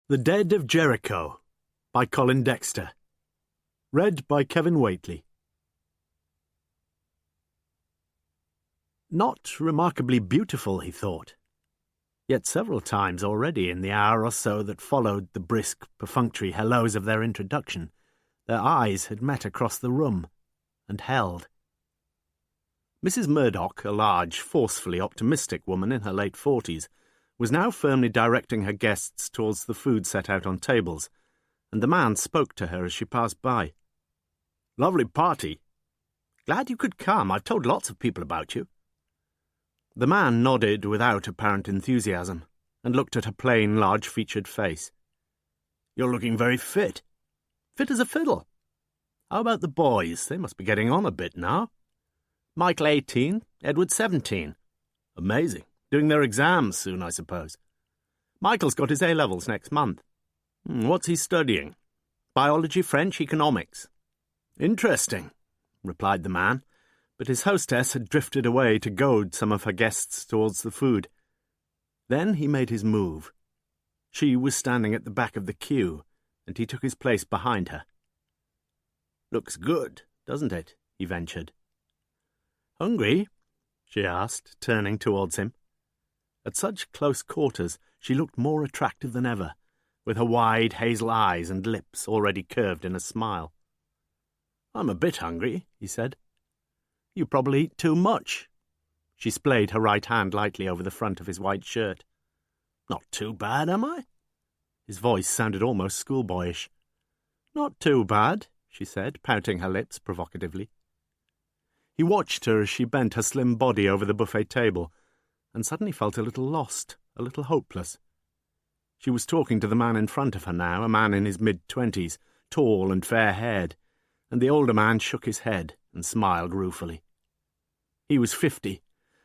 The Dead of Jericho by Colin Dexter. Read by Kevin Waitley. Not remarkably beautiful, he thought. Yet several times already in the hour or so that followed the brisk, perfunctory hellos of their introduction, their eyes had met across the room, and held. Mrs. Murdoch, a large, forcefully optimistic woman in her late 40s, was now firmly directing her guests towards the food set out on tables, and the man spoke to her as she passed by. "Lovely party. Glad you could come. I've told lots of people about you." The man nodded without apparent enthusiasm, and looked at her plain, large-featured face. "You're looking very fit. Fit as a fiddle. How about the boys? They must be getting on a bit now." "Michael 18, Edward 17. "Amazing. Doing their exams soon, I suppose." "Michael's got his A-levels next month." "What's he studying?" "Biology, French, economics." "Interesting," replied the man, but his hostess had drifted away to goad some of her guests towards the food. Then he made his move. She was standing at the back of the queue, and he took his place behind her. "Looks good, doesn't it?" he ventured. "Hungry?" she asked, turning towards him. At such close quarters she looked more attractive than ever, with her wide hazel eyes and lips already curved in a smile. "I'm a bit hungry," he said. "You probably eat too much." She splayed her right hand lightly over the front of his white shirt. "Not too bad, am I?" His voice sounded almost schoolboyish. "Not too bad," she said, pouting her lips provocatively. He watched her as she bent her slim body over the buffet table, and suddenly felt a little lost, a little hopeless. She was talking to the man in front of her now, a man in his mid-20s, tall and fair-haired, and the older man shook his head and smiled ruefully. He was 50,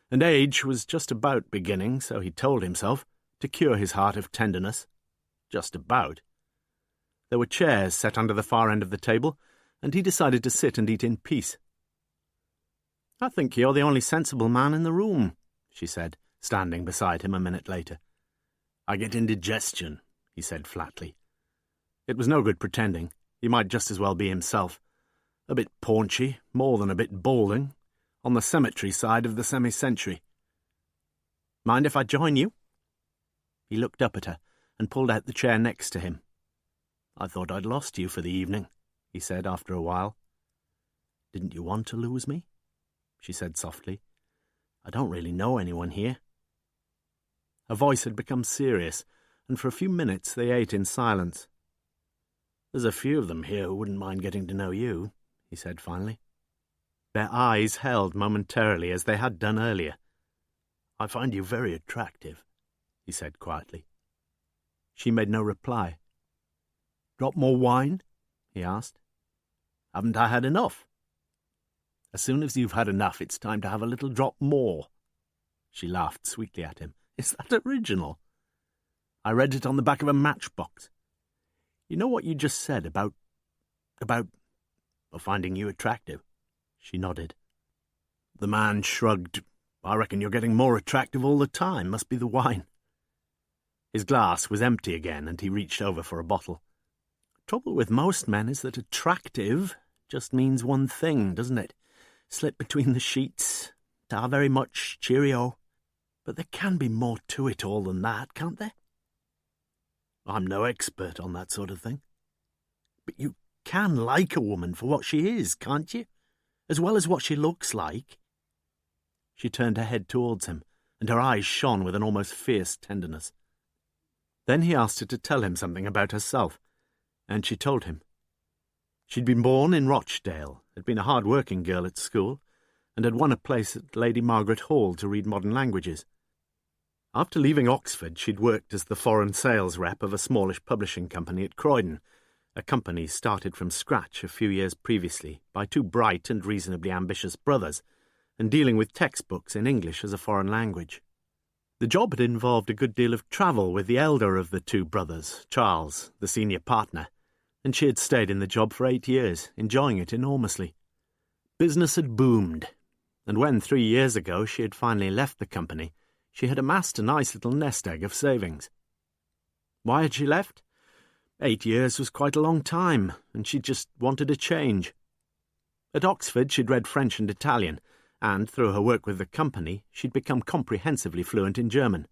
and age was just about beginning, so he told himself, to cure his heart of tenderness. Just about. There were chairs set under the far end of the table, and he decided to sit and eat in peace. "I think you're the only sensible man in the room," she said, standing beside him a minute later. "I get indigestion," he said flatly. It was no good pretending. He might just as well be himself. A bit paunchy, more than a bit balding, on the cemetery side of the semi-century. "Mind if I join you?" He looked up at her and pulled out the chair next to him. "I thought I'd lost you for the evening," he said after a while. "Didn't you want to lose me?" she said softly. "I don't really know anyone here." Her voice had become serious, and for a few minutes they ate in silence. "There's a few of them here who wouldn't mind getting to know you," he said finally. Their eyes held momentarily as they had done earlier. "I find you very attractive," he said quietly. She made no reply. "Drop more wine?" he asked. "Haven't I had enough?" "As soon as you've had enough, it's time to have a little drop more." She laughed sweetly at him. "Is that original?" "I read it on the back of a matchbox. You know what you just said about finding you attractive?" She nodded. The man shrugged. "I reckon you're getting more attractive all the time. Must be the wine." His glass was empty again, and he reached over for a bottle. "Trouble with most men is that attractive just means one thing, doesn't it? Slip between the sheets. Ta very much, cheerio. But there can be more to it all than that, can't there?" "I'm no expert on that sort of thing." "But you can like a woman for what she is, can't you? As well as what she looks like." She turned her head towards him, and her eyes shone with an almost fierce tenderness. Then he asked her to tell him something about herself, and she told him. She'd been born in Rochdale, had been a hard-working girl at school, and had won a place at Lady Margaret Hall to read modern languages. After leaving Oxford, she'd worked as the foreign sales rep of a smallish publishing company at Croydon, a company started from scratch a few years previously by two bright and reasonably ambitious brothers, and dealing with textbooks in English as a foreign language. The job had involved a good deal of travel with the elder of the two brothers, Charles, the senior partner, and she had stayed in the job for 8 years, enjoying it enormously. Business had boomed, and when 3 years ago she had finally left the company, she had amassed a nice little nest egg of savings. Why had she left? 8 years was quite a long time, and she just wanted a change. At Oxford she'd read French and Italian, and through her work with the company she'd become comprehensively fluent in German.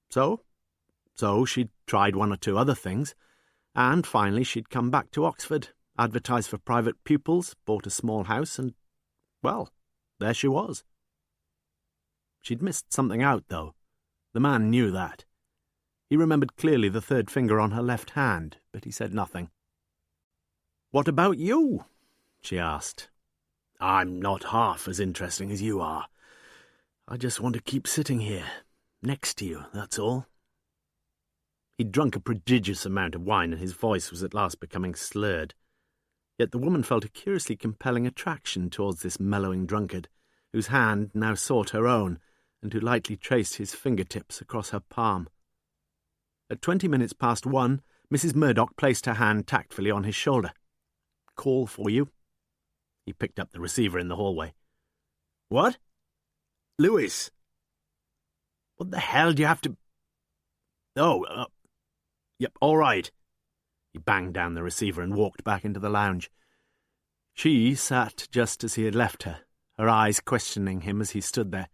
So she'd tried one or two other things, and finally she'd come back to Oxford, advertised for private pupils, bought a small house, and, well, there she was. She'd missed something out, though. The man knew that. He remembered clearly the third finger on her left hand, but he said nothing. "What about you?" she asked. "I'm not half as interesting as you are. I just want to keep sitting here, next to you, that's all." He'd drunk a prodigious amount of wine, and his voice was at last becoming slurred. Yet the woman felt a curiously compelling attraction towards this mellowing drunkard, whose hand now sought her own, and who lightly traced his fingertips across her palm. At 20 minutes past 1, Mrs. Murdoch placed her hand tactfully on his shoulder. "Call for you." He picked up the receiver in the hallway. "What? Lewis? What the hell do you have to... Oh, yep, all right." He banged down the receiver and walked back into the lounge. She sat just as he had left her, her eyes questioning him as he stood there.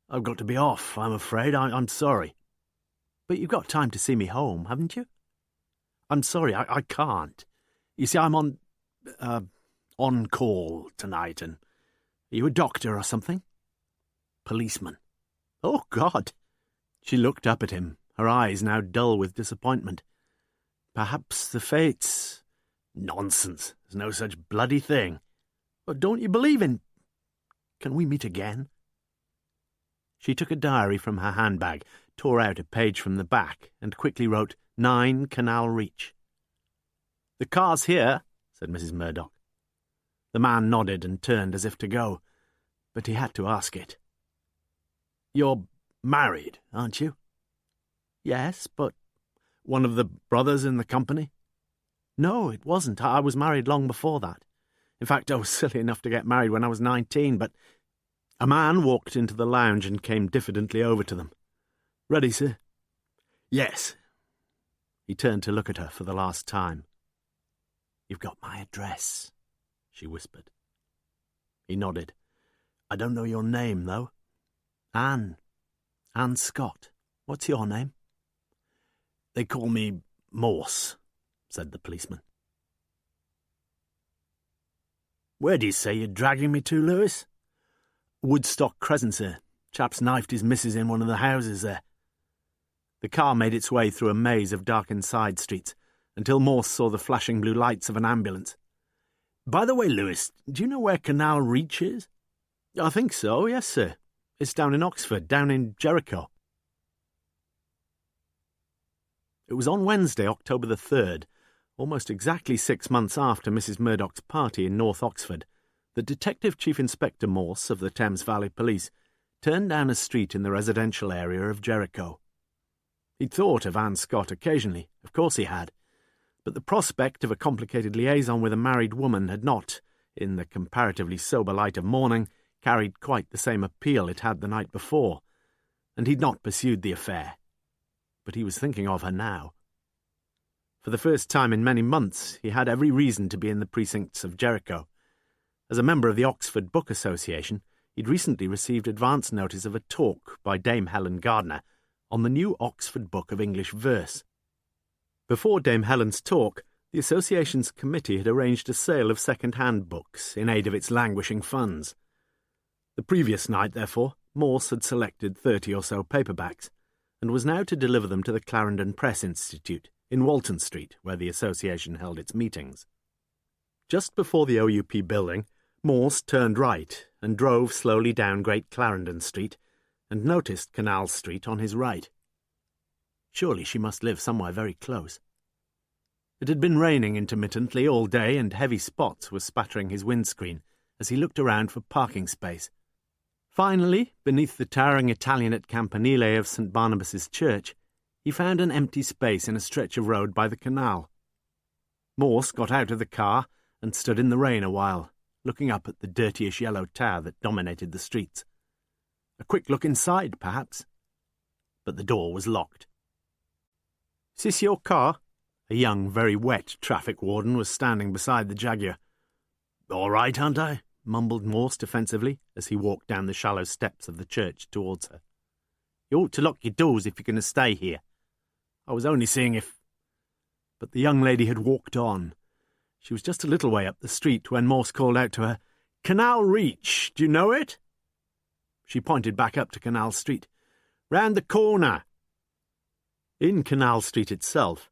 "I've got to be off, I'm afraid. I'm sorry." "But you've got time to see me home, haven't you?" "I'm sorry, I can't. You see, I'm on call tonight, and... Are you a doctor or something?" "Policeman." "Oh, God!" She looked up at him, her eyes now dull with disappointment. "Perhaps the fates..." "Nonsense. There's no such bloody thing." "But don't you believe in... Can we meet again?" She took a diary from her handbag, tore out a page from the back, and quickly wrote 9 Canal Reach. "The car's here," said Mrs. Murdoch. The man nodded and turned as if to go, but he had to ask it. "You're married, aren't you?" "Yes, but..." "One of the brothers in the company?" "No, it wasn't. I was married long before that. In fact, I was silly enough to get married when I was 19, but..." A man walked into the lounge and came diffidently over to them. "Ready, sir?" "Yes." He turned to look at her for the last time. "You've got my address," she whispered. He nodded. "I don't know your name, though." "Anne Scott. What's your name?" "They call me Morse," said the policeman. "Where do you say you're dragging me to, Lewis?" "Woodstock Crescent, sir. Chap's knifed his missus in one of the houses there." The car made its way through a maze of darkened side streets, until Morse saw the flashing blue lights of an ambulance. "By the way, Lewis, do you know where Canal Reach is?" "I think so, yes, sir. It's down in Oxford, down in Jericho." It was on Wednesday, October the 3rd, almost exactly 6 months after Mrs. Murdoch's party in North Oxford, that Detective Chief Inspector Morse of the Thames Valley Police turned down a street in the residential area of Jericho. He'd thought of Anne Scott occasionally, of course he had, but the prospect of a complicated liaison with a married woman had not, in the comparatively sober light of morning, carried quite the same appeal it had the night before, and he'd not pursued the affair. But he was thinking of her now. For the first time in many months, he had every reason to be in the precincts of Jericho. As a member of the Oxford Book Association, he'd recently received advance notice of a talk by Dame Helen Gardner on the new Oxford Book of English Verse. Before Dame Helen's talk, the association's committee had arranged a sale of second-hand books in aid of its languishing funds. The previous night, therefore, Morse had selected 30 or so paperbacks, and was now to deliver them to the Clarendon Press Institute in Walton Street, where the association held its meetings. Just before the OUP building, Morse turned right and drove slowly down Great Clarendon Street and noticed Canal Street on his right. Surely she must live somewhere very close. It had been raining intermittently all day, and heavy spots were spattering his windscreen as he looked around for parking space. Finally, beneath the towering Italianate campanile of St. Barnabas's Church, he found an empty space in a stretch of road by the canal. Morse got out of the car and stood in the rain a while, looking up at the dirtyish yellow tower that dominated the streets. A quick look inside, perhaps. But the door was locked. "Is this your car?" A young, very wet traffic warden was standing beside the Jaguar. "All right, aren't I?" mumbled Morse defensively as he walked down the shallow steps of the church towards her. "You ought to lock your doors if you're going to stay here. I was only seeing if—" But the young lady had walked on. She was just a little way up the street when Morse called out to her, "Canal Reach, do you know it?" She pointed back up to Canal Street. "Round the corner." In Canal Street itself,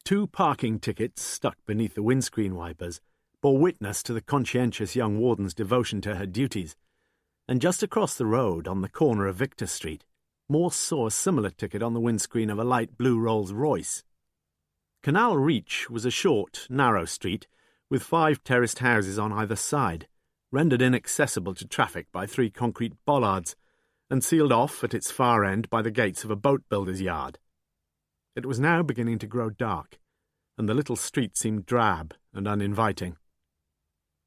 2 parking tickets stuck beneath the windscreen wipers bore witness to the conscientious young warden's devotion to her duties, and just across the road, on the corner of Victor Street, Morse saw a similar ticket on the windscreen of a light blue Rolls-Royce. Canal Reach was a short, narrow street with 5 terraced houses on either side, rendered inaccessible to traffic by 3 concrete bollards, and sealed off at its far end by the gates of a boat-builder's yard. It was now beginning to grow dark, and the little street seemed drab and uninviting.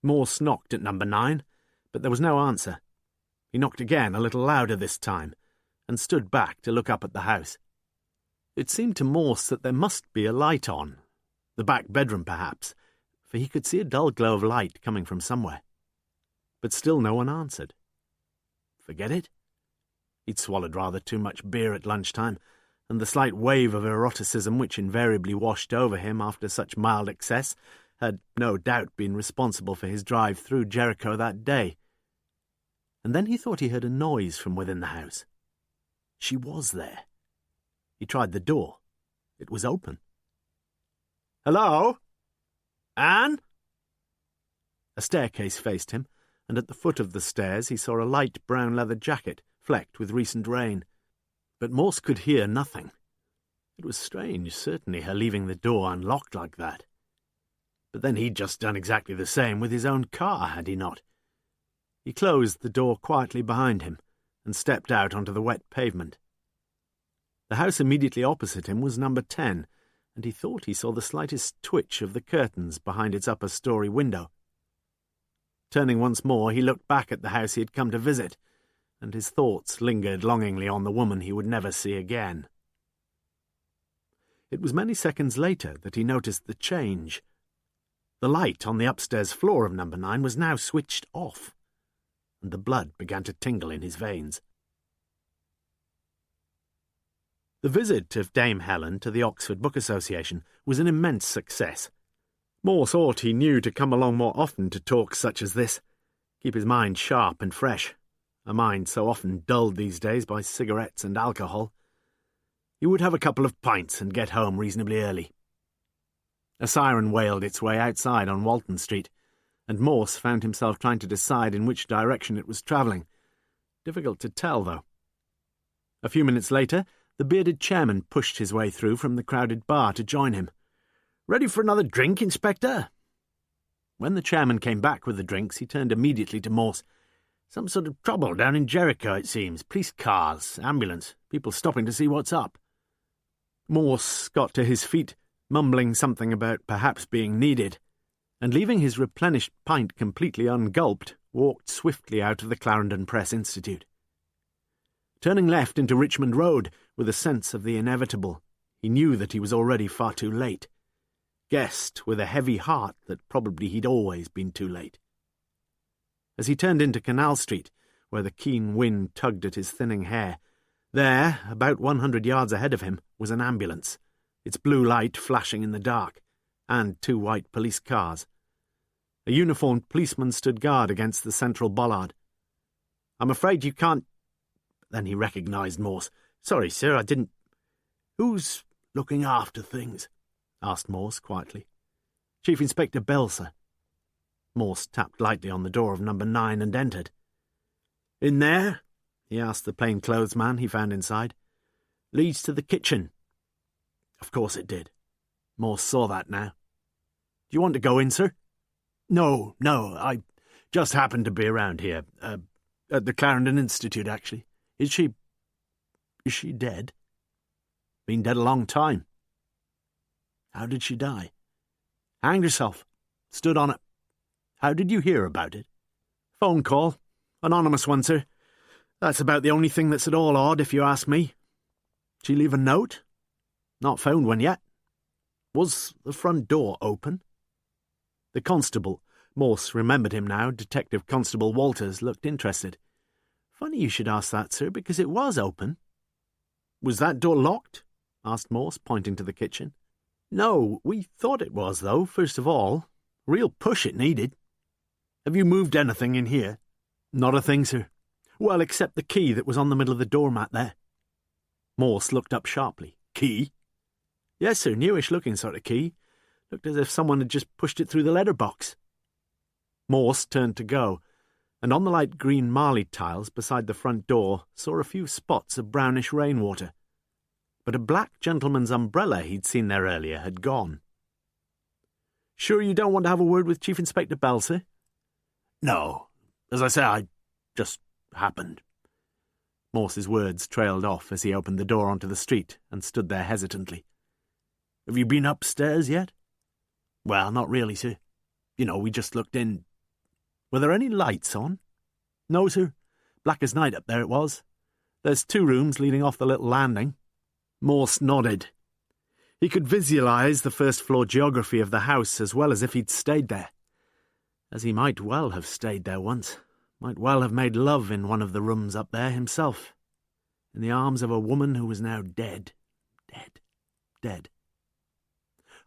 Morse knocked at number 9, but there was no answer. He knocked again, a little louder this time, and stood back to look up at the house. It seemed to Morse that there must be a light on, the back bedroom perhaps, for he could see a dull glow of light coming from somewhere. But still no one answered. Forget it? He'd swallowed rather too much beer at lunchtime, and the slight wave of eroticism which invariably washed over him after such mild excess had no doubt been responsible for his drive through Jericho that day. And then he thought he heard a noise from within the house. She was there. He tried the door. It was open. "Hello? Anne?" A staircase faced him, and at the foot of the stairs he saw a light brown leather jacket flecked with recent rain. But Morse could hear nothing. It was strange, certainly, her leaving the door unlocked like that. But then he'd just done exactly the same with his own car, had he not? He closed the door quietly behind him and stepped out onto the wet pavement. The house immediately opposite him was number 10, and he thought he saw the slightest twitch of the curtains behind its upper-story window. Turning once more, he looked back at the house he had come to visit, and his thoughts lingered longingly on the woman he would never see again. It was many seconds later that he noticed the change. The light on the upstairs floor of number 9 was now switched off, and the blood began to tingle in his veins. The visit of Dame Helen to the Oxford Book Association was an immense success. Morse ought, he knew, to come along more often to talks such as this, keep his mind sharp and fresh, a mind so often dulled these days by cigarettes and alcohol. He would have a couple of pints and get home reasonably early. A siren wailed its way outside on Walton Street, and Morse found himself trying to decide in which direction it was travelling. Difficult to tell, though. A few minutes later, the bearded chairman pushed his way through from the crowded bar to join him. "Ready for another drink, Inspector?" When the chairman came back with the drinks, he turned immediately to Morse. "Some sort of trouble down in Jericho, it seems. Police cars, ambulance, people stopping to see what's up." Morse got to his feet, mumbling something about perhaps being needed, and leaving his replenished pint completely ungulped, walked swiftly out of the Clarendon Press Institute. Turning left into Richmond Road with a sense of the inevitable, he knew that he was already far too late. Guessed with a heavy heart that probably he'd always been too late. As he turned into Canal Street, where the keen wind tugged at his thinning hair, there, about 100 yards ahead of him, was an ambulance, its blue light flashing in the dark, and 2 white police cars. A uniformed policeman stood guard against the central bollard. "I'm afraid you can't—" Then he recognised Morse. "Sorry, sir, I didn't—" "Who's looking after things?" asked Morse quietly. "Chief Inspector Bell, sir." Morse tapped lightly on the door of number 9 and entered. "In there?" he asked the plain-clothes man he found inside. "Leads to the kitchen." Of course it did. Morse saw that now. "Do you want to go in, sir?" No, I just happened to be around here. At the Clarendon Institute, actually. Is she dead?" "Been dead a long time." "How did she die?" "Hanged herself. Stood on it." "How did you hear about it?" "Phone call. Anonymous one, sir. That's about the only thing that's at all odd, if you ask me." "She leave a note?" "Not found one yet." Was the front door open? The constable, Morse remembered him now, Detective Constable Walters, looked interested. Funny you should ask that, sir, because it was open. Was that door locked? Asked Morse, pointing to the kitchen. No, we thought it was, though, first of all. Real push it needed. Have you moved anything in here? Not a thing, sir. Well, except the key that was on the middle of the doormat there. Morse looked up sharply. Key? Yes, sir, newish-looking sort of key. Looked as if someone had just pushed it through the letterbox. Morse turned to go, and on the light green marley tiles beside the front door saw a few spots of brownish rainwater. But a black gentleman's umbrella he'd seen there earlier had gone. Sure you don't want to have a word with Chief Inspector Bell, sir? No. As I say, I just happened. Morse's words trailed off as he opened the door onto the street and stood there hesitantly. Have you been upstairs yet? Well, not really, sir. You know, we just looked in. Were there any lights on? No, sir. Black as night up there it was. There's 2 rooms leading off the little landing. Morse nodded. He could visualize the first-floor geography of the house as well as if he'd stayed there. As he might well have stayed there once. Might well have made love in one of the rooms up there himself. In the arms of a woman who was now dead. Dead. Dead.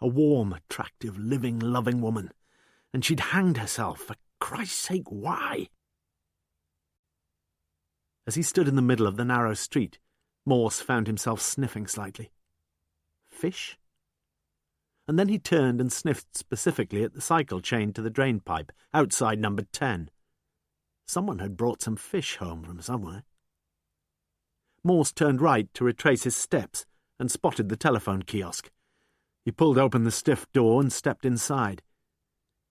A warm, attractive, living, loving woman. And she'd hanged herself. For Christ's sake, why? As he stood in the middle of the narrow street, Morse found himself sniffing slightly. Fish? And then he turned and sniffed specifically at the cycle chained to the drain pipe, outside number 10. Someone had brought some fish home from somewhere. Morse turned right to retrace his steps and spotted the telephone kiosk. He pulled open the stiff door and stepped inside.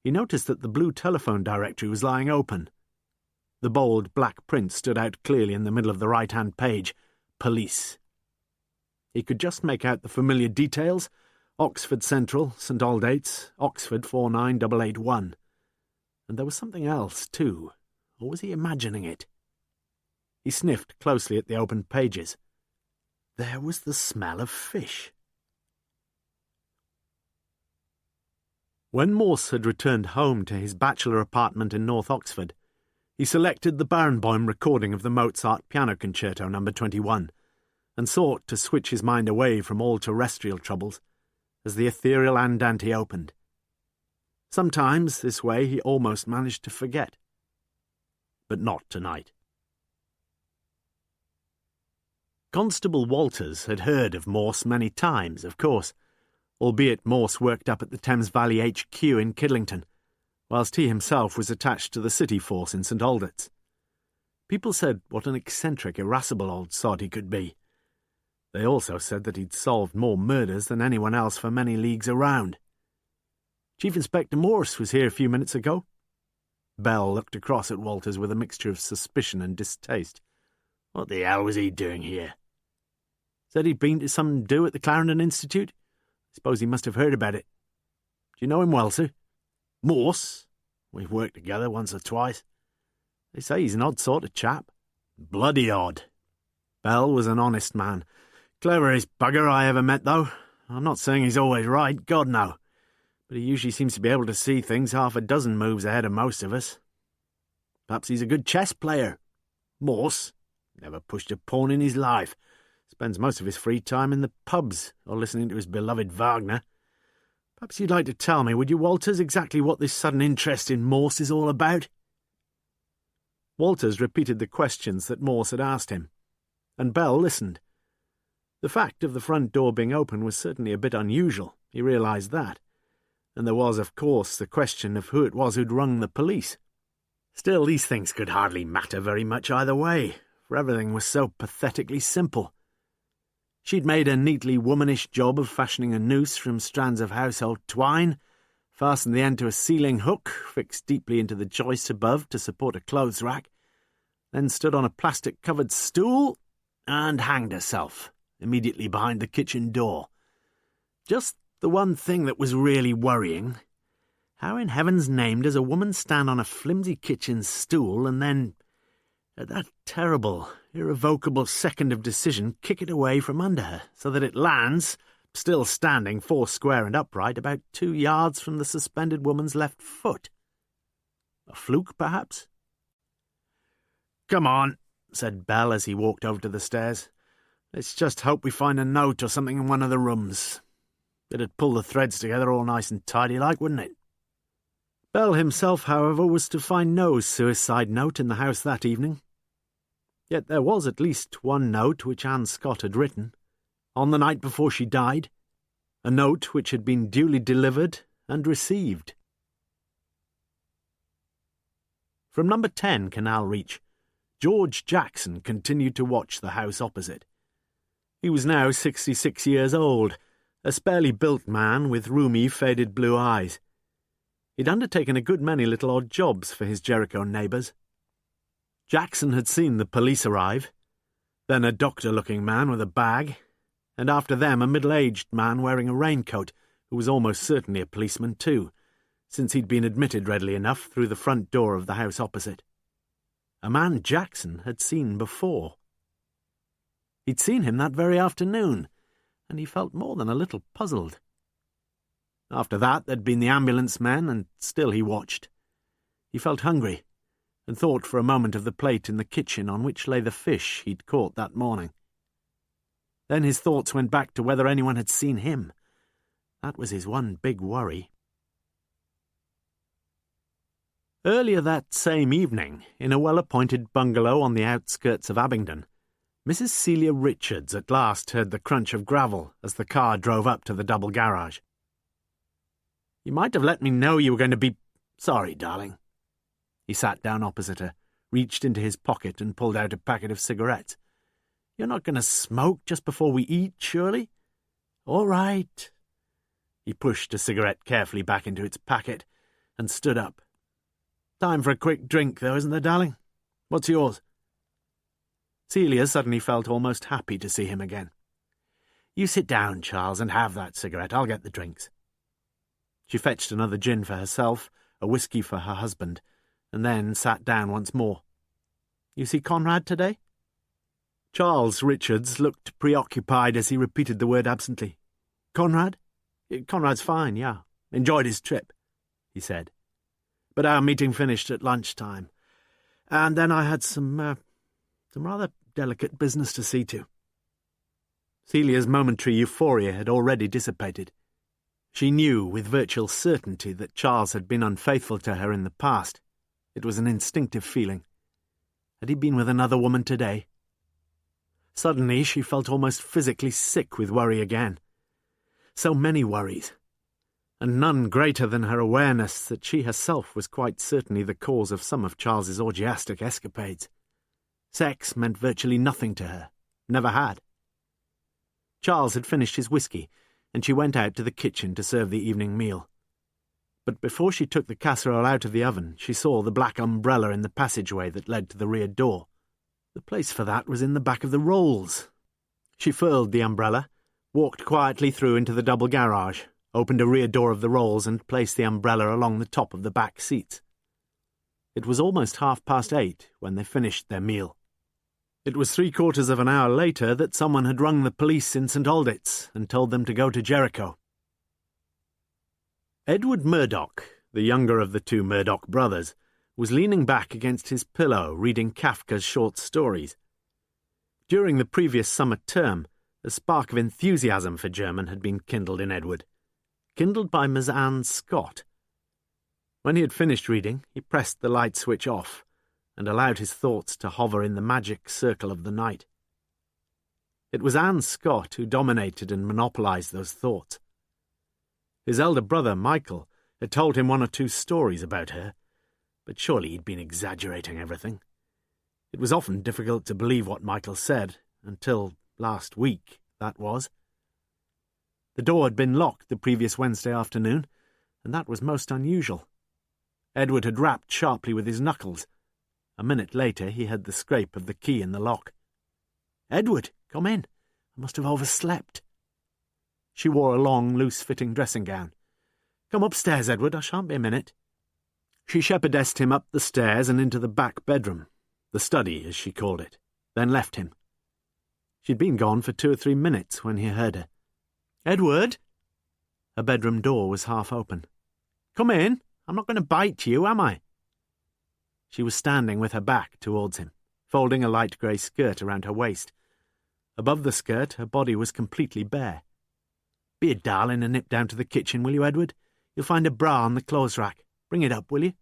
He noticed that the blue telephone directory was lying open. The bold black print stood out clearly in the middle of the right-hand page. Police. He could just make out the familiar details. Oxford Central, St Aldate's, Oxford 49881. And there was something else, too. Or was he imagining it? He sniffed closely at the open pages. There was the smell of fish. When Morse had returned home to his bachelor apartment in North Oxford, he selected the Barenboim recording of the Mozart Piano Concerto No. 21 and sought to switch his mind away from all terrestrial troubles as the ethereal andante opened. Sometimes, this way, he almost managed to forget. But not tonight. Constable Walters had heard of Morse many times, of course, albeit Morse worked up at the Thames Valley HQ in Kidlington, whilst he himself was attached to the city force in St Aldate's. People said what an eccentric, irascible old sod he could be. They also said that he'd solved more murders than anyone else for many leagues around. Chief Inspector Morse was here a few minutes ago. Bell looked across at Walters with a mixture of suspicion and distaste. What the hell was he doing here? Said he'd been to some do at the Clarendon Institute. Suppose he must have heard about it. Do you know him well, sir? Morse? We've worked together once or twice. They say he's an odd sort of chap. Bloody odd. Bell was an honest man. Cleverest bugger I ever met, though. I'm not saying he's always right, God no. But he usually seems to be able to see things half a dozen moves ahead of most of us. Perhaps he's a good chess player. Morse? Never pushed a pawn in his life. Spends most of his free time in the pubs or listening to his beloved Wagner. Perhaps you'd like to tell me, would you, Walters, exactly what this sudden interest in Morse is all about? Walters repeated the questions that Morse had asked him, and Bell listened. The fact of the front door being open was certainly a bit unusual, he realised that, and there was, of course, the question of who it was who'd rung the police. Still, these things could hardly matter very much either way, for everything was so pathetically simple. She'd made a neatly womanish job of fashioning a noose from strands of household twine, fastened the end to a ceiling hook fixed deeply into the joist above to support a clothes rack, then stood on a plastic-covered stool and hanged herself, immediately behind the kitchen door. Just the one thing that was really worrying. How in heaven's name does a woman stand on a flimsy kitchen stool and then, at that terrible, irrevocable second of decision, kick it away from under her so that it lands, still standing foursquare and upright, about 2 yards from the suspended woman's left foot. A fluke, perhaps? "Come on," said Bell as he walked over to the stairs. "Let's just hope we find a note or something in one of the rooms. It'd pull the threads together all nice and tidy-like, wouldn't it?" Bell himself, however, was to find no suicide note in the house that evening. Yet there was at least one note which Anne Scott had written, on the night before she died, a note which had been duly delivered and received. From number 10 Canal Reach, George Jackson continued to watch the house opposite. He was now 66 years old, a sparely built man with roomy, faded blue eyes. He'd undertaken a good many little odd jobs for his Jericho neighbours. Jackson had seen the police arrive, then a doctor-looking man with a bag, and after them a middle-aged man wearing a raincoat, who was almost certainly a policeman too, since he'd been admitted readily enough through the front door of the house opposite. A man Jackson had seen before. He'd seen him that very afternoon, and he felt more than a little puzzled. After that there'd been the ambulance men, and still he watched. He felt hungry, and thought for a moment of the plate in the kitchen on which lay the fish he'd caught that morning. Then his thoughts went back to whether anyone had seen him. That was his one big worry. Earlier that same evening, in a well-appointed bungalow on the outskirts of Abingdon, Mrs. Celia Richards at last heard the crunch of gravel as the car drove up to the double garage. "You might have let me know you were going to be... Sorry, darling." He sat down opposite her, reached into his pocket and pulled out a packet of cigarettes. "You're not going to smoke just before we eat, surely?" "All right." He pushed a cigarette carefully back into its packet and stood up. "Time for a quick drink, though, isn't there, darling? What's yours?" Celia suddenly felt almost happy to see him again. "You sit down, Charles, and have that cigarette. I'll get the drinks." She fetched another gin for herself, a whisky for her husband, and then sat down once more. "You see Conrad today?" Charles Richards looked preoccupied as he repeated the word absently. "Conrad? Conrad's fine, yeah. Enjoyed his trip," he said. "But our meeting finished at lunchtime, and then I had some rather delicate business to see to." Celia's momentary euphoria had already dissipated. She knew with virtual certainty that Charles had been unfaithful to her in the past. It was an instinctive feeling. Had he been with another woman today? Suddenly she felt almost physically sick with worry again. So many worries, and none greater than her awareness that she herself was quite certainly the cause of some of Charles's orgiastic escapades. Sex meant virtually nothing to her, never had. Charles had finished his whisky, and she went out to the kitchen to serve the evening meal. But before she took the casserole out of the oven, she saw the black umbrella in the passageway that led to the rear door. The place for that was in the back of the rolls. She furled the umbrella, walked quietly through into the double garage, opened a rear door of the rolls and placed the umbrella along the top of the back seats. It was almost 8:30 when they finished their meal. It was 3/4 of an hour later that someone had rung the police in St. Aldits and told them to go to Jericho. Edward Murdoch, the younger of the two Murdoch brothers, was leaning back against his pillow reading Kafka's short stories. During the previous summer term, a spark of enthusiasm for German had been kindled in Edward, kindled by Miss Anne Scott. When he had finished reading, he pressed the light switch off and allowed his thoughts to hover in the magic circle of the night. It was Anne Scott who dominated and monopolized those thoughts. His elder brother, Michael, had told him 1 or 2 stories about her, but surely he'd been exaggerating everything. It was often difficult to believe what Michael said, until last week, that was. The door had been locked the previous Wednesday afternoon, and that was most unusual. Edward had rapped sharply with his knuckles. A minute later he heard the scrape of the key in the lock. "Edward, come in. I must have overslept." She wore a long, loose-fitting dressing gown. "Come upstairs, Edward. I shan't be a minute." She shepherdessed him up the stairs and into the back bedroom, the study, as she called it, then left him. She'd been gone for 2 or 3 minutes when he heard her. Edward? Her bedroom door was half open. Come in. I'm not going to bite you, am I? She was standing with her back towards him, folding a light grey skirt around her waist. Above the skirt, her body was completely bare. Be a darling and nip down to the kitchen, will you, Edward? You'll find a bra on the clothes rack. Bring it up, will you?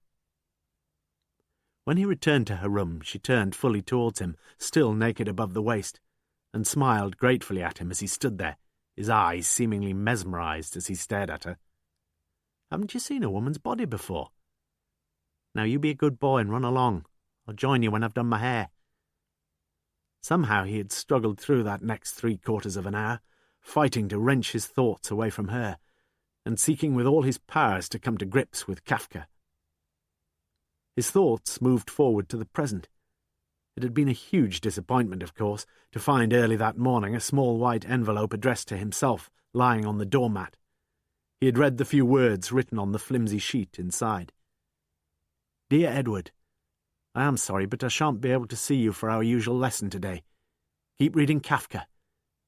When he returned to her room, she turned fully towards him, still naked above the waist, and smiled gratefully at him as he stood there, his eyes seemingly mesmerised as he stared at her. Haven't you seen a woman's body before? Now you be a good boy and run along. I'll join you when I've done my hair. Somehow he had struggled through that next 3/4 of an hour, fighting to wrench his thoughts away from her, and seeking with all his powers to come to grips with Kafka. His thoughts moved forward to the present. It had been a huge disappointment, of course, to find early that morning a small white envelope addressed to himself lying on the doormat. He had read the few words written on the flimsy sheet inside. Dear Edward, I am sorry, but I shan't be able to see you for our usual lesson today. Keep reading Kafka.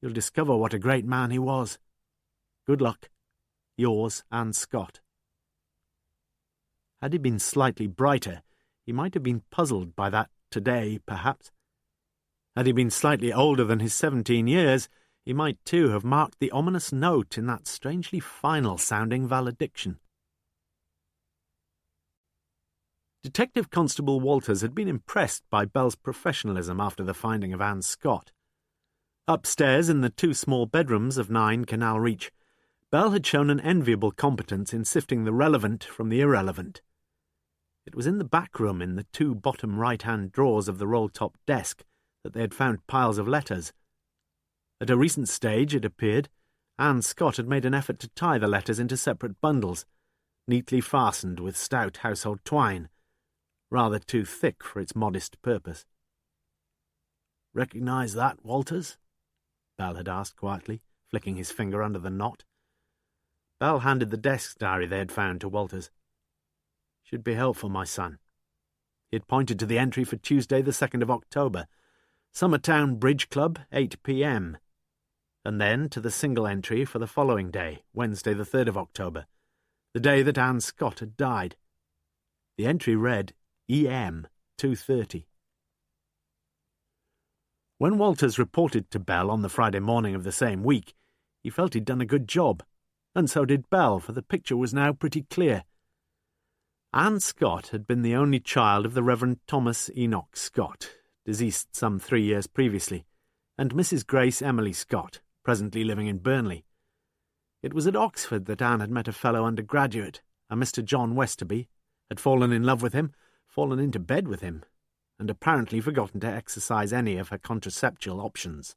You'll discover what a great man he was. Good luck. Yours, Anne Scott. Had he been slightly brighter, he might have been puzzled by that today, perhaps. Had he been slightly older than his 17 years, he might too have marked the ominous note in that strangely final-sounding valediction. Detective Constable Walters had been impressed by Bell's professionalism after the finding of Anne Scott. Upstairs in the 2 small bedrooms of 9 Canal Reach, Bell had shown an enviable competence in sifting the relevant from the irrelevant. It was in the back room in the 2 bottom right-hand drawers of the roll-top desk that they had found piles of letters. At a recent stage, it appeared, Anne Scott had made an effort to tie the letters into separate bundles, neatly fastened with stout household twine, rather too thick for its modest purpose. "Recognise that, Walters?" Bell had asked quietly, flicking his finger under the knot. Bell handed the desk diary they had found to Walters. "Should be helpful, my son." He had pointed to the entry for Tuesday the 2nd of October, Summertown Bridge Club, 8 p.m., and then to the single entry for the following day, Wednesday the 3rd of October, the day that Anne Scott had died. The entry read, E.M. 2:30. When Walters reported to Bell on the Friday morning of the same week, he felt he'd done a good job, and so did Bell, for the picture was now pretty clear. Anne Scott had been the only child of the Reverend Thomas Enoch Scott, deceased some 3 years previously, and Mrs. Grace Emily Scott, presently living in Burnley. It was at Oxford that Anne had met a fellow undergraduate, a Mr. John Westerby, had fallen in love with him, fallen into bed with him, and apparently forgotten to exercise any of her contraceptual options.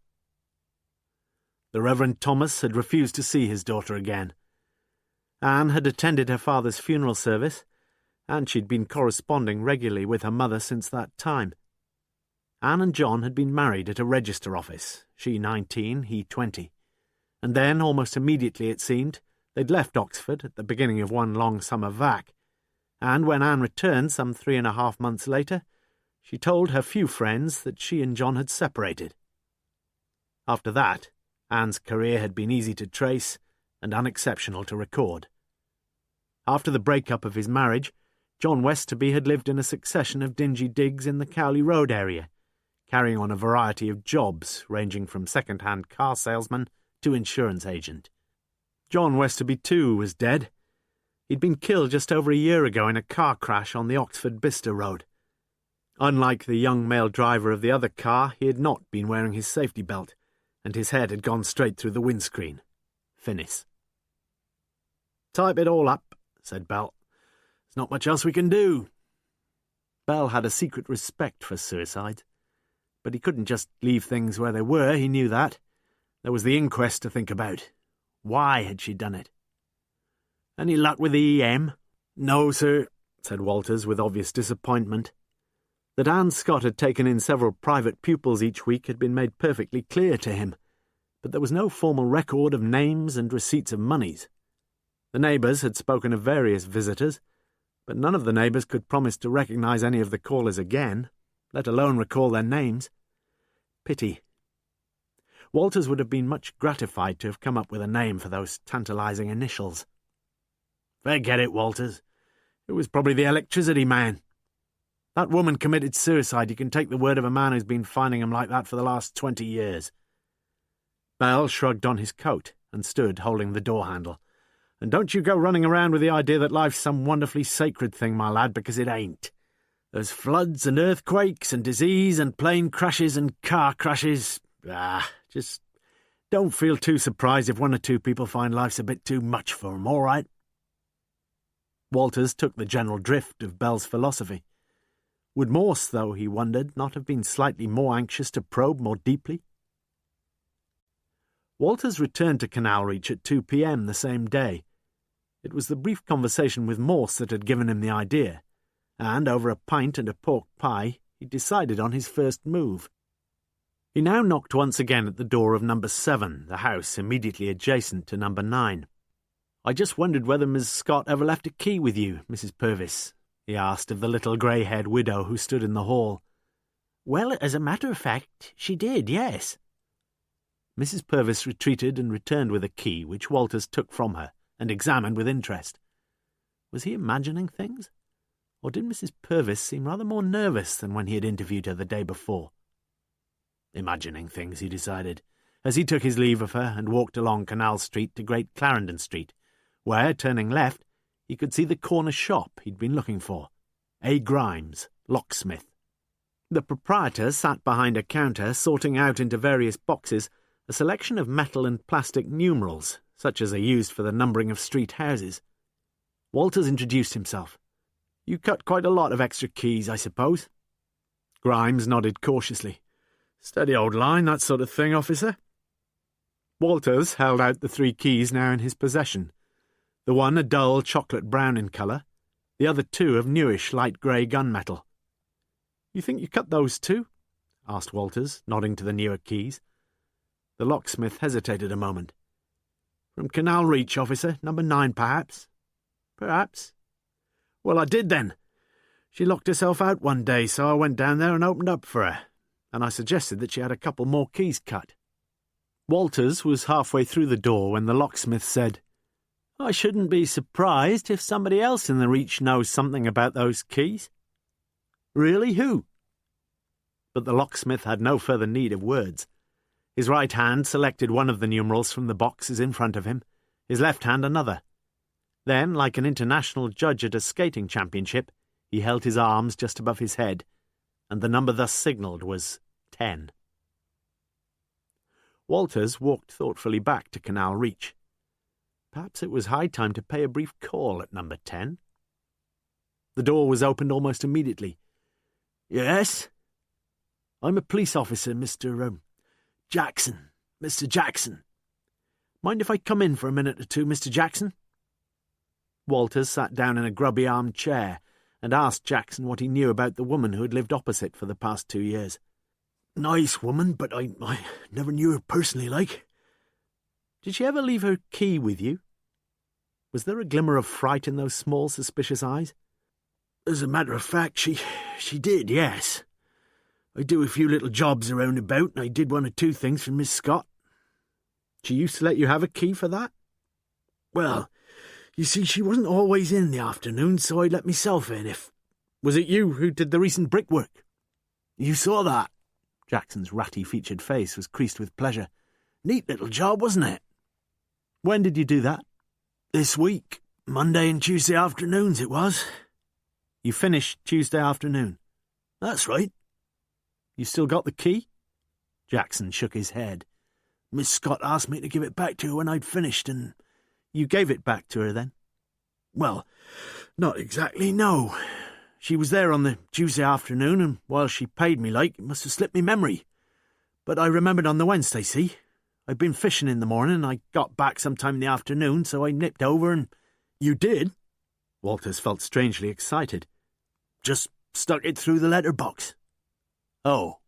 The Reverend Thomas had refused to see his daughter again. Anne had attended her father's funeral service, and she'd been corresponding regularly with her mother since that time. Anne and John had been married at a register office, she 19, he 20, and then, almost immediately it seemed, they'd left Oxford at the beginning of one long summer vac, and when Anne returned some 3.5 months later, she told her few friends that she and John had separated. After that, Anne's career had been easy to trace and unexceptional to record. After the break-up of his marriage, John Westerby had lived in a succession of dingy digs in the Cowley Road area, carrying on a variety of jobs ranging from second-hand car salesman to insurance agent. John Westerby, too, was dead. He'd been killed just over a year ago in a car crash on the Oxford-Bicester Road. Unlike the young male driver of the other car, he had not been wearing his safety belt, and his head had gone straight through the windscreen. Finis. "Type it all up," said Bell. "There's not much else we can do." Bell had a secret respect for suicides, but he couldn't just leave things where they were, he knew that. There was the inquest to think about. Why had she done it? "Any luck with the E.M.? "No, sir," said Walters with obvious disappointment. That Anne Scott had taken in several private pupils each week had been made perfectly clear to him, but there was no formal record of names and receipts of moneys. The neighbours had spoken of various visitors, but none of the neighbours could promise to recognise any of the callers again, let alone recall their names. Pity. Walters would have been much gratified to have come up with a name for those tantalising initials. "Forget it, Walters. It was probably the electricity man. That woman committed suicide. You can take the word of a man who's been finding them like that for the last 20 years. Bell shrugged on his coat and stood holding the door handle. "And don't you go running around with the idea that life's some wonderfully sacred thing, my lad, because it ain't. There's floods and earthquakes and disease and plane crashes and car crashes. Just don't feel too surprised if one or two people find life's a bit too much for 'em, all right?" Walters took the general drift of Bell's philosophy. Would Morse, though, he wondered, not have been slightly more anxious to probe more deeply? Walters returned to Canal Reach at 2 p.m. the same day. It was the brief conversation with Morse that had given him the idea, and over a pint and a pork pie he decided on his first move. He now knocked once again at the door of number 7, the house immediately adjacent to number 9. "I just wondered whether Miss Scott ever left a key with you, Mrs. Purvis," he asked of the little grey-haired widow who stood in the hall. "Well, as a matter of fact, she did, yes." Mrs. Purvis retreated and returned with a key, which Walters took from her and examined with interest. Was he imagining things? Or did Mrs. Purvis seem rather more nervous than when he had interviewed her the day before? Imagining things, he decided, as he took his leave of her and walked along Canal Street to Great Clarendon Street, where, turning left, he could see the corner shop he'd been looking for, A. Grimes, locksmith. The proprietor sat behind a counter, sorting out into various boxes a selection of metal and plastic numerals, such as are used for the numbering of street houses. Walters introduced himself. "You cut quite a lot of extra keys, I suppose?" Grimes nodded cautiously. "Steady old line, that sort of thing, officer." Walters held out the 3 keys now in his possession, the one a dull chocolate brown in colour, the other 2 of newish light grey gunmetal. "You think you cut those too?" asked Walters, nodding to the newer keys. The locksmith hesitated a moment. "From Canal Reach, officer, number 9, perhaps?" "Perhaps." "Well, I did then. She locked herself out one day, so I went down there and opened up for her, and I suggested that she had a couple more keys cut." Walters was halfway through the door when the locksmith said, "I shouldn't be surprised if somebody else in the Reach knows something about those keys." "Really, who?" But the locksmith had no further need of words. His right hand selected one of the numerals from the boxes in front of him, his left hand another. Then, like an international judge at a skating championship, he held his arms just above his head, and the number thus signalled was 10. Walters walked thoughtfully back to Canal Reach. Perhaps it was high time to pay a brief call at number 10. The door was opened almost immediately. "Yes?" "I'm a police officer, Mr. Jackson. Mr. Jackson. Mind if I come in for a minute or two, Mr. Jackson?" Walters sat down in a grubby armchair and asked Jackson what he knew about the woman who had lived opposite for the past 2 years. "Nice woman, but I never knew her personally, like." "Did she ever leave her key with you?" Was there a glimmer of fright in those small, suspicious eyes? "As a matter of fact, she did, yes. I do a few little jobs around about, and I did 1 or 2 things for Miss Scott." "She used to let you have a key for that?" "Well, you see, she wasn't always in the afternoon, so I let myself in if—" "Was it you who did the recent brickwork?" "You saw that." Jackson's ratty-featured face was creased with pleasure. "Neat little job, wasn't it?" "When did you do that?" "This week. Monday and Tuesday afternoons it was." "You finished Tuesday afternoon?" "That's right." "You still got the key?" Jackson shook his head. "Miss Scott asked me to give it back to her when I'd finished, and—" "You gave it back to her, then?" "Well, not exactly, no. She was there on the Tuesday afternoon, and while she paid me like, it must have slipped me memory. But I remembered on the Wednesday, see? I'd been fishing in the morning, and I got back sometime in the afternoon, so I nipped over and—" "You did?" Walters felt strangely excited. "Just stuck it through the letterbox." "Oh."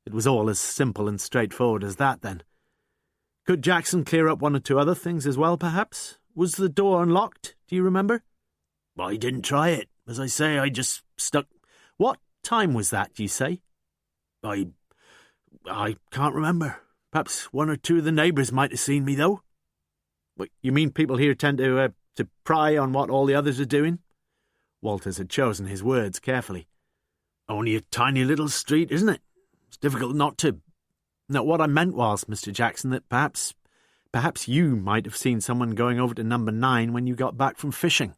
It was all as simple and straightforward as that, then. Could Jackson clear up 1 or 2 other things as well, perhaps? Was the door unlocked, do you remember? "I didn't try it. As I say, I just stuck—" "What time was that, do you say?" I can't remember. Perhaps one or two of the neighbours might have seen me, though. But you mean people here tend to pry on what all the others are doing? Walters had chosen his words carefully. Only a tiny little street, isn't it? It's difficult not to. No, what I meant was, Mr. Jackson, that perhaps you might have seen someone going over to number 9 when you got back from fishing.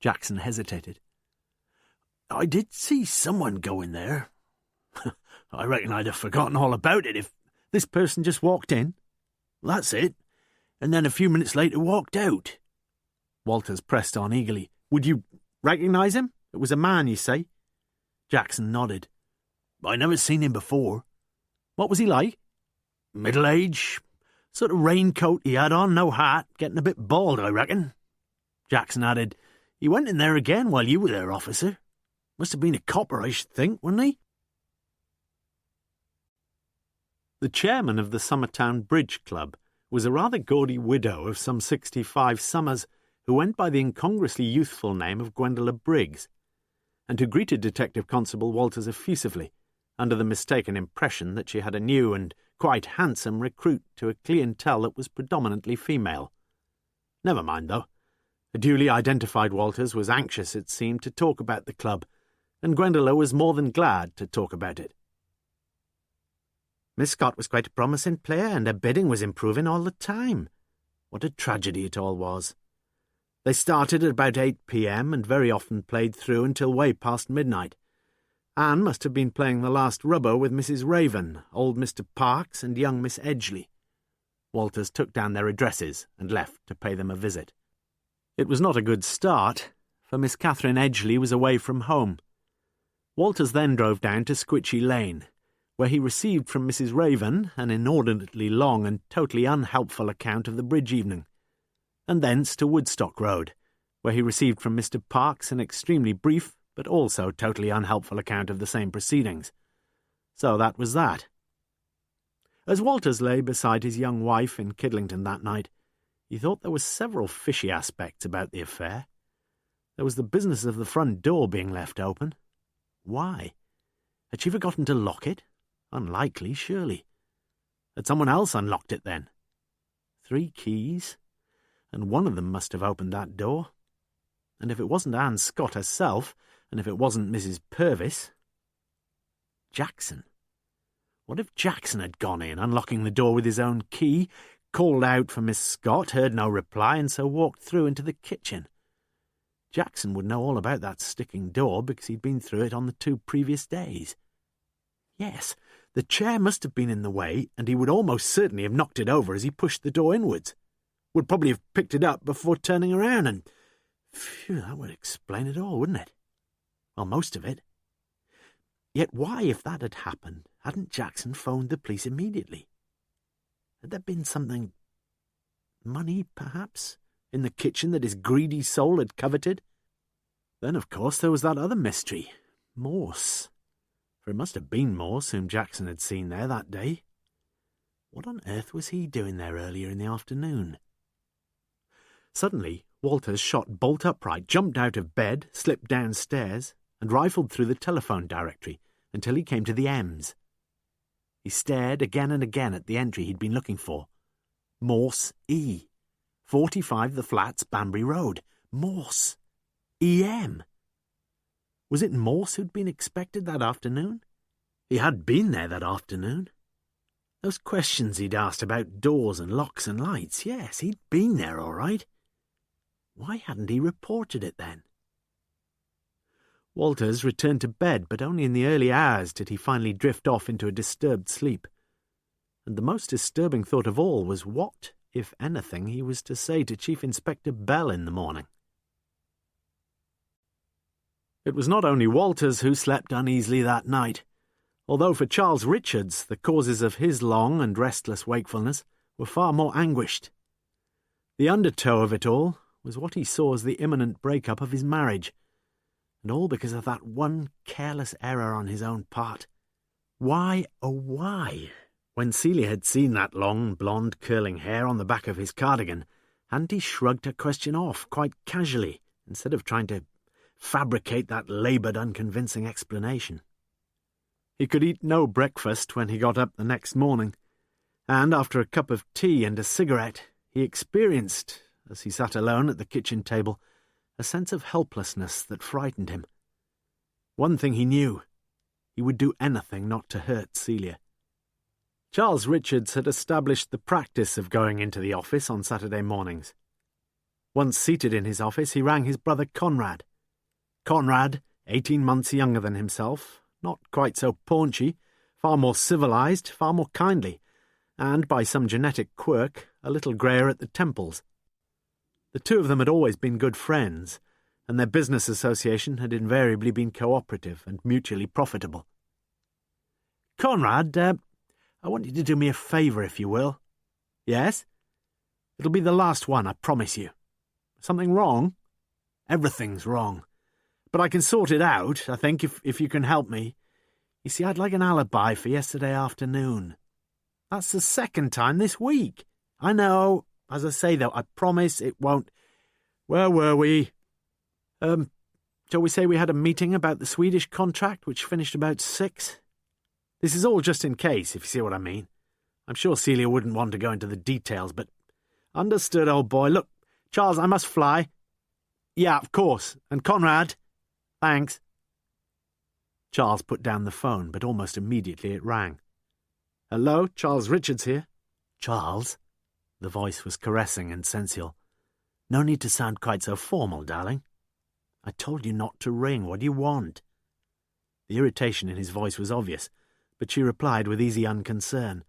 Jackson hesitated. I did see someone go in there. I reckon I'd have forgotten all about it if this person just walked in. That's it. And then a few minutes later walked out. Walters pressed on eagerly. Would you recognise him? It was a man, you say? Jackson nodded. I never seen him before. What was he like? Middle age. Sort of raincoat he had on, no hat, getting a bit bald, I reckon. Jackson added, He went in there again while you were there, officer. Must have been a copper, I should think, wouldn't he? The chairman of the Summertown Bridge Club was a rather gaudy widow of some 65 summers who went by the incongruously youthful name of Gwendola Briggs, and who greeted Detective Constable Walters effusively, under the mistaken impression that she had a new and quite handsome recruit to a clientele that was predominantly female. Never mind, though. A duly identified Walters was anxious, it seemed, to talk about the club, and Gwendola was more than glad to talk about it. Miss Scott was quite a promising player, and her bidding was improving all the time. What a tragedy it all was. They started at about 8 p.m. and very often played through until way past midnight. Anne must have been playing the last rubber with Mrs. Raven, old Mr. Parks, and young Miss Edgley. Walters took down their addresses and left to pay them a visit. It was not a good start, for Miss Catherine Edgley was away from home. Walters then drove down to Squitchy Lane, where he received from Mrs. Raven an inordinately long and totally unhelpful account of the bridge evening, and thence to Woodstock Road, where he received from Mr. Parks an extremely brief but also totally unhelpful account of the same proceedings. So that was that. As Walters lay beside his young wife in Kidlington that night, he thought there were several fishy aspects about the affair. There was the business of the front door being left open. Why? Had she forgotten to lock it? Unlikely, surely. Had someone else unlocked it, then? 3 keys, and one of them must have opened that door. And if it wasn't Anne Scott herself, and if it wasn't Mrs. Purvis... Jackson. What if Jackson had gone in, unlocking the door with his own key, called out for Miss Scott, heard no reply, and so walked through into the kitchen? Jackson would know all about that sticking door because he'd been through it on the 2 previous days. Yes, the chair must have been in the way, and he would almost certainly have knocked it over as he pushed the door inwards. Would probably have picked it up before turning around, and... Phew, that would explain it all, wouldn't it? Well, most of it. Yet why, if that had happened, hadn't Jackson phoned the police immediately? Had there been something... money, perhaps, in the kitchen that his greedy soul had coveted? Then, of course, there was that other mystery, Morse. For it must have been Morse whom Jackson had seen there that day. What on earth was he doing there earlier in the afternoon? Suddenly, Walters shot bolt upright, jumped out of bed, slipped downstairs, and rifled through the telephone directory until he came to the M's. He stared again and again at the entry he'd been looking for. Morse E. 45 The Flats, Banbury Road. Morse. E.M. Was it Morse who'd been expected that afternoon? He had been there that afternoon. Those questions he'd asked about doors and locks and lights, yes, he'd been there all right. Why hadn't he reported it then? Walters returned to bed, but only in the early hours did he finally drift off into a disturbed sleep. And the most disturbing thought of all was what, if anything, he was to say to Chief Inspector Bell in the morning. It was not only Walters who slept uneasily that night, although for Charles Richards the causes of his long and restless wakefulness were far more anguished. The undertow of it all was what he saw as the imminent break-up of his marriage, and all because of that one careless error on his own part. Why, oh why, when Celia had seen that long, blonde, curling hair on the back of his cardigan, hadn't he shrugged her question off quite casually, instead of trying to fabricate that laboured, unconvincing explanation? He could eat no breakfast when he got up the next morning, And after a cup of tea and a cigarette, he experienced, as he sat alone at the kitchen table, a sense of helplessness that frightened him. One thing he knew: he would do anything not to hurt Celia. Charles Richards had established the practice of going into the office on Saturday mornings. Once seated in his office, he rang his brother Conrad. Conrad, 18 months younger than himself, not quite so paunchy, far more civilized, far more kindly, and, by some genetic quirk, a little greyer at the temples. The two of them had always been good friends, and their business association had invariably been cooperative and mutually profitable. "Conrad, I want you to do me a favour, if you will." "Yes?" "It'll be the last one, I promise you." "Something wrong?" "Everything's wrong. But I can sort it out, I think, if you can help me. You see, I'd like an alibi for yesterday afternoon." "That's the second time this week." "I know. As I say, though, I promise it won't—" "Where were we?" Shall we say we had a meeting about the Swedish contract, which finished about 6? This is all just in case, if you see what I mean. I'm sure Celia wouldn't want to go into the details, but—" "Understood, old boy. Look, Charles, I must fly." "Yeah, of course. And Conrad—" "Thanks." Charles put down the phone, but almost immediately it rang. "Hello, Charles Richards here." "Charles?" The voice was caressing and sensual. "No need to sound quite so formal, darling. I told you not to ring. What do you want?" The irritation in his voice was obvious, but she replied with easy unconcern.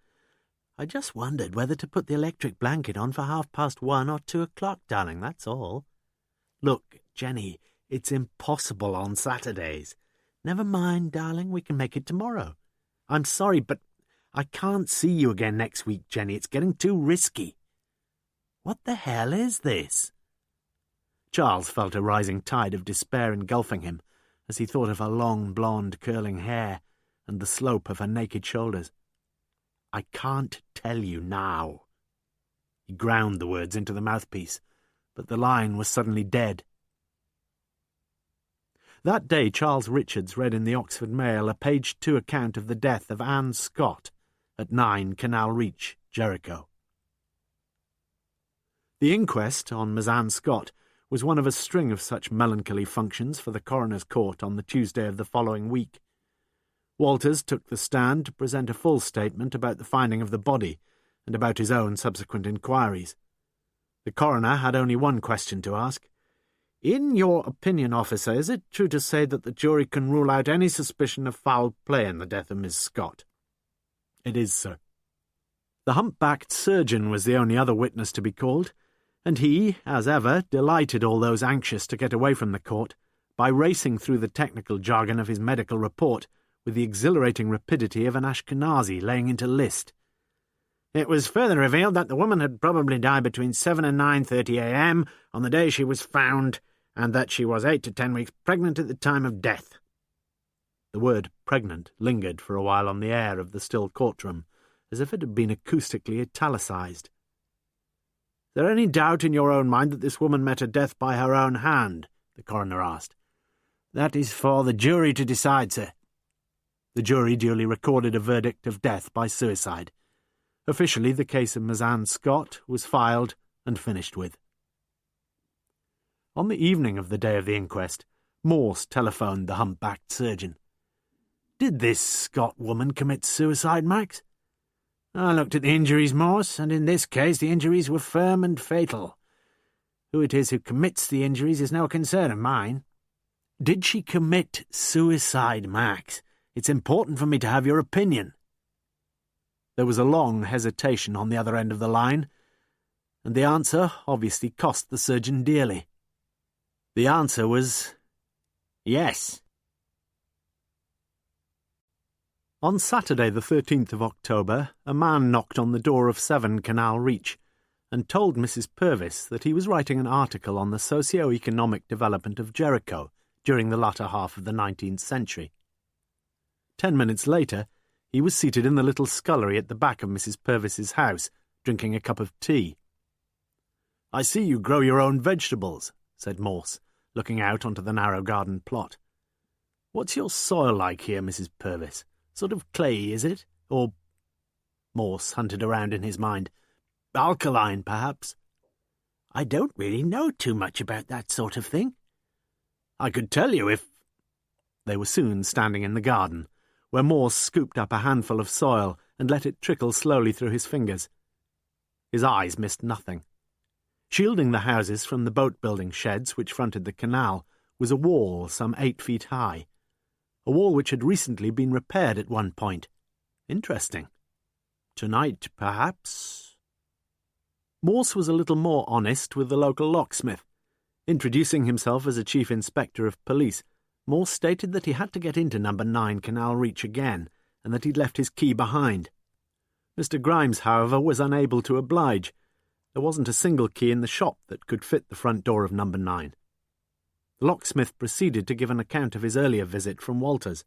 "I just wondered whether to put the electric blanket on for 1:30 or 2 o'clock, darling, that's all." "Look, Jenny, it's impossible on Saturdays." "Never mind, darling, we can make it tomorrow." "I'm sorry, but I can't see you again next week, Jenny. It's getting too risky." "What the hell is this?" Charles felt a rising tide of despair engulfing him as he thought of her long, blonde, curling hair and the slope of her naked shoulders. "I can't tell you now." He ground the words into the mouthpiece, but the line was suddenly dead. That day Charles Richards read in the Oxford Mail a page 2 account of the death of Anne Scott at 9 Canal Reach, Jericho. The inquest on Miss Anne Scott was one of a string of such melancholy functions for the coroner's court on the Tuesday of the following week. Walters took the stand to present a full statement about the finding of the body and about his own subsequent inquiries. The coroner had only one question to ask. "In your opinion, officer, is it true to say that the jury can rule out any suspicion of foul play in the death of Miss Scott?" "It is, sir." The humpbacked surgeon was the only other witness to be called, and he, as ever, delighted all those anxious to get away from the court by racing through the technical jargon of his medical report with the exhilarating rapidity of an Ashkenazi laying into list. "It was further revealed that the woman had probably died between 7 and 9:30 a.m. on the day she was found, and that she was 8 to 10 weeks pregnant at the time of death." The word pregnant lingered for a while on the air of the still courtroom, as if it had been acoustically italicized. "Is there any doubt in your own mind that this woman met her death by her own hand?" the coroner asked. "That is for the jury to decide, sir." The jury duly recorded a verdict of death by suicide. Officially, the case of Miss Anne Scott was filed and finished with. On the evening of the day of the inquest, Morse telephoned the humpbacked surgeon. "Did this Scott woman commit suicide, Max?" "I looked at the injuries, Morse, and in this case the injuries were firm and fatal. Who it is who commits the injuries is no concern of mine." "Did she commit suicide, Max? It's important for me to have your opinion." There was a long hesitation on the other end of the line, and the answer obviously cost the surgeon dearly. The answer was yes. On Saturday the 13th of October, a man knocked on the door of 7 Canal Reach and told Mrs. Purvis that he was writing an article on the socio-economic development of Jericho during the latter half of the 19th century. 10 minutes later, he was seated in the little scullery at the back of Mrs. Purvis's house, drinking a cup of tea. "I see you grow your own vegetables," said Morse, looking out onto the narrow garden plot. "What's your soil like here, Mrs. Purvis? Sort of clayey, is it? Or—" Morse hunted around in his mind. "Alkaline, perhaps." "I don't really know too much about that sort of thing." "I could tell you if—" They were soon standing in the garden, where Morse scooped up a handful of soil and let it trickle slowly through his fingers. His eyes missed nothing. Shielding the houses from the boat-building sheds which fronted the canal was a wall some 8 feet high, a wall which had recently been repaired at one point. Interesting. Tonight, perhaps? Morse was a little more honest with the local locksmith. Introducing himself as a chief inspector of police, Morse stated that he had to get into number 9 Canal Reach again, and that he'd left his key behind. Mr. Grimes, however, was unable to oblige. There wasn't a single key in the shop that could fit the front door of number 9. The locksmith proceeded to give an account of his earlier visit from Walter's.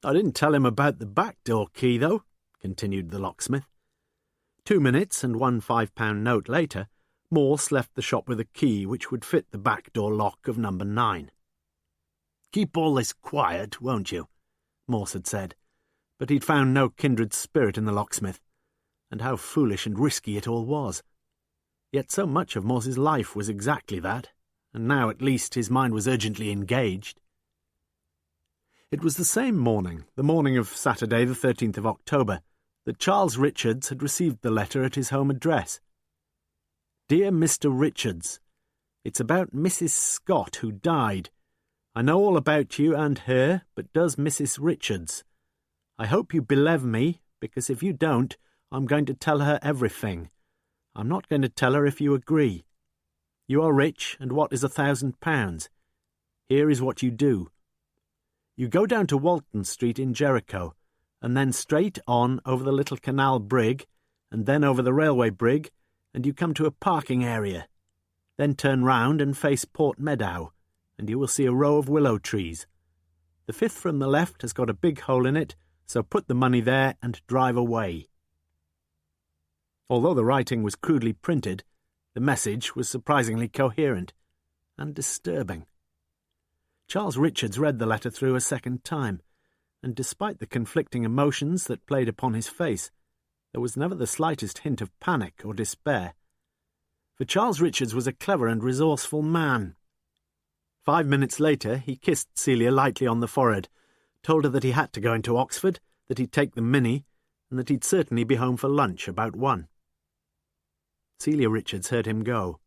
"I didn't tell him about the back door key, though," continued the locksmith. 2 minutes and one £5 note later, Morse left the shop with a key which would fit the back door lock of number 9. "Keep all this quiet, won't you?" Morse had said, but he'd found no kindred spirit in the locksmith, and how foolish and risky it all was. Yet so much of Morse's life was exactly that, and now at least his mind was urgently engaged. It was the same morning, the morning of Saturday the 13th of October, that Charles Richards had received the letter at his home address. "Dear Mr. Richards, it's about Mrs. Scott, who died. I know all about you and her, but does Mrs. Richards. I hope you believe me, because if you don't, I'm going to tell her everything. I'm not going to tell her if you agree. You are rich, and what is £1,000? Here is what you do. You go down to Walton Street in Jericho, and then straight on over the little canal brig, and then over the railway brig, and you come to a parking area. Then turn round and face Port Meadow, and you will see a row of willow trees. The 5th from the left has got a big hole in it, so put the money there and drive away." Although the writing was crudely printed, the message was surprisingly coherent and disturbing. Charles Richards read the letter through a second time, and despite the conflicting emotions that played upon his face, there was never the slightest hint of panic or despair. For Charles Richards was a clever and resourceful man. 5 minutes later he kissed Celia lightly on the forehead, told her that he had to go into Oxford, that he'd take the Minnie, and that he'd certainly be home for lunch about 1. Celia Richards heard him go,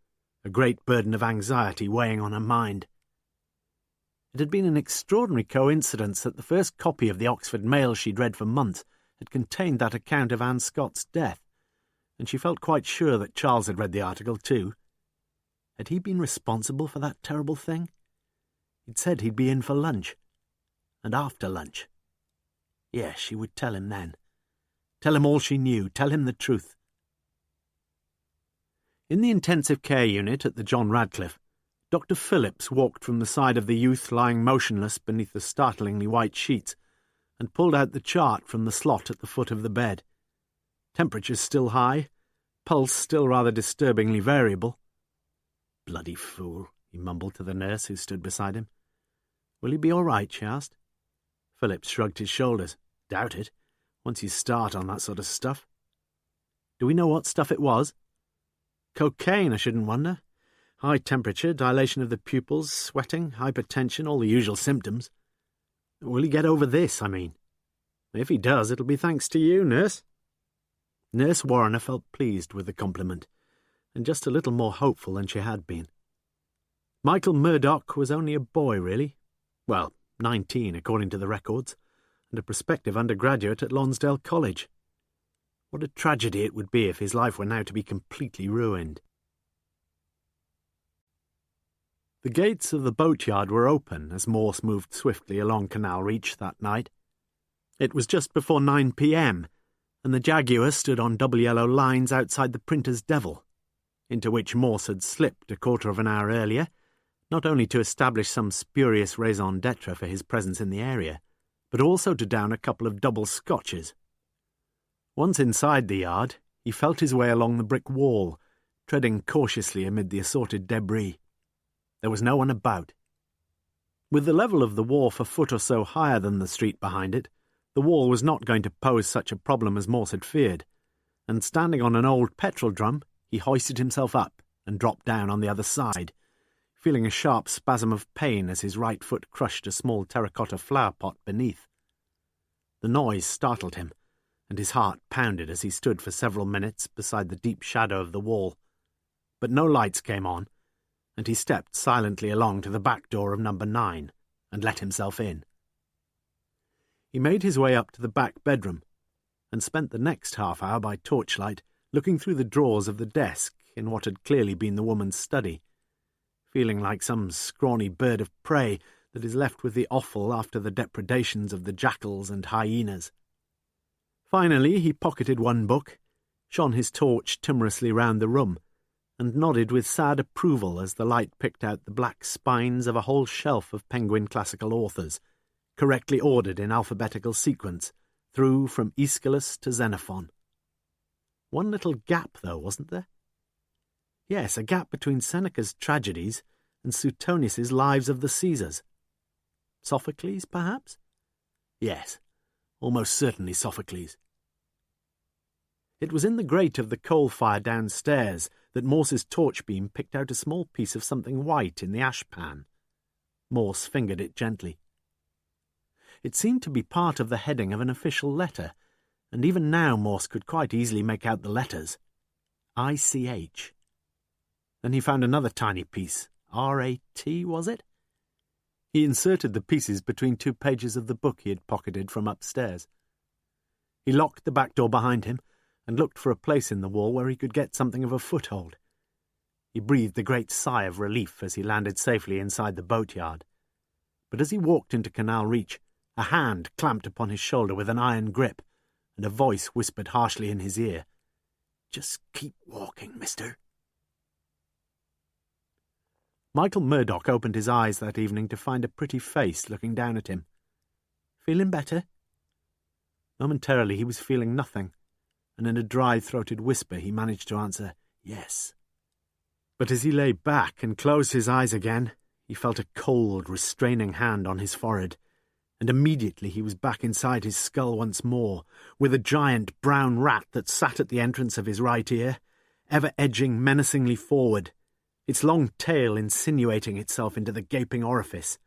a great burden of anxiety weighing on her mind. It had been an extraordinary coincidence that the first copy of the Oxford Mail she'd read for months had contained that account of Anne Scott's death, and she felt quite sure that Charles had read the article too. Had he been responsible for that terrible thing? He'd said he'd be in for lunch. And after lunch. Yes, she would tell him then. Tell him all she knew, tell him the truth. In the intensive care unit at the John Radcliffe, Dr. Phillips walked from the side of the youth lying motionless beneath the startlingly white sheets and pulled out the chart from the slot at the foot of the bed. Temperatures still high, pulse still rather disturbingly variable. "Bloody fool," he mumbled to the nurse who stood beside him. "Will he be all right?" she asked. Phillips shrugged his shoulders. "Doubt it, once you start on that sort of stuff." "Do we know what stuff it was?" "Cocaine, I shouldn't wonder. High temperature, dilation of the pupils, sweating, hypertension, all the usual symptoms. Will he get over this, I mean? If he does, it'll be thanks to you, nurse." Nurse Warriner felt pleased with the compliment, and just a little more hopeful than she had been. Michael Murdoch was only a boy, really. Well, 19, according to the records, and a prospective undergraduate at Lonsdale College. What a tragedy it would be if his life were now to be completely ruined. The gates of the boatyard were open as Morse moved swiftly along Canal Reach that night. It was just before 9 p.m, and the Jaguar stood on double yellow lines outside the Printer's Devil, into which Morse had slipped a quarter of an hour earlier, not only to establish some spurious raison d'etre for his presence in the area, but also to down a couple of double scotches. Once inside the yard, he felt his way along the brick wall, treading cautiously amid the assorted debris. There was no one about. With the level of the wharf a foot or so higher than the street behind it, The wall was not going to pose such a problem as Morse had feared, and standing on an old petrol drum, he hoisted himself up and dropped down on the other side, feeling a sharp spasm of pain as his right foot crushed a small terracotta flower pot beneath. The noise startled him, and his heart pounded as he stood for several minutes beside the deep shadow of the wall. But no lights came on, and he stepped silently along to the back door of number 9 and let himself in. He made his way up to the back bedroom and spent the next half-hour by torchlight looking through the drawers of the desk in what had clearly been the woman's study, feeling like some scrawny bird of prey that is left with the offal after the depredations of the jackals and hyenas. Finally he pocketed one book, shone his torch timorously round the room, and nodded with sad approval as the light picked out the black spines of a whole shelf of Penguin classical authors, correctly ordered in alphabetical sequence, through from Aeschylus to Xenophon. One little gap, though, wasn't there? Yes, a gap between Seneca's tragedies and Suetonius's Lives of the Caesars. Sophocles, perhaps? Yes, almost certainly Sophocles. It was in the grate of the coal fire downstairs that Morse's torch-beam picked out a small piece of something white in the ash-pan. Morse fingered it gently. It seemed to be part of the heading of an official letter, and even now Morse could quite easily make out the letters. ICH. Then he found another tiny piece. R-A-T, was it? He inserted the pieces between 2 pages of the book he had pocketed from upstairs. He locked the back door behind him and looked for a place in the wall where he could get something of a foothold. He breathed a great sigh of relief as he landed safely inside the boatyard. But as he walked into Canal Reach, a hand clamped upon his shoulder with an iron grip, and a voice whispered harshly in his ear, "Just keep walking, mister." Michael Murdoch opened his eyes that evening to find a pretty face looking down at him. "Feeling better?" Momentarily he was feeling nothing, and in a dry-throated whisper he managed to answer, "Yes." But as he lay back and closed his eyes again, he felt a cold, restraining hand on his forehead, and immediately he was back inside his skull once more, with a giant brown rat that sat at the entrance of his right ear, ever edging menacingly forward, its long tail insinuating itself into the gaping orifice,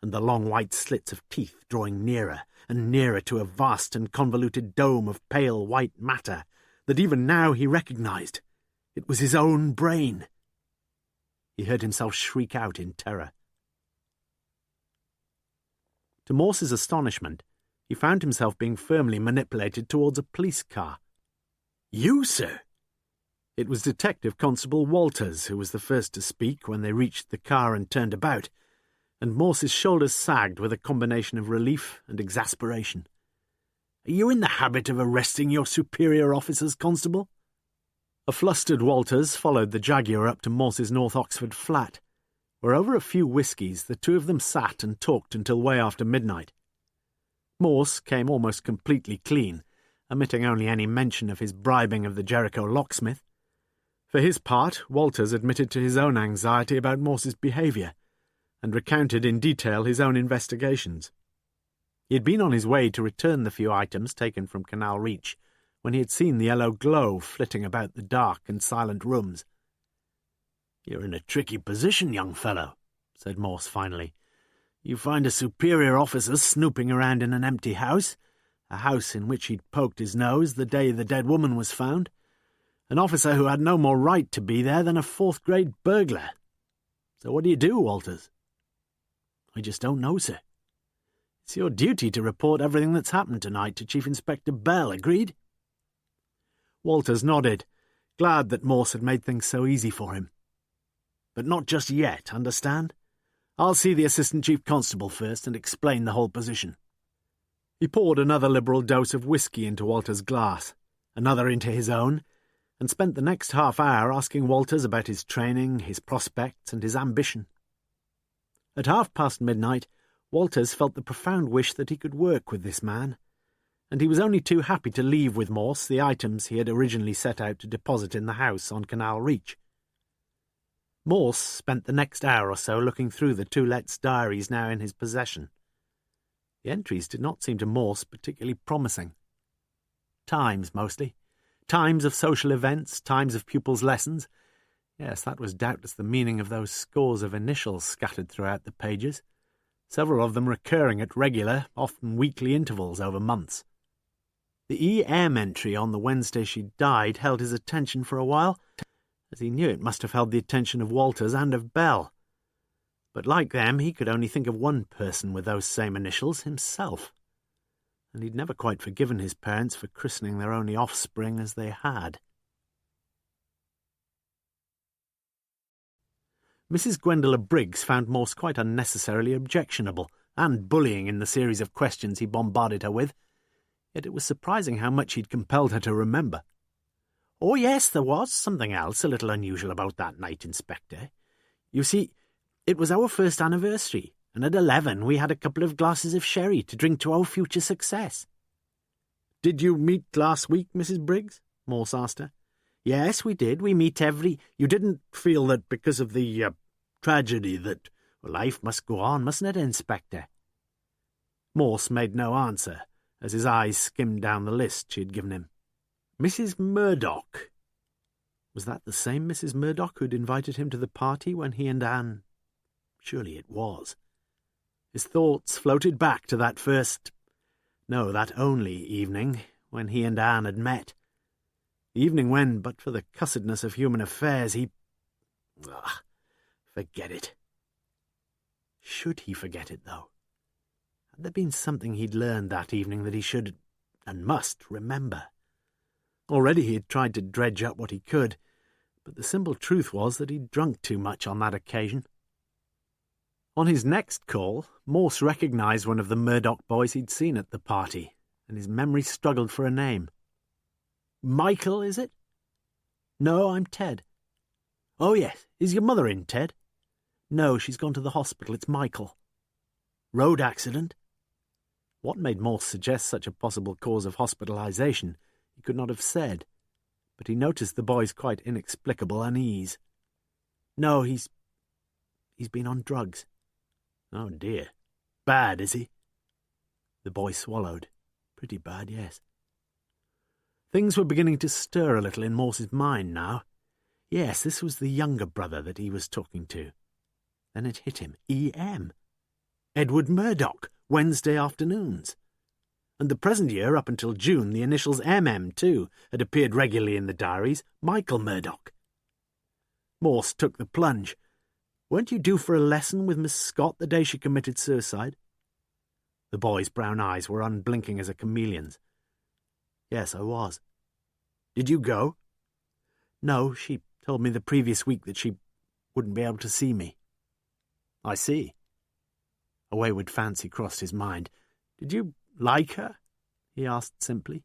and the long white slits of teeth drawing nearer and nearer to a vast and convoluted dome of pale white matter that even now he recognized. It was his own brain. He heard himself shriek out in terror. To Morse's astonishment, he found himself being firmly manipulated towards a police car. "You, sir?" It was Detective Constable Walters who was the first to speak when they reached the car and turned about, and Morse's shoulders sagged with a combination of relief and exasperation. "Are you in the habit of arresting your superior officers, Constable?" A flustered Walters followed the Jaguar up to Morse's North Oxford flat, where over a few whiskies the two of them sat and talked until way after midnight. Morse came almost completely clean, omitting only any mention of his bribing of the Jericho locksmith. For his part, Walters admitted to his own anxiety about Morse's behaviour, and recounted in detail his own investigations. He had been on his way to return the few items taken from Canal Reach when he had seen the yellow glow flitting about the dark and silent rooms. "You're in a tricky position, young fellow," said Morse finally. "You find a superior officer snooping around in an empty house, a house in which he'd poked his nose the day the dead woman was found, an officer who had no more right to be there than a fourth-grade burglar. So what do you do, Walters?" "I just don't know, sir." "It's your duty to report everything that's happened tonight to Chief Inspector Bell, agreed?" Walters nodded, glad that Morse had made things so easy for him. "But not just yet, understand? I'll see the Assistant Chief Constable first and explain the whole position." He poured another liberal dose of whisky into Walter's glass, another into his own, and spent the next half-hour asking Walters about his training, his prospects, and his ambition. At midnight, Walters felt the profound wish that he could work with this man, and he was only too happy to leave with Morse the items he had originally set out to deposit in the house on Canal Reach. Morse spent the next hour or so looking through the two Letts diaries now in his possession. The entries did not seem to Morse particularly promising. Times, mostly. Times of social events, times of pupils' lessons. Yes, that was doubtless the meaning of those scores of initials scattered throughout the pages, several of them recurring at regular, often weekly intervals over months. The EM entry on the Wednesday she died held his attention for a while, as he knew it must have held the attention of Walters and of Bell. But like them, he could only think of one person with those same initials, himself. And he'd never quite forgiven his parents for christening their only offspring as they had. Mrs. Gwendola Briggs found Morse quite unnecessarily objectionable and bullying in the series of questions he bombarded her with, yet it was surprising how much he'd compelled her to remember. "Oh, yes, there was something else a little unusual about that night, Inspector. You see, it was our first anniversary, and at 11 we had a couple of glasses of sherry to drink to our future success." "Did you meet last week, Mrs. Briggs?" Morse asked her. "Yes, we did. We meet every—" "You didn't feel that because of the tragedy that—" "Well, life must go on, mustn't it, Inspector?" Morse made no answer, as his eyes skimmed down the list she had given him. Mrs. Murdoch. Was that the same Mrs. Murdoch who'd invited him to the party when he and Anne— Surely it was. His thoughts floated back to that that only evening when he and Anne had met. The evening when, but for the cussedness of human affairs, forget it. Should he forget it, though? Had there been something he'd learned that evening that he should and must remember? Already he had tried to dredge up what he could, but the simple truth was that he'd drunk too much on that occasion. On his next call, Morse recognised one of the Murdoch boys he'd seen at the party, and his memory struggled for a name. "Michael, is it?" "No, I'm Ted." "Oh, yes. Is your mother in, Ted?" "No, she's gone to the hospital. It's Michael." "Road accident?" What made Morse suggest such a possible cause of hospitalisation he could not have said, but he noticed the boy's quite inexplicable unease. "No, he's been on drugs." "Oh, dear. Bad, is he?" The boy swallowed. "Pretty bad, yes." Things were beginning to stir a little in Morse's mind now. Yes, this was the younger brother that he was talking to. Then it hit him. E.M. Edward Murdoch, Wednesday afternoons. And the present year, up until June, the initials M.M. too had appeared regularly in the diaries. Michael Murdoch. Morse took the plunge. "Weren't you due for a lesson with Miss Scott the day she committed suicide?" The boy's brown eyes were unblinking as a chameleon's. "Yes, I was." "Did you go?" "No, she told me the previous week that she wouldn't be able to see me." "I see." A wayward fancy crossed his mind. "Did you like her?" he asked simply.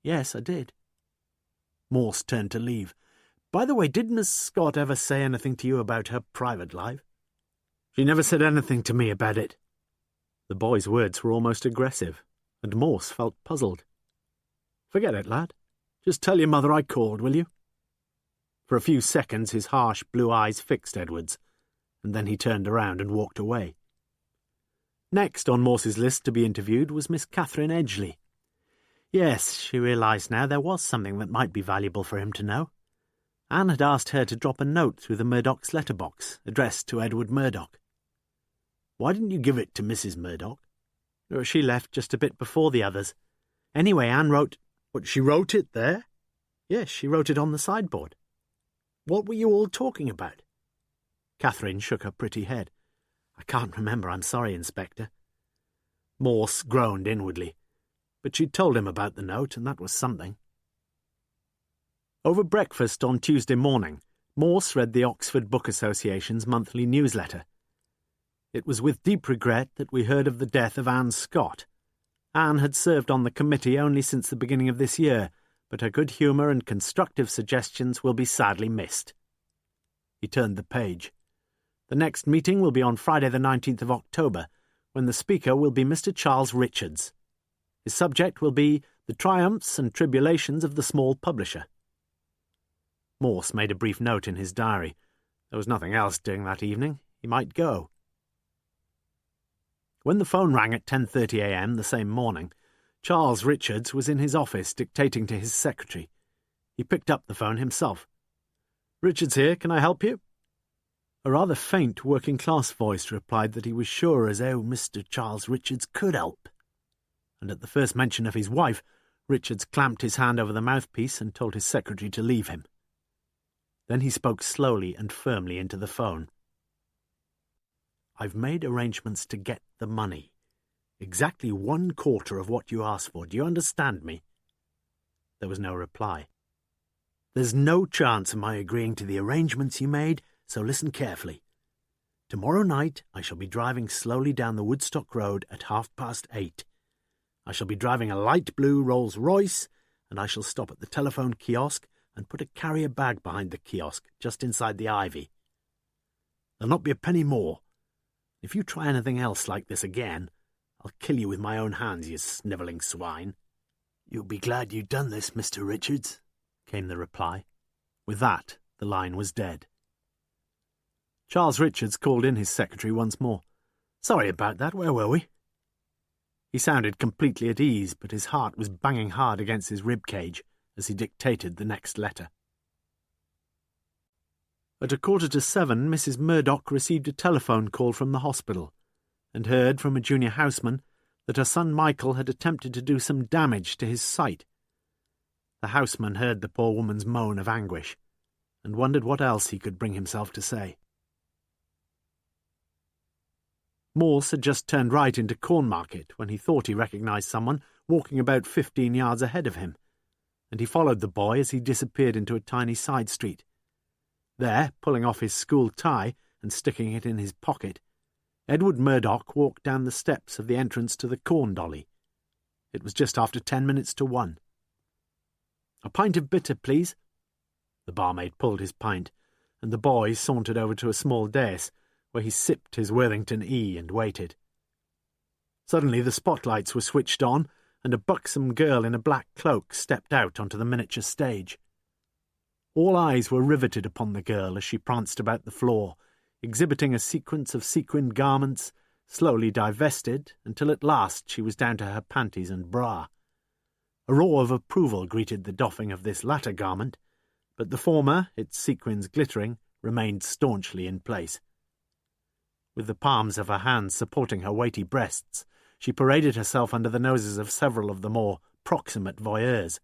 "Yes, I did." Morse turned to leave. "By the way, did Miss Scott ever say anything to you about her private life?" "She never said anything to me about it." The boy's words were almost aggressive, and Morse felt puzzled. "Forget it, lad. Just tell your mother I called, will you?" For a few seconds his harsh blue eyes fixed Edward's, and then he turned around and walked away. Next on Morse's list to be interviewed was Miss Catherine Edgeley. Yes, she realised now there was something that might be valuable for him to know. Anne had asked her to drop a note through the Murdoch's letterbox, addressed to Edward Murdoch. "Why didn't you give it to Mrs. Murdoch?" "She left just a bit before the others. Anyway, Anne wrote—" "What, she wrote it there?" "Yes, she wrote it on the sideboard." "What were you all talking about?" Catherine shook her pretty head. "I can't remember, I'm sorry, Inspector." Morse groaned inwardly, but she'd told him about the note, and that was something. Over breakfast on Tuesday morning, Morse read the Oxford Book Association's monthly newsletter. It was with deep regret that we heard of the death of Anne Scott. Anne had served on the committee only since the beginning of this year, but her good humour and constructive suggestions will be sadly missed. He turned the page. The next meeting will be on Friday the 19th of October, when the speaker will be Mr. Charles Richards. His subject will be the triumphs and tribulations of the small publisher. Morse made a brief note in his diary. There was nothing else doing that evening. He might go. When the phone rang at 10:30 a.m. the same morning, Charles Richards was in his office dictating to his secretary. He picked up the phone himself. "Richards here, can I help you?" A rather faint working-class voice replied that he was sure as how Mr. Charles Richards could help. And at the first mention of his wife, Richards clamped his hand over the mouthpiece and told his secretary to leave him. Then he spoke slowly and firmly into the phone. "I've made arrangements to get the money. Exactly 1/4 of what you asked for. Do you understand me?" There was no reply. "There's no chance of my agreeing to the arrangements you made, so listen carefully. Tomorrow night I shall be driving slowly down the Woodstock Road at 8:30. I shall be driving a light blue Rolls-Royce, and I shall stop at the telephone kiosk and put a carrier bag behind the kiosk, just inside the ivy. There'll not be a penny more. If you try anything else like this again, I'll kill you with my own hands, you snivelling swine." "You'll be glad you'd done this, Mr. Richards," came the reply. With that, the line was dead. Charles Richards called in his secretary once more. "Sorry about that, where were we?" He sounded completely at ease, but his heart was banging hard against his rib cage as he dictated the next letter. At 7:15, Mrs. Murdoch received a telephone call from the hospital and heard from a junior houseman that her son Michael had attempted to do some damage to his sight. The houseman heard the poor woman's moan of anguish and wondered what else he could bring himself to say. Morse had just turned right into Cornmarket when he thought he recognised someone walking about 15 yards ahead of him, and he followed the boy as he disappeared into a tiny side street. There, pulling off his school tie and sticking it in his pocket, Edward Murdoch walked down the steps of the entrance to the Corn Dolly. It was just after 10 minutes to 1. "A pint of bitter, please." The barmaid pulled his pint, and the boy sauntered over to a small dais, where he sipped his Worthington E and waited. Suddenly the spotlights were switched on, and a buxom girl in a black cloak stepped out onto the miniature stage. All eyes were riveted upon the girl as she pranced about the floor, exhibiting a sequence of sequined garments, slowly divested, until at last she was down to her panties and bra. A roar of approval greeted the doffing of this latter garment, but the former, its sequins glittering, remained staunchly in place. With the palms of her hands supporting her weighty breasts, she paraded herself under the noses of several of the more proximate voyeurs.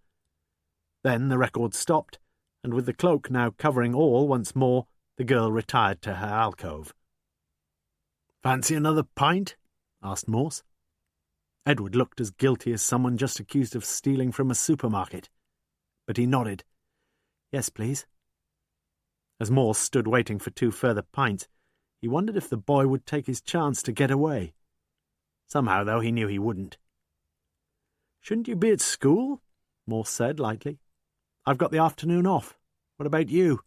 Then the record stopped, and with the cloak now covering all once more, the girl retired to her alcove. "Fancy another pint?" asked Morse. Edward looked as guilty as someone just accused of stealing from a supermarket, but he nodded. "Yes, please." As Morse stood waiting for 2 further pints, he wondered if the boy would take his chance to get away. Somehow, though, he knew he wouldn't. "Shouldn't you be at school?" Morse said lightly. "I've got the afternoon off. What about you?"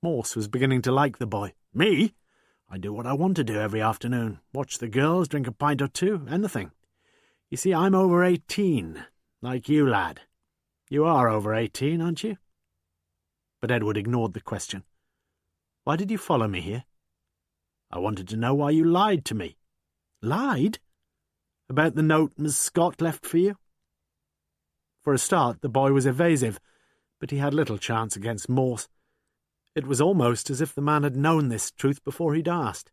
Morse was beginning to like the boy. "Me? I do what I want to do every afternoon. Watch the girls, drink a pint or two, anything. You see, I'm over 18, like you, lad. You are over 18, aren't you?" But Edward ignored the question. "Why did you follow me here?" "I wanted to know why you lied to me." "Lied? About the note Miss Scott left for you?" For a start, the boy was evasive, but he had little chance against Morse. It was almost as if the man had known this truth before he'd asked.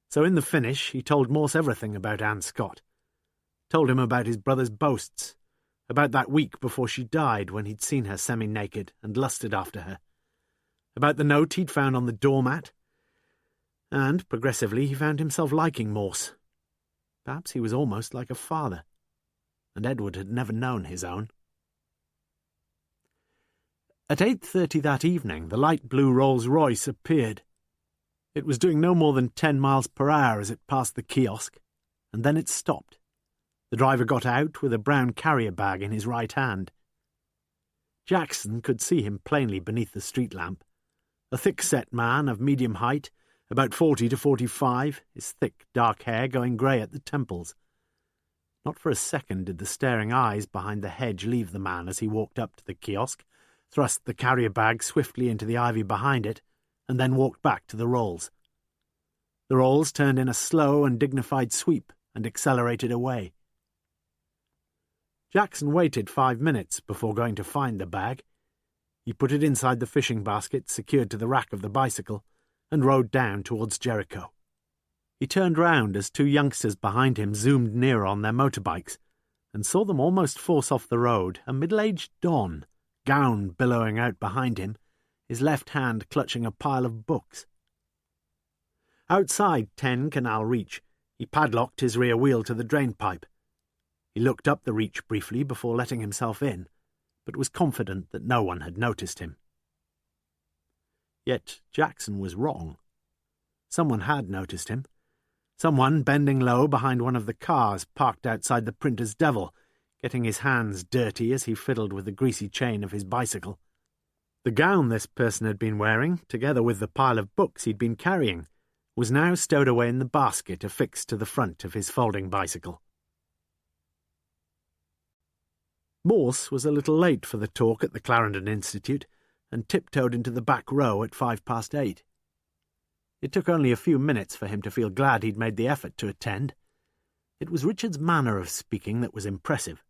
So in the finish, he told Morse everything about Anne Scott. Told him about his brother's boasts, about that week before she died when he'd seen her semi-naked and lusted after her, about the note he'd found on the doormat, and, progressively, he found himself liking Morse. Perhaps he was almost like a father, and Edward had never known his own. At 8:30 that evening, the light blue Rolls-Royce appeared. It was doing no more than 10 miles per hour as it passed the kiosk, and then it stopped. The driver got out with a brown carrier bag in his right hand. Jackson could see him plainly beneath the street lamp. A thick-set man of medium height, about 40 to 45, his thick, dark hair going grey at the temples. Not for a second did the staring eyes behind the hedge leave the man as he walked up to the kiosk, thrust the carrier bag swiftly into the ivy behind it, and then walked back to the Rolls. The rolls turned in a slow and dignified sweep and accelerated away. Jackson waited 5 minutes before going to find the bag. He put it inside the fishing basket secured to the rack of the bicycle and rode down towards Jericho. He turned round as 2 youngsters behind him zoomed nearer on their motorbikes and saw them almost force off the road a middle-aged Don, gown billowing out behind him, his left hand clutching a pile of books. Outside 10 Canal Reach, he padlocked his rear wheel to the drainpipe. He looked up the reach briefly before letting himself in, but was confident that no one had noticed him. Yet Jackson was wrong. Someone had noticed him. Someone bending low behind one of the cars parked outside the Printer's Devil, getting his hands dirty as he fiddled with the greasy chain of his bicycle. The gown this person had been wearing, together with the pile of books he'd been carrying, was now stowed away in the basket affixed to the front of his folding bicycle. Morse was a little late for the talk at the Clarendon Institute and tiptoed into the back row at 8:05. It took only a few minutes for him to feel glad he'd made the effort to attend. It was Richard's manner of speaking that was impressive.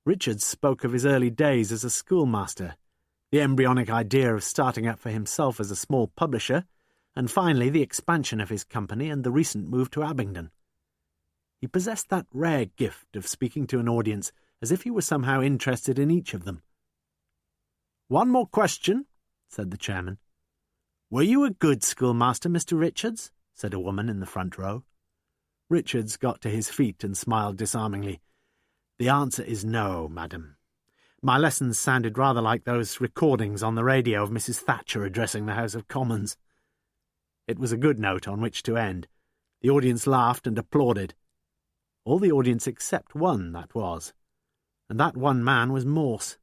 Richard spoke of his early days as a schoolmaster, the embryonic idea of starting out for himself as a small publisher, and finally the expansion of his company and the recent move to Abingdon. He possessed that rare gift of speaking to an audience as if he were somehow interested in each of them. "One more question," said the chairman. "Were you a good schoolmaster, Mr. Richards?" said a woman in the front row. Richards got to his feet and smiled disarmingly. "The answer is no, madam. My lessons sounded rather like those recordings on the radio of Mrs. Thatcher addressing the House of Commons." It was a good note on which to end. The audience laughed and applauded. All the audience except one, that was. And that one man was Morse.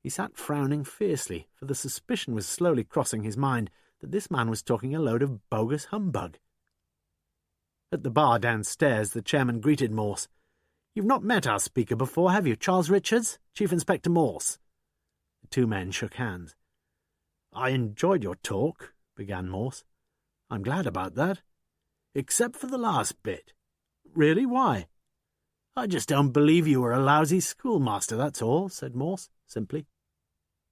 He sat frowning fiercely, for the suspicion was slowly crossing his mind that this man was talking a load of bogus humbug. At the bar downstairs, the chairman greeted Morse. "You've not met our speaker before, have you, Charles Richards, Chief Inspector Morse?" The 2 men shook hands. "I enjoyed your talk," began Morse. "I'm glad about that. Except for the last bit." "Really? Why?" "I just don't believe you were a lousy schoolmaster, that's all," said Morse, simply.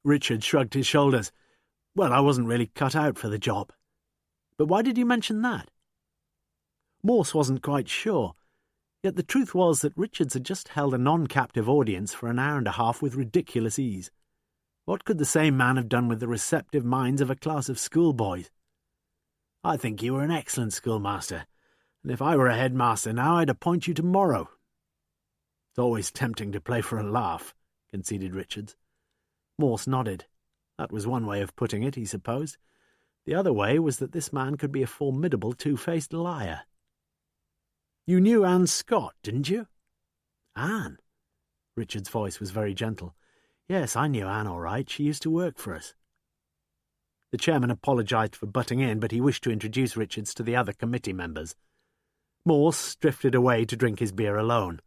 Richard shrugged his shoulders. "Well, I wasn't really cut out for the job." "But why did you mention that?" Morse wasn't quite sure, yet the truth was that Richards had just held a non-captive audience for an hour and a half with ridiculous ease. What could the same man have done with the receptive minds of a class of schoolboys? "I think you were an excellent schoolmaster, and if I were a headmaster now I'd appoint you tomorrow." "It's always tempting to play for a laugh," conceded Richards. Morse nodded. That was one way of putting it, he supposed. The other way was that this man could be a formidable two-faced liar. "You knew Anne Scott, didn't you?" "Anne?" Richard's voice was very gentle. "Yes, I knew Anne all right. She used to work for us." The chairman apologised for butting in, but he wished to introduce Richards to the other committee members. Morse drifted away to drink his beer alone.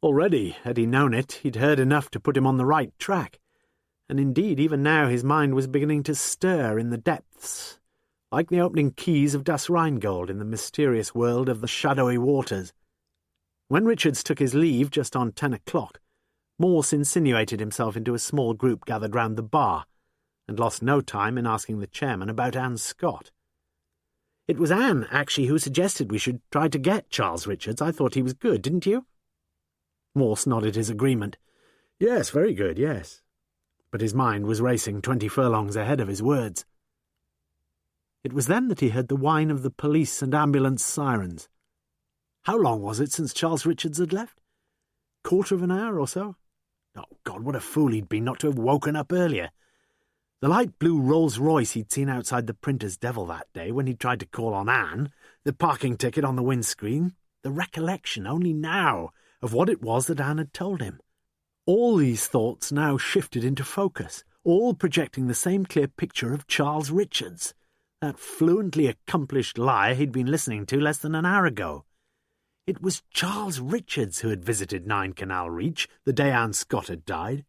Already, had he known it, he'd heard enough to put him on the right track, and indeed even now his mind was beginning to stir in the depths, like the opening keys of Das Rheingold in the mysterious world of the shadowy waters. When Richards took his leave just on 10 o'clock, Morse insinuated himself into a small group gathered round the bar, and lost no time in asking the chairman about Anne Scott. "It was Anne, actually, who suggested we should try to get Charles Richards. I thought he was good, didn't you?" Morse nodded his agreement. "Yes, very good, yes." But his mind was racing 20 furlongs ahead of his words. It was then that he heard the whine of the police and ambulance sirens. How long was it since Charles Richards had left? Quarter of an hour or so? Oh, God, what a fool he'd been not to have woken up earlier. The light blue Rolls-Royce he'd seen outside the Printer's Devil that day when he'd tried to call on Anne, the parking ticket on the windscreen, the recollection, only now, of what it was that Anne had told him. All these thoughts now shifted into focus, all projecting the same clear picture of Charles Richards, that fluently accomplished liar he'd been listening to less than an hour ago. It was Charles Richards who had visited 9 Canal Reach the day Anne Scott had died.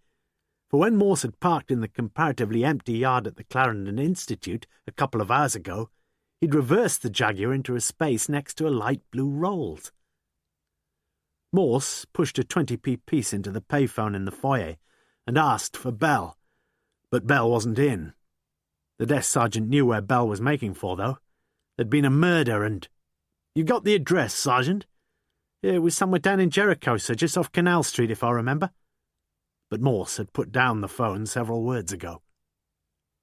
For when Morse had parked in the comparatively empty yard at the Clarendon Institute a couple of hours ago, He'd reversed the Jaguar into a space next to a light blue Rolls. Morse pushed a 20p piece into the payphone in the foyer and asked for Bell, but Bell wasn't in. The desk sergeant knew where Bell was making for, though. There'd been a murder and... "You got the address, Sergeant?" "It was somewhere down in Jericho, sir, just off Canal Street, if I remember." But Morse had put down the phone several words ago.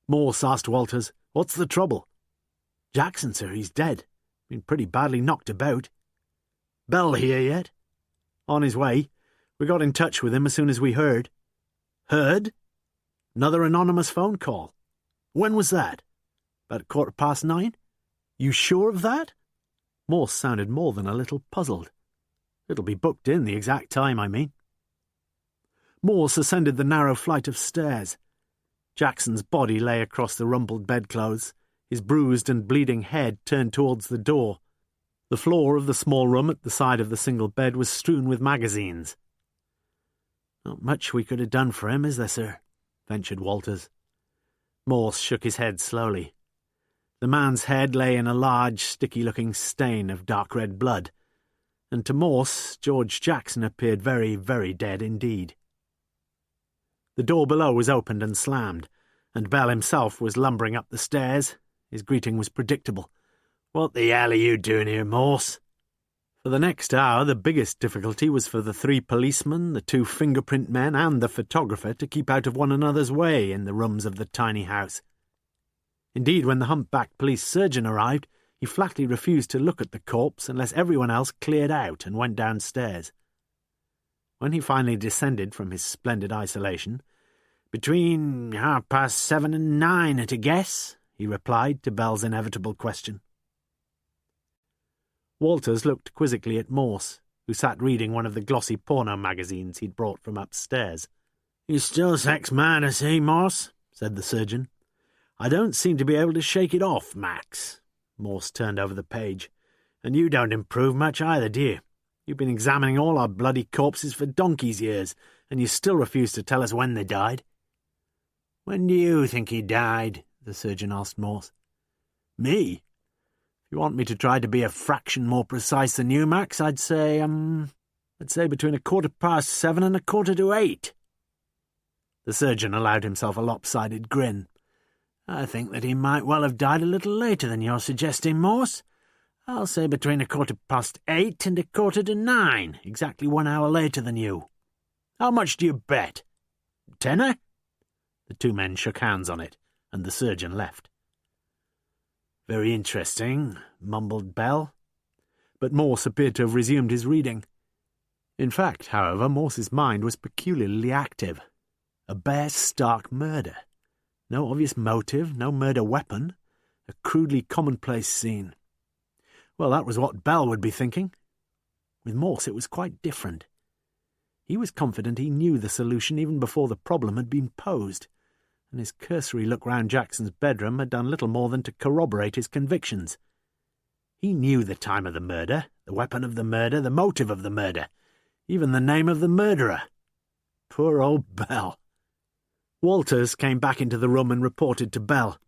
Morse asked Walters, "What's the trouble?" "Jackson, sir, he's dead. Been pretty badly knocked about." "Bell here yet?" "On his way. We got in touch with him as soon as we heard." "Heard?" "Another anonymous phone call." "When was that?" "About 9:15. "You sure of that?" Morse sounded more than a little puzzled. "It'll be booked in, the exact time, I mean." Morse ascended the narrow flight of stairs. Jackson's body lay across the rumpled bedclothes, his bruised and bleeding head turned towards the door. The floor of the small room at the side of the single bed was strewn with magazines. "Not much we could have done for him, is there, sir?" ventured Walters. Morse shook his head slowly. The man's head lay in a large, sticky-looking stain of dark red blood, and to Morse, George Jackson appeared very, very dead indeed. The door below was opened and slammed, and Bell himself was lumbering up the stairs. His greeting was predictable. "What the hell are you doing here, Morse?" For the next hour, the biggest difficulty was for the 3 policemen, the 2 fingerprint men, and the photographer to keep out of one another's way in the rooms of the tiny house. Indeed, when the humpbacked police surgeon arrived, he flatly refused to look at the corpse unless everyone else cleared out and went downstairs. When he finally descended from his splendid isolation, "Between 7:30 and 9, at a guess," he replied to Bell's inevitable question. Walters looked quizzically at Morse, who sat reading one of the glossy porno magazines he'd brought from upstairs. "You still sex mad, I see, Morse," said the surgeon. "I don't seem to be able to shake it off, Max." Morse turned over the page. "And you don't improve much either, do you? You've been examining all our bloody corpses for donkey's years, and you still refuse to tell us when they died." "When do you think he died?" the surgeon asked Morse. "Me? If you want me to try to be a fraction more precise than you, Max, I'd say between 7:15 and 7:15. The surgeon allowed himself a lopsided grin. "I think that he might well have died a little later than you're suggesting, Morse. I'll say between 8:15 and 9:15, exactly 1 hour later than you. How much do you bet? Tenner?" The 2 men shook hands on it, and the surgeon left. "Very interesting," mumbled Bell. But Morse appeared to have resumed his reading. In fact, however, Morse's mind was peculiarly active. A bare, stark murder. No obvious motive, no murder weapon. A crudely commonplace scene. Well, that was what Bell would be thinking. With Morse it was quite different. He was confident he knew the solution even before the problem had been posed, and his cursory look round Jackson's bedroom had done little more than to corroborate his convictions. He knew the time of the murder, the weapon of the murder, the motive of the murder, even the name of the murderer. Poor old Bell. Walters came back into the room and reported to Bell.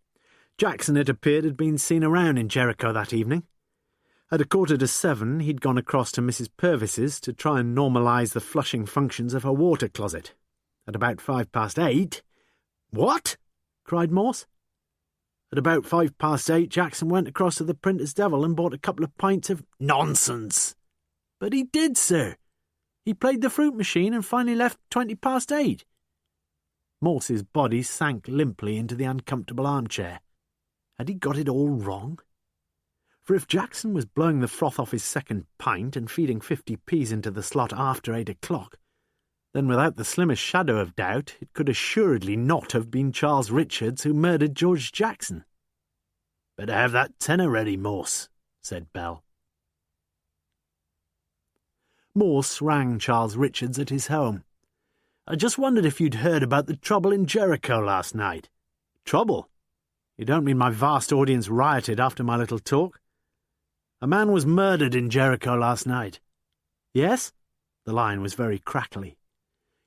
Jackson, it appeared, had been seen around in Jericho that evening. At 7:15, he'd gone across to Mrs. Purvis's to try and normalise the flushing functions of her water closet. At about 8:05... "What?" cried Morse. At about 8:05, Jackson went across to the Printer's Devil and bought a couple of pints of... "Nonsense!" "But he did, sir. He played the fruit machine and finally left 8:20. Morse's body sank limply into the uncomfortable armchair. Had he got it all wrong? For if Jackson was blowing the froth off his second pint and feeding 50p's into the slot after 8 o'clock, then without the slimmest shadow of doubt it could assuredly not have been Charles Richards who murdered George Jackson. "Better have that tenner ready, Morse," said Bell. Morse rang Charles Richards at his home. "I just wondered if you'd heard about the trouble in Jericho last night." "Trouble? You don't mean my vast audience rioted after my little talk?" "A man was murdered in Jericho last night." "Yes?" The line was very crackly.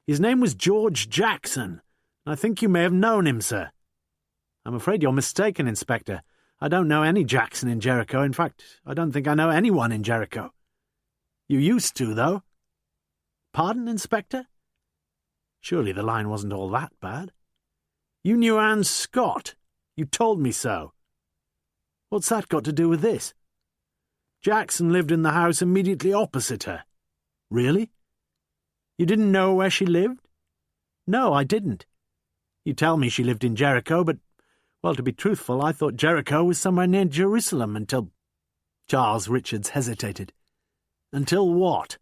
"His name was George Jackson, and I think you may have known him, sir." "I'm afraid you're mistaken, Inspector. I don't know any Jackson in Jericho. In fact, I don't think I know anyone in Jericho. You used to, though. Pardon, Inspector? Surely the line wasn't all that bad. You knew Anne Scott. You told me so. What's that got to do with this? Jackson lived in the house immediately opposite her. Really? You didn't know where she lived? No, I didn't. You tell me she lived in Jericho, but, well, to be truthful, I thought Jericho was somewhere near Jerusalem until... Charles Richards hesitated. Until what?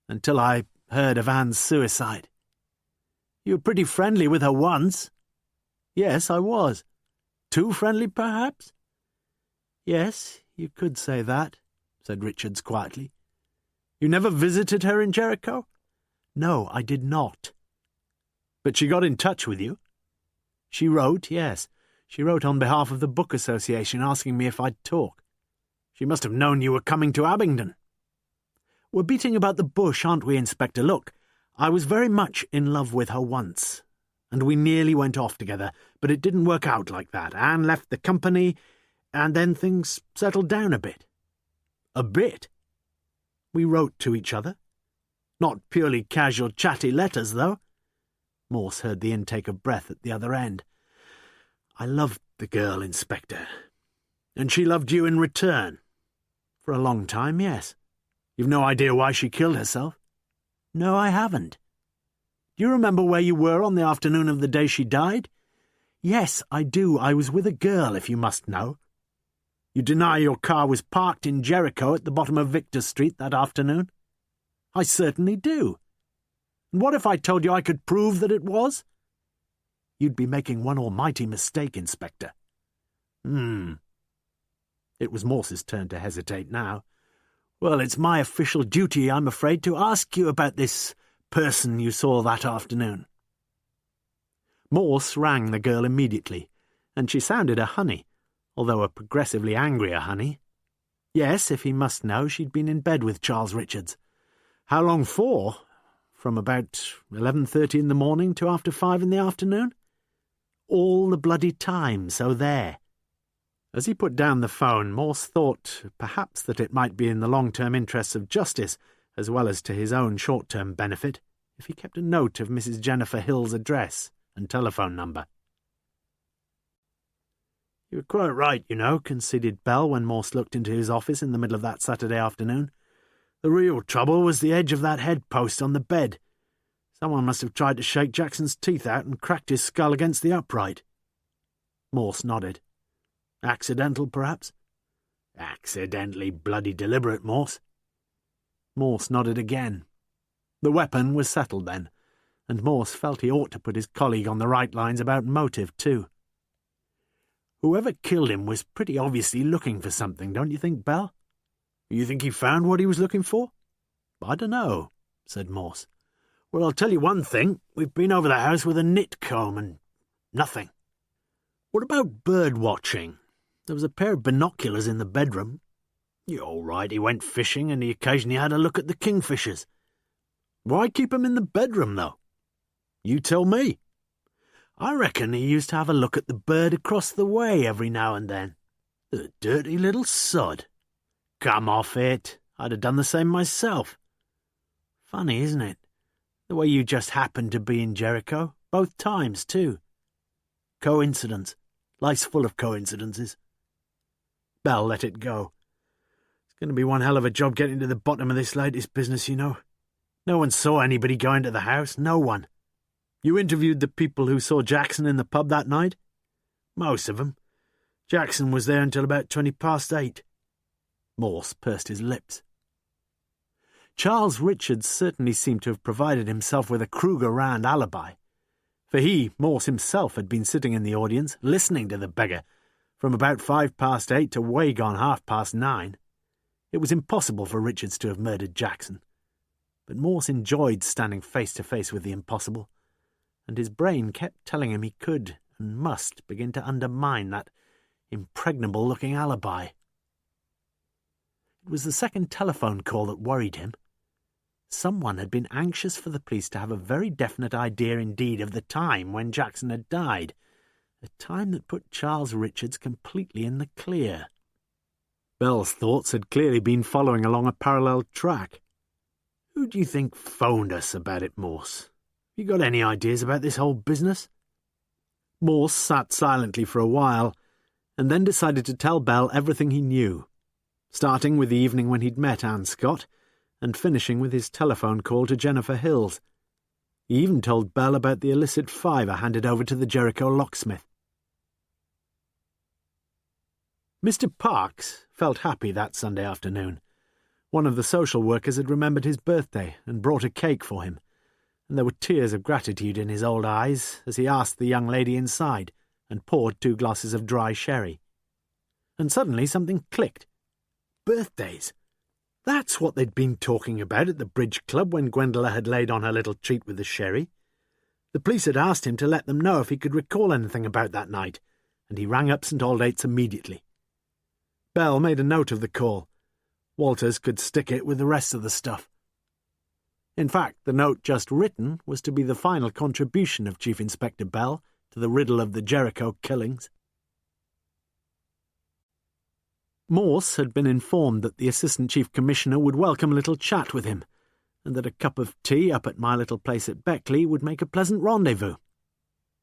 Until I heard of Anne's suicide. You were pretty friendly with her once. Yes, I was. Too friendly, perhaps? Yes, you could say that, said Richards quietly. You never visited her in Jericho? No, I did not. But she got in touch with you? She wrote, yes. She wrote on behalf of the Book Association asking me if I'd talk. She must have known you were coming to Abingdon. We're beating about the bush, aren't we, Inspector? Look, I was very much in love with her once, and we nearly went off together, but it didn't work out like that. Anne left the company, and then things settled down a bit. A bit? We wrote to each other. Not purely casual, chatty letters, though. Morse heard the intake of breath at the other end. I loved the girl, Inspector. And she loved you in return. For a long time, yes. You've no idea why she killed herself? No, I haven't. Do you remember where you were on the afternoon of the day she died? Yes, I do. I was with a girl, if you must know. You deny your car was parked in Jericho at the bottom of Victor Street that afternoon? I certainly do. And what if I told you I could prove that it was? You'd be making one almighty mistake, Inspector. It was Morse's turn to hesitate now. Well, it's my official duty, I'm afraid, to ask you about this person you saw that afternoon. Morse rang the girl immediately, and she sounded a honey, although a progressively angrier honey. Yes, if he must know, she'd been in bed with Charles Richards. How long for? From about 11:30 in the morning to after 5 in the afternoon? All the bloody time, so there. As he put down the phone, Morse thought perhaps that it might be in the long-term interests of justice, as well as to his own short-term benefit, if he kept a note of Mrs. Jennifer Hill's address and telephone number. You were quite right, you know, conceded Bell when Morse looked into his office in the middle of that Saturday afternoon. The real trouble was the edge of that head-post on the bed. Someone must have tried to shake Jackson's teeth out and cracked his skull against the upright. Morse nodded. Accidental, perhaps? Accidentally bloody deliberate, Morse. Morse nodded again. The weapon was settled then, and Morse felt he ought to put his colleague on the right lines about motive, too. Whoever killed him was pretty obviously looking for something, don't you think, Bell? You think he found what he was looking for? I don't know, said Morse. Well, I'll tell you one thing. We've been over the house with a knit comb and nothing. What about bird-watching? There was a pair of binoculars in the bedroom. You're all right, he went fishing and he occasionally had a look at the kingfishers. Why keep 'em in the bedroom, though? You tell me. I reckon he used to have a look at the bird across the way every now and then. The dirty little sod. Come off it. I'd have done the same myself. Funny, isn't it? The way you just happened to be in Jericho, both times, too. Coincidence. Life's full of coincidences. Bell let it go. It's going to be one hell of a job getting to the bottom of this latest business, you know. No one saw anybody go into the house, no one. You interviewed the people who saw Jackson in the pub that night? Most of them. Jackson was there until about 8:20. Morse pursed his lips. Charles Richards certainly seemed to have provided himself with a Kruger-Rand alibi, for he, Morse himself, had been sitting in the audience, listening to the beggar, from about 8:05 to way gone 9:30. It was impossible for Richards to have murdered Jackson, but Morse enjoyed standing face to face with the impossible, and his brain kept telling him he could and must begin to undermine that impregnable-looking alibi. It was the second telephone call that worried him. Someone had been anxious for the police to have a very definite idea indeed of the time when Jackson had died, a time that put Charles Richards completely in the clear. Bell's thoughts had clearly been following along a parallel track. "Who do you think phoned us about it, Morse? You got any ideas about this whole business?" Morse sat silently for a while, and then decided to tell Bell everything he knew, starting with the evening when he'd met Anne Scott, and finishing with his telephone call to Jennifer Hills. He even told Bell about the illicit fiver handed over to the Jericho locksmith. Mr. Parks felt happy that Sunday afternoon. One of the social workers had remembered his birthday and brought a cake for him, and there were tears of gratitude in his old eyes as he asked the young lady inside and poured 2 glasses of dry sherry. And suddenly something clicked. Birthdays! That's what they'd been talking about at the bridge club when Gwendola had laid on her little treat with the sherry. The police had asked him to let them know if he could recall anything about that night, and he rang up St. Aldate's immediately. Bell made a note of the call. Walters could stick it with the rest of the stuff. In fact, the note just written was to be the final contribution of Chief Inspector Bell to the riddle of the Jericho killings. Morse had been informed that the Assistant Chief Commissioner would welcome a little chat with him, and that a cup of tea up at my little place at Beckley would make a pleasant rendezvous.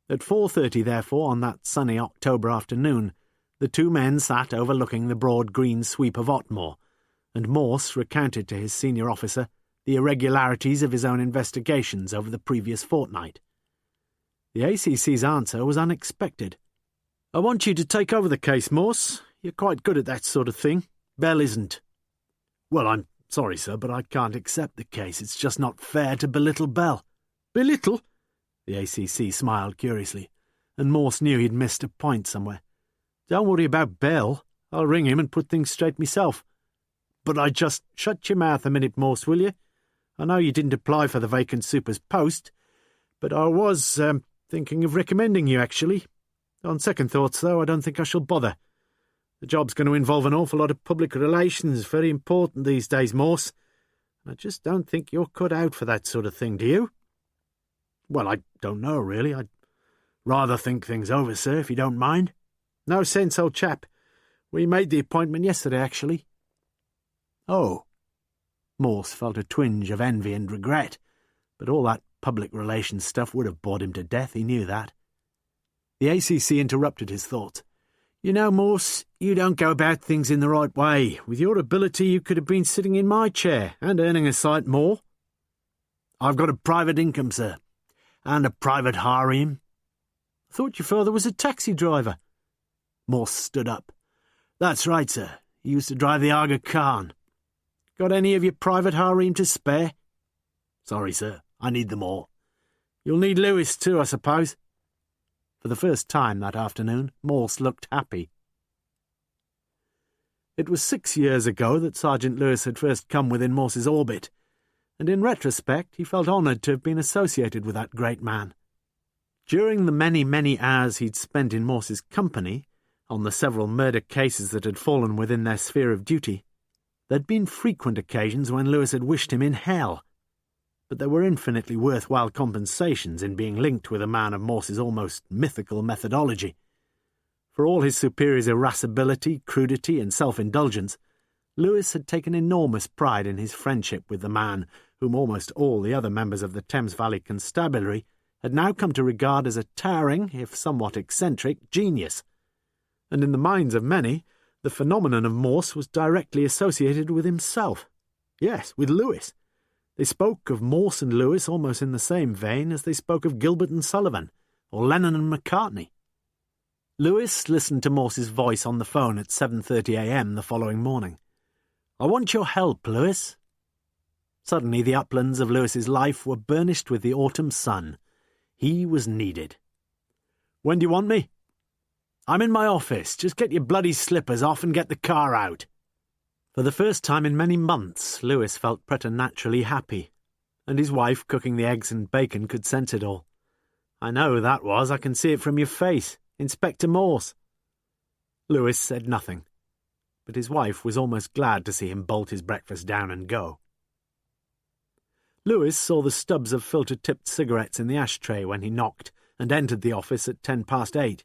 At 4:30, therefore, on that sunny October afternoon, the 2 men sat overlooking the broad green sweep of Otmore, and Morse recounted to his senior officer the irregularities of his own investigations over the previous fortnight. The ACC's answer was unexpected. "I want you to take over the case, Morse. You're quite good at that sort of thing. Bell isn't." "Well, I'm sorry, sir, but I can't accept the case. It's just not fair to belittle Bell." "Belittle?" The ACC smiled curiously, and Morse knew he'd missed a point somewhere. "Don't worry about Bell. I'll ring him and put things straight myself." "But I just—" "Shut your mouth a minute, Morse, will you? I know you didn't apply for the vacant super's post, but I was thinking of recommending you, actually. On second thoughts, though, I don't think I shall bother. The job's going to involve an awful lot of public relations, very important these days, Morse, and I just don't think you're cut out for that sort of thing, do you?" "Well, I don't know, really. I'd rather think things over, sir, if you don't mind." "No sense, old chap. We made the appointment yesterday, actually." "Oh." Morse felt a twinge of envy and regret, but all that public relations stuff would have bored him to death, he knew that. The ACC interrupted his thoughts. "You know, Morse, you don't go about things in the right way. With your ability, you could have been sitting in my chair and earning a sight more." "I've got a private income, sir, and a private harem." "I thought your father was a taxi driver." Morse stood up. "That's right, sir. He used to drive the Aga Khan." "Got any of your private harem to spare?" "Sorry, sir. I need them all." "You'll need Lewis too, I suppose." For the first time that afternoon, Morse looked happy. It was 6 years ago that Sergeant Lewis had first come within Morse's orbit, and in retrospect he felt honoured to have been associated with that great man. During the many, many hours he'd spent in Morse's company, on the several murder cases that had fallen within their sphere of duty, there'd been frequent occasions when Lewis had wished him in hell, but there were infinitely worthwhile compensations in being linked with a man of Morse's almost mythical methodology. For all his superior's irascibility, crudity, and self-indulgence, Lewis had taken enormous pride in his friendship with the man whom almost all the other members of the Thames Valley Constabulary had now come to regard as a towering, if somewhat eccentric, genius. And in the minds of many, the phenomenon of Morse was directly associated with himself. Yes, with Lewis. They spoke of Morse and Lewis almost in the same vein as they spoke of Gilbert and Sullivan, or Lennon and McCartney. Lewis listened to Morse's voice on the phone at 7:30 a.m. the following morning. "I want your help, Lewis." Suddenly the uplands of Lewis's life were burnished with the autumn sun. He was needed. "When do you want me?" "I'm in my office. Just get your bloody slippers off and get the car out." For the first time in many months, Lewis felt preternaturally happy, and his wife cooking the eggs and bacon could sense it all. "I know who that was. I can see it from your face. Inspector Morse." Lewis said nothing, but his wife was almost glad to see him bolt his breakfast down and go. Lewis saw the stubs of filter-tipped cigarettes in the ashtray when he knocked and entered the office at 8:10.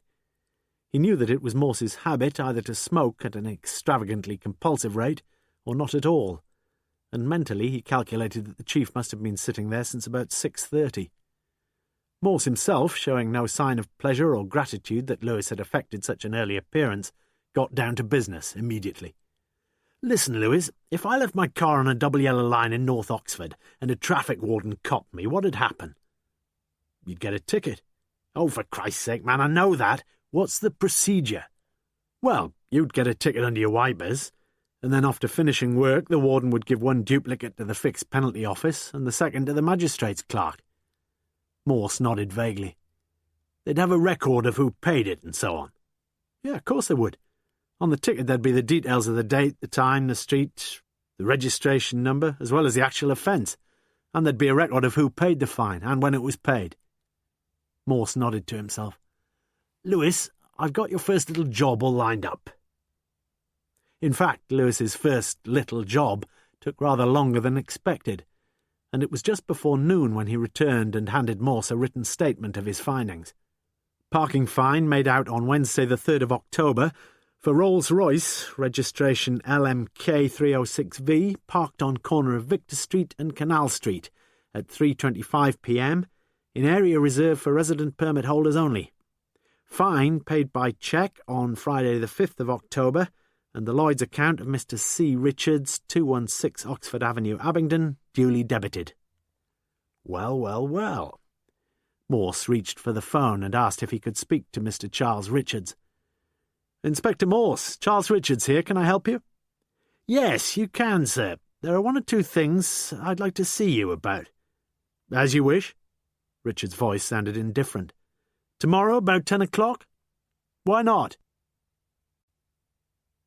He knew that it was Morse's habit either to smoke at an extravagantly compulsive rate or not at all, and mentally he calculated that the chief must have been sitting there since about 6:30. Morse himself, showing no sign of pleasure or gratitude that Lewis had effected such an early appearance, got down to business immediately. "Listen, Lewis, if I left my car on a double yellow line in North Oxford and a traffic warden copped me, what'd happen?" "You'd get a ticket." "Oh, for Christ's sake, man, I know that. What's the procedure?" "Well, you'd get a ticket under your wipers, and then after finishing work the warden would give one duplicate to the fixed penalty office and the second to the magistrate's clerk." Morse nodded vaguely. "They'd have a record of who paid it and so on." "Yeah, of course they would. On the ticket there'd be the details of the date, the time, the street, the registration number, as well as the actual offence, and there'd be a record of who paid the fine and when it was paid." Morse nodded to himself. "Lewis, I've got your first little job all lined up." In fact, Lewis's first little job took rather longer than expected, and it was just before noon when he returned and handed Morse a written statement of his findings. Parking fine made out on Wednesday the 3rd of October for Rolls-Royce, registration LMK 306V, parked on corner of Victor Street and Canal Street at 3:25 p.m. in area reserved for resident permit holders only. Fine paid by cheque on Friday the 5th of October, and the Lloyd's account of Mr. C. Richards, 216 Oxford Avenue, Abingdon, duly debited. Well, well, well. Morse reached for the phone and asked if he could speak to Mr. Charles Richards. "Inspector Morse, Charles Richards here. Can I help you?" "Yes, you can, sir. There are one or two things I'd like to see you about." "As you wish." Richards' voice sounded indifferent. "Tomorrow about 10 o'clock?" "Why not?"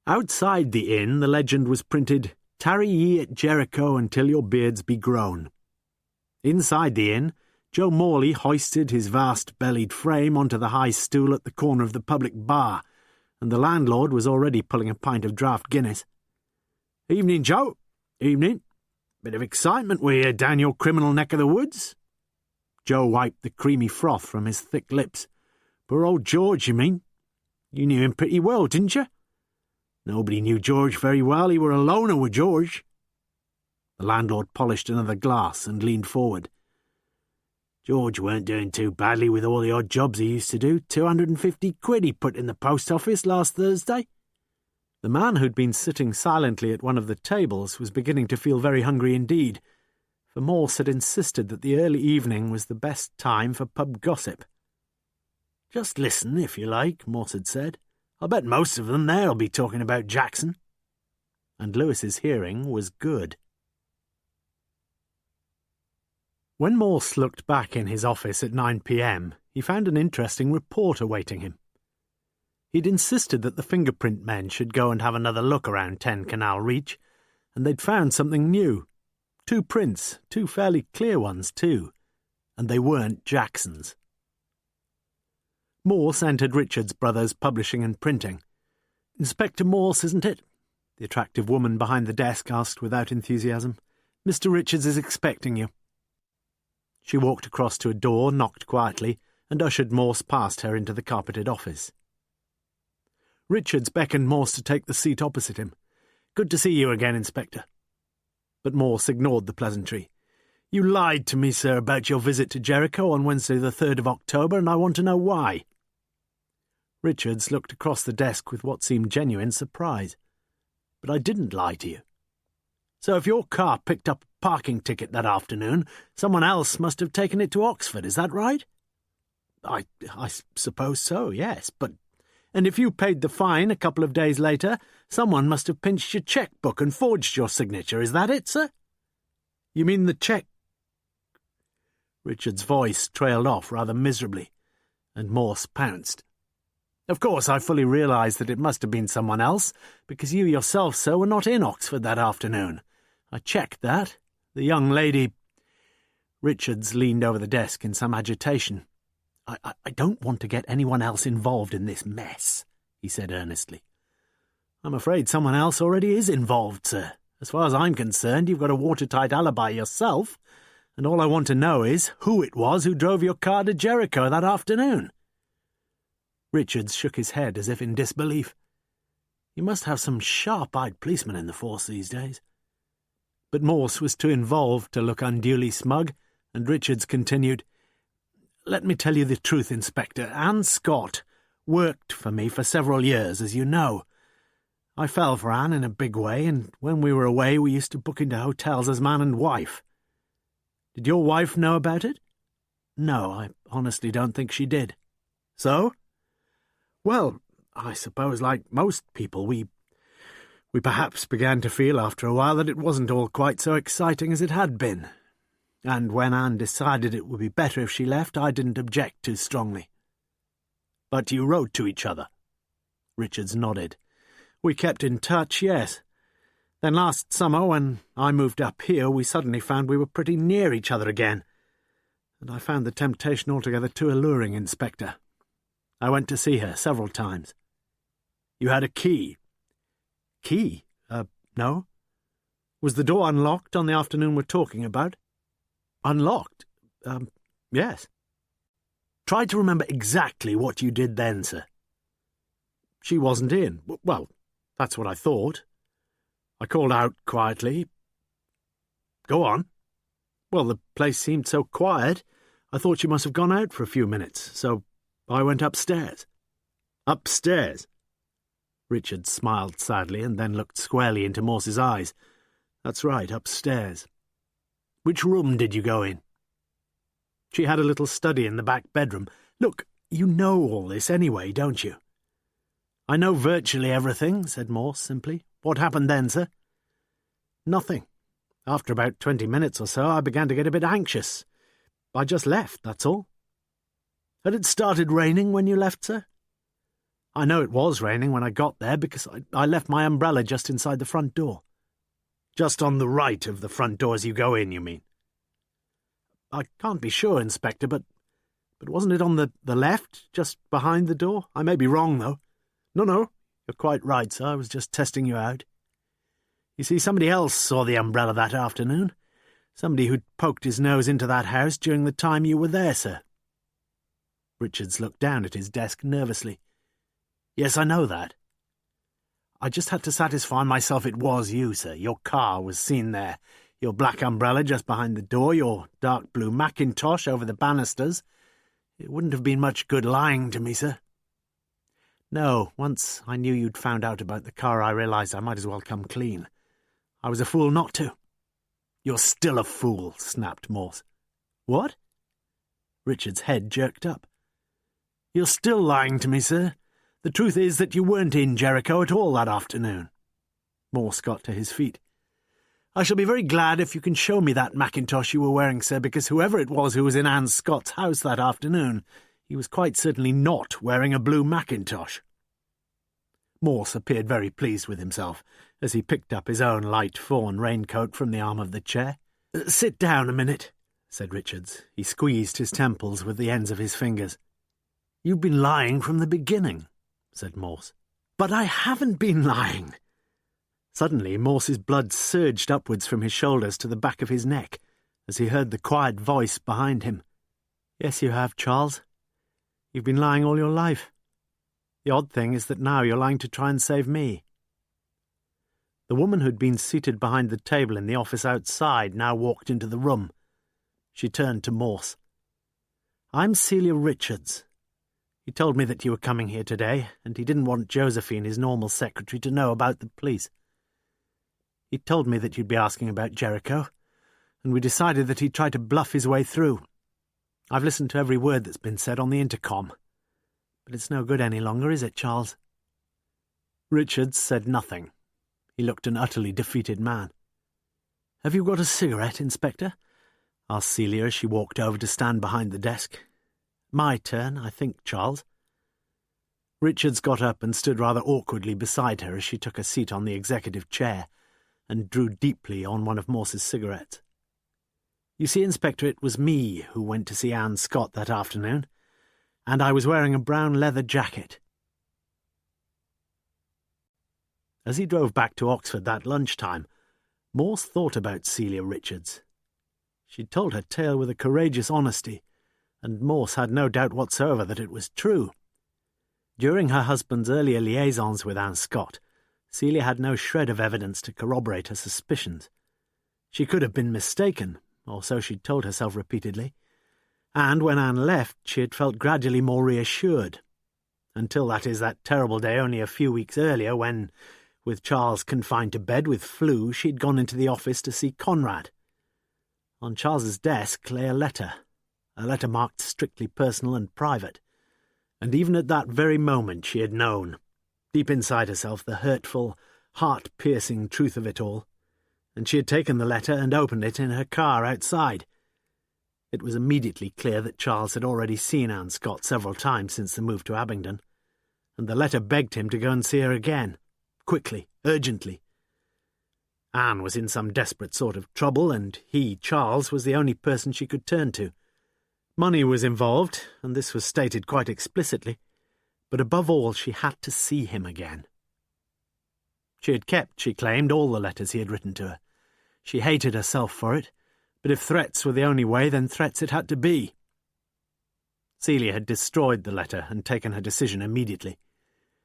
Outside the inn the legend was printed, "Tarry ye at Jericho until your beards be grown." Inside the inn, Joe Morley hoisted his vast-bellied frame onto the high stool at the corner of the public bar, and the landlord was already pulling a pint of draught Guinness. "Evening, Joe." "Evening. Bit of excitement we hear down your criminal neck of the woods." Joe wiped the creamy froth from his thick lips. "Poor old George, you mean? You knew him pretty well, didn't you?" "Nobody knew George very well. He were a loner with George." The landlord polished another glass and leaned forward. "George weren't doing too badly with all the odd jobs he used to do. 250 quid he put in the post office last Thursday." The man who'd been sitting silently at one of the tables was beginning to feel very hungry indeed, for Morse had insisted that the early evening was the best time for pub gossip. "Just listen, if you like," Morse had said. "I'll bet most of them there'll be talking about Jackson." And Lewis's hearing was good. When Morse looked back in his office at 9 p.m, he found an interesting report awaiting him. He'd insisted that the fingerprint men should go and have another look around 10 Canal Reach, and they'd found something new. 2 prints, 2 fairly clear ones too, and they weren't Jackson's. Morse entered Richards Brothers Publishing and Printing. "Inspector Morse, isn't it?" the attractive woman behind the desk asked without enthusiasm. "Mr. Richards is expecting you." She walked across to a door, knocked quietly, and ushered Morse past her into the carpeted office. Richards beckoned Morse to take the seat opposite him. "Good to see you again, Inspector." But Morse ignored the pleasantry. "You lied to me, sir, about your visit to Jericho on Wednesday the 3rd of October, and I want to know why." Richards looked across the desk with what seemed genuine surprise. "But I didn't lie to you. So if your car picked up a parking ticket that afternoon, someone else must have taken it to Oxford, is that right?" I suppose so, yes, but... "And if you paid the fine a couple of days later, someone must have pinched your cheque-book and forged your signature, is that it, sir?" "You mean the cheque—" Richard's voice trailed off rather miserably, and Morse pounced. "Of course, I fully realise that it must have been someone else, because you yourself, sir, were not in Oxford that afternoon. I checked that. The young lady—" Richards leaned over the desk in some agitation. I don't want to get anyone else involved in this mess," he said earnestly. "I'm afraid someone else already is involved, sir. As far as I'm concerned, you've got a watertight alibi yourself, and all I want to know is who it was who drove your car to Jericho that afternoon." Richards shook his head as if in disbelief. You must have some sharp-eyed policeman in the force these days. But Morse was too involved to look unduly smug, and Richards continued, Let me tell you the truth, Inspector. Anne Scott worked for me for several years, as you know. I fell for Anne in a big way, and when we were away we used to book into hotels as man and wife. Did your wife know about it? No, I honestly don't think she did. So? Well, I suppose like most people, we perhaps began to feel after a while that it wasn't all quite so exciting as it had been. And when Anne decided it would be better if she left, I didn't object too strongly. But you wrote to each other? Richards nodded. We kept in touch, yes. Then last summer, when I moved up here, we suddenly found we were pretty near each other again. And I found the temptation altogether too alluring, Inspector. I went to see her several times. You had a key? Key? No. Was the door unlocked on the afternoon we're talking about? Unlocked? Yes. Try to remember exactly what you did then, sir. She wasn't in. Well, that's what I thought. I called out quietly. Go on. Well, the place seemed so quiet, I thought she must have gone out for a few minutes, so I went upstairs. Upstairs? Richard smiled sadly and then looked squarely into Morse's eyes. That's right, upstairs. Which room did you go in? She had a little study in the back bedroom. Look, you know all this anyway, don't you? I know virtually everything, said Morse simply. What happened then, sir? Nothing. After about 20 minutes or so, I began to get a bit anxious. I just left, that's all. Had it started raining when you left, sir? I know it was raining when I got there because I left my umbrella just inside the front door. Just on the right of the front door as you go in, you mean? I can't be sure, Inspector, but wasn't it on the left, just behind the door? I may be wrong, though. No, you're quite right, sir. I was just testing you out. You see, somebody else saw the umbrella that afternoon. Somebody who'd poked his nose into that house during the time you were there, sir. Richards looked down at his desk nervously. Yes, I know that. I just had to satisfy myself it was you, sir. Your car was seen there. Your black umbrella just behind the door, your dark blue mackintosh over the banisters. It wouldn't have been much good lying to me, sir. No, once I knew you'd found out about the car, I realised I might as well come clean. I was a fool not to. You're still a fool, snapped Morse. What? Richard's head jerked up. You're still lying to me, sir. The truth is that you weren't in Jericho at all that afternoon. Morse got to his feet. I shall be very glad if you can show me that mackintosh you were wearing, sir, because whoever it was who was in Anne Scott's house that afternoon, he was quite certainly not wearing a blue mackintosh. Morse appeared very pleased with himself as he picked up his own light fawn raincoat from the arm of the chair. Sit down a minute, said Richards. He squeezed his temples with the ends of his fingers. You've been lying from the beginning, said Morse. But I haven't been lying. Suddenly, Morse's blood surged upwards from his shoulders to the back of his neck as he heard the quiet voice behind him. Yes, you have, Charles. You've been lying all your life. The odd thing is that now you're lying to try and save me. The woman who'd been seated behind the table in the office outside now walked into the room. She turned to Morse. I'm Celia Richards. He told me that you were coming here today, and he didn't want Josephine, his normal secretary, to know about the police. He told me that you'd be asking about Jericho, and we decided that he'd try to bluff his way through. I've listened to every word that's been said on the intercom. But it's no good any longer, is it, Charles? Richards said nothing. He looked an utterly defeated man. Have you got a cigarette, Inspector? Asked Celia as she walked over to stand behind the desk. My turn, I think, Charles. Richards got up and stood rather awkwardly beside her as she took a seat on the executive chair and drew deeply on one of Morse's cigarettes. You see, Inspector, it was me who went to see Anne Scott that afternoon, and I was wearing a brown leather jacket. As he drove back to Oxford that lunchtime, Morse thought about Celia Richards. She'd told her tale with a courageous honesty, and Morse had no doubt whatsoever that it was true. During her husband's earlier liaisons with Anne Scott, Celia had no shred of evidence to corroborate her suspicions. She could have been mistaken, or so she'd told herself repeatedly, and when Anne left she had felt gradually more reassured, until that terrible day only a few weeks earlier when, with Charles confined to bed with flu, she'd gone into the office to see Conrad. On Charles's desk lay a letter marked strictly personal and private, and even at that very moment she had known, deep inside herself, the hurtful, heart-piercing truth of it all, and she had taken the letter and opened it in her car outside. It was immediately clear that Charles had already seen Anne Scott several times since the move to Abingdon, and the letter begged him to go and see her again, quickly, urgently. Anne was in some desperate sort of trouble, and he, Charles, was the only person she could turn to. Money was involved, and this was stated quite explicitly, but above all she had to see him again. She had kept, she claimed, all the letters he had written to her. She hated herself for it, but if threats were the only way, then threats it had to be. Celia had destroyed the letter and taken her decision immediately.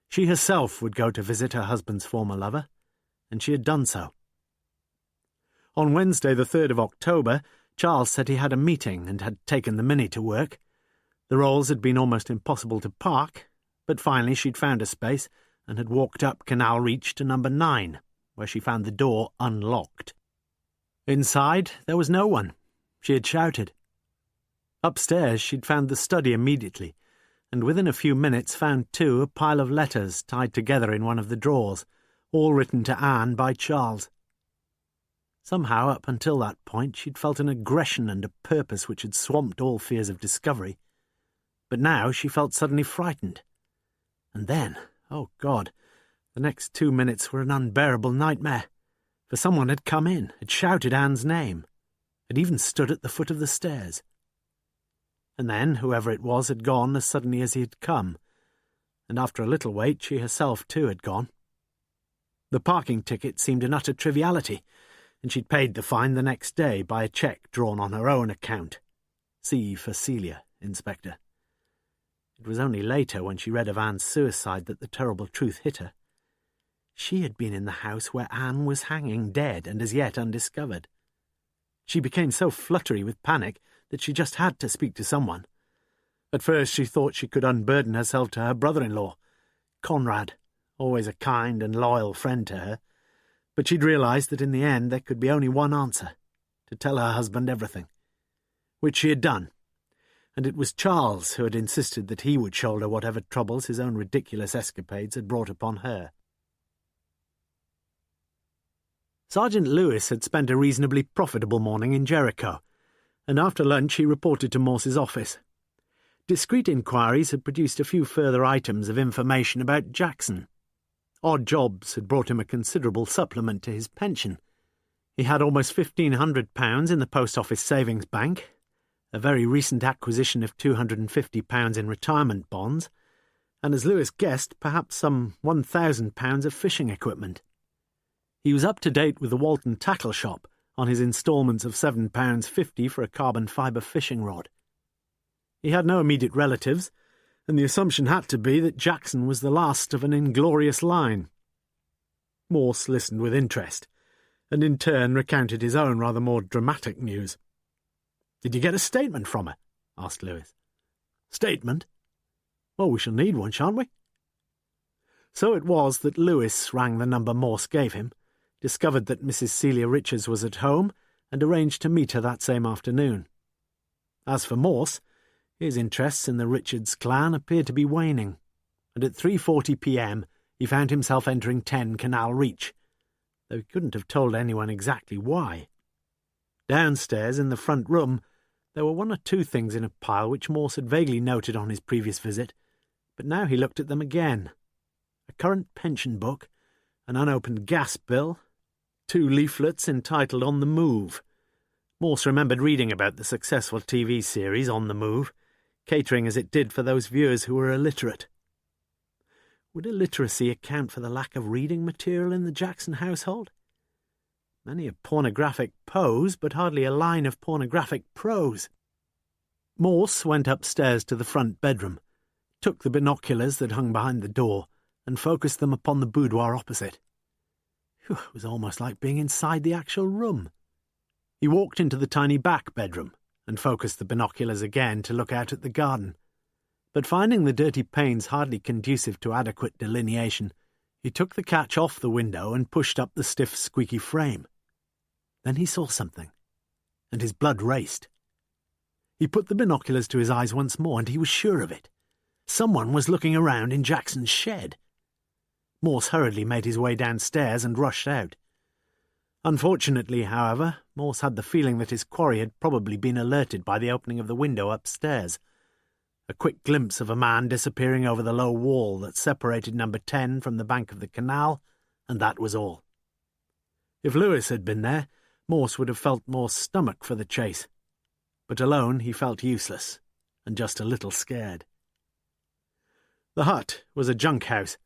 She herself would go to visit her husband's former lover, and she had done so. On Wednesday, the 3rd of October, Charles said he had a meeting and had taken the Mini to work. The Rolls had been almost impossible to park, but finally she'd found a space and had walked up Canal Reach to number 9, where she found the door unlocked. Inside, there was no one. She had shouted. Upstairs, she'd found the study immediately, and within a few minutes found, too, a pile of letters tied together in one of the drawers, all written to Anne by Charles. Somehow, up until that point, she'd felt an aggression and a purpose which had swamped all fears of discovery. But now she felt suddenly frightened. And then, oh God, the next 2 minutes were an unbearable nightmare, for someone had come in, had shouted Anne's name, had even stood at the foot of the stairs. And then, whoever it was had gone as suddenly as he had come, and after a little wait she herself too had gone. The parking ticket seemed an utter triviality, and she'd paid the fine the next day by a cheque drawn on her own account. C for Celia, Inspector. It was only later, when she read of Anne's suicide, that the terrible truth hit her. She had been in the house where Anne was hanging dead and as yet undiscovered. She became so fluttery with panic that she just had to speak to someone. At first she thought she could unburden herself to her brother-in-law, Conrad, always a kind and loyal friend to her, but she'd realised that in the end there could be only one answer, to tell her husband everything, which she had done, and it was Charles who had insisted that he would shoulder whatever troubles his own ridiculous escapades had brought upon her. Sergeant Lewis had spent a reasonably profitable morning in Jericho, and after lunch he reported to Morse's office. Discreet inquiries had produced a few further items of information about Jackson. Odd jobs had brought him a considerable supplement to his pension. He had almost £1,500 in the Post Office Savings Bank, a very recent acquisition of £250 in retirement bonds, and as Lewis guessed, perhaps some £1,000 of fishing equipment. He was up to date with the Walton Tackle Shop on his instalments of £7.50 for a carbon fibre fishing rod. He had no immediate relatives, and the assumption had to be that Jackson was the last of an inglorious line. Morse listened with interest, and in turn recounted his own rather more dramatic news. "Did you get a statement from her?" asked Lewis. "Statement? Well, we shall need one, shan't we?" So it was that Lewis rang the number Morse gave him, discovered that Mrs. Celia Richards was at home, and arranged to meet her that same afternoon. As for Morse, his interests in the Richards clan appeared to be waning, and at 3:40 p.m. he found himself entering 10 Canal Reach, though he couldn't have told anyone exactly why. Downstairs, in the front room, there were one or two things in a pile which Morse had vaguely noted on his previous visit, but now he looked at them again. A current pension book, an unopened gas bill, 2 leaflets entitled On the Move. Morse remembered reading about the successful TV series On the Move, catering as it did for those viewers who were illiterate. Would illiteracy account for the lack of reading material in the Jackson household? Many a pornographic pose, but hardly a line of pornographic prose. Morse went upstairs to the front bedroom, took the binoculars that hung behind the door and focused them upon the boudoir opposite. It was almost like being inside the actual room. He walked into the tiny back bedroom and focused the binoculars again to look out at the garden. But finding the dirty panes hardly conducive to adequate delineation, he took the catch off the window and pushed up the stiff, squeaky frame. Then he saw something, and his blood raced. He put the binoculars to his eyes once more, and he was sure of it. Someone was looking around in Jackson's shed. Morse hurriedly made his way downstairs and rushed out. Unfortunately, however, Morse had the feeling that his quarry had probably been alerted by the opening of the window upstairs. A quick glimpse of a man disappearing over the low wall that separated number 10 from the bank of the canal, and that was all. If Lewis had been there, Morse would have felt more stomach for the chase. But alone he felt useless, and just a little scared. The hut was a junk house.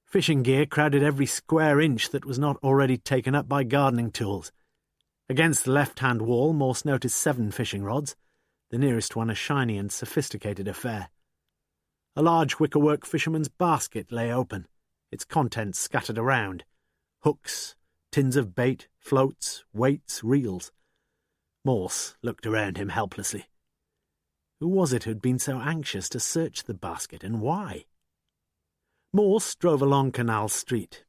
Fishing gear crowded every square inch that was not already taken up by gardening tools. Against the left-hand wall, Morse noticed 7 fishing rods, the nearest one a shiny and sophisticated affair. A large wickerwork fisherman's basket lay open, its contents scattered around. Hooks, tins of bait, floats, weights, reels. Morse looked around him helplessly. Who was it who'd been so anxious to search the basket, and why? Morse drove along Canal Street.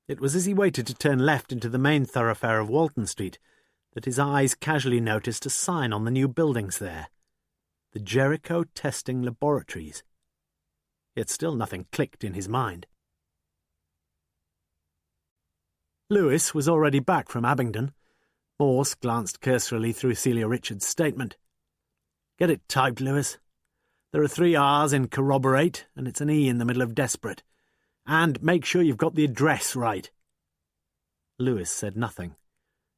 It was as he waited to turn left into the main thoroughfare of Walton Street that his eyes casually noticed a sign on the new buildings there. The Jericho Testing Laboratories. Yet still nothing clicked in his mind. Lewis was already back from Abingdon. Morse glanced cursorily through Celia Richards' statement. "Get it typed, Lewis. There are 3 R's in corroborate, and it's an E in the middle of desperate. And make sure you've got the address right." Lewis said nothing.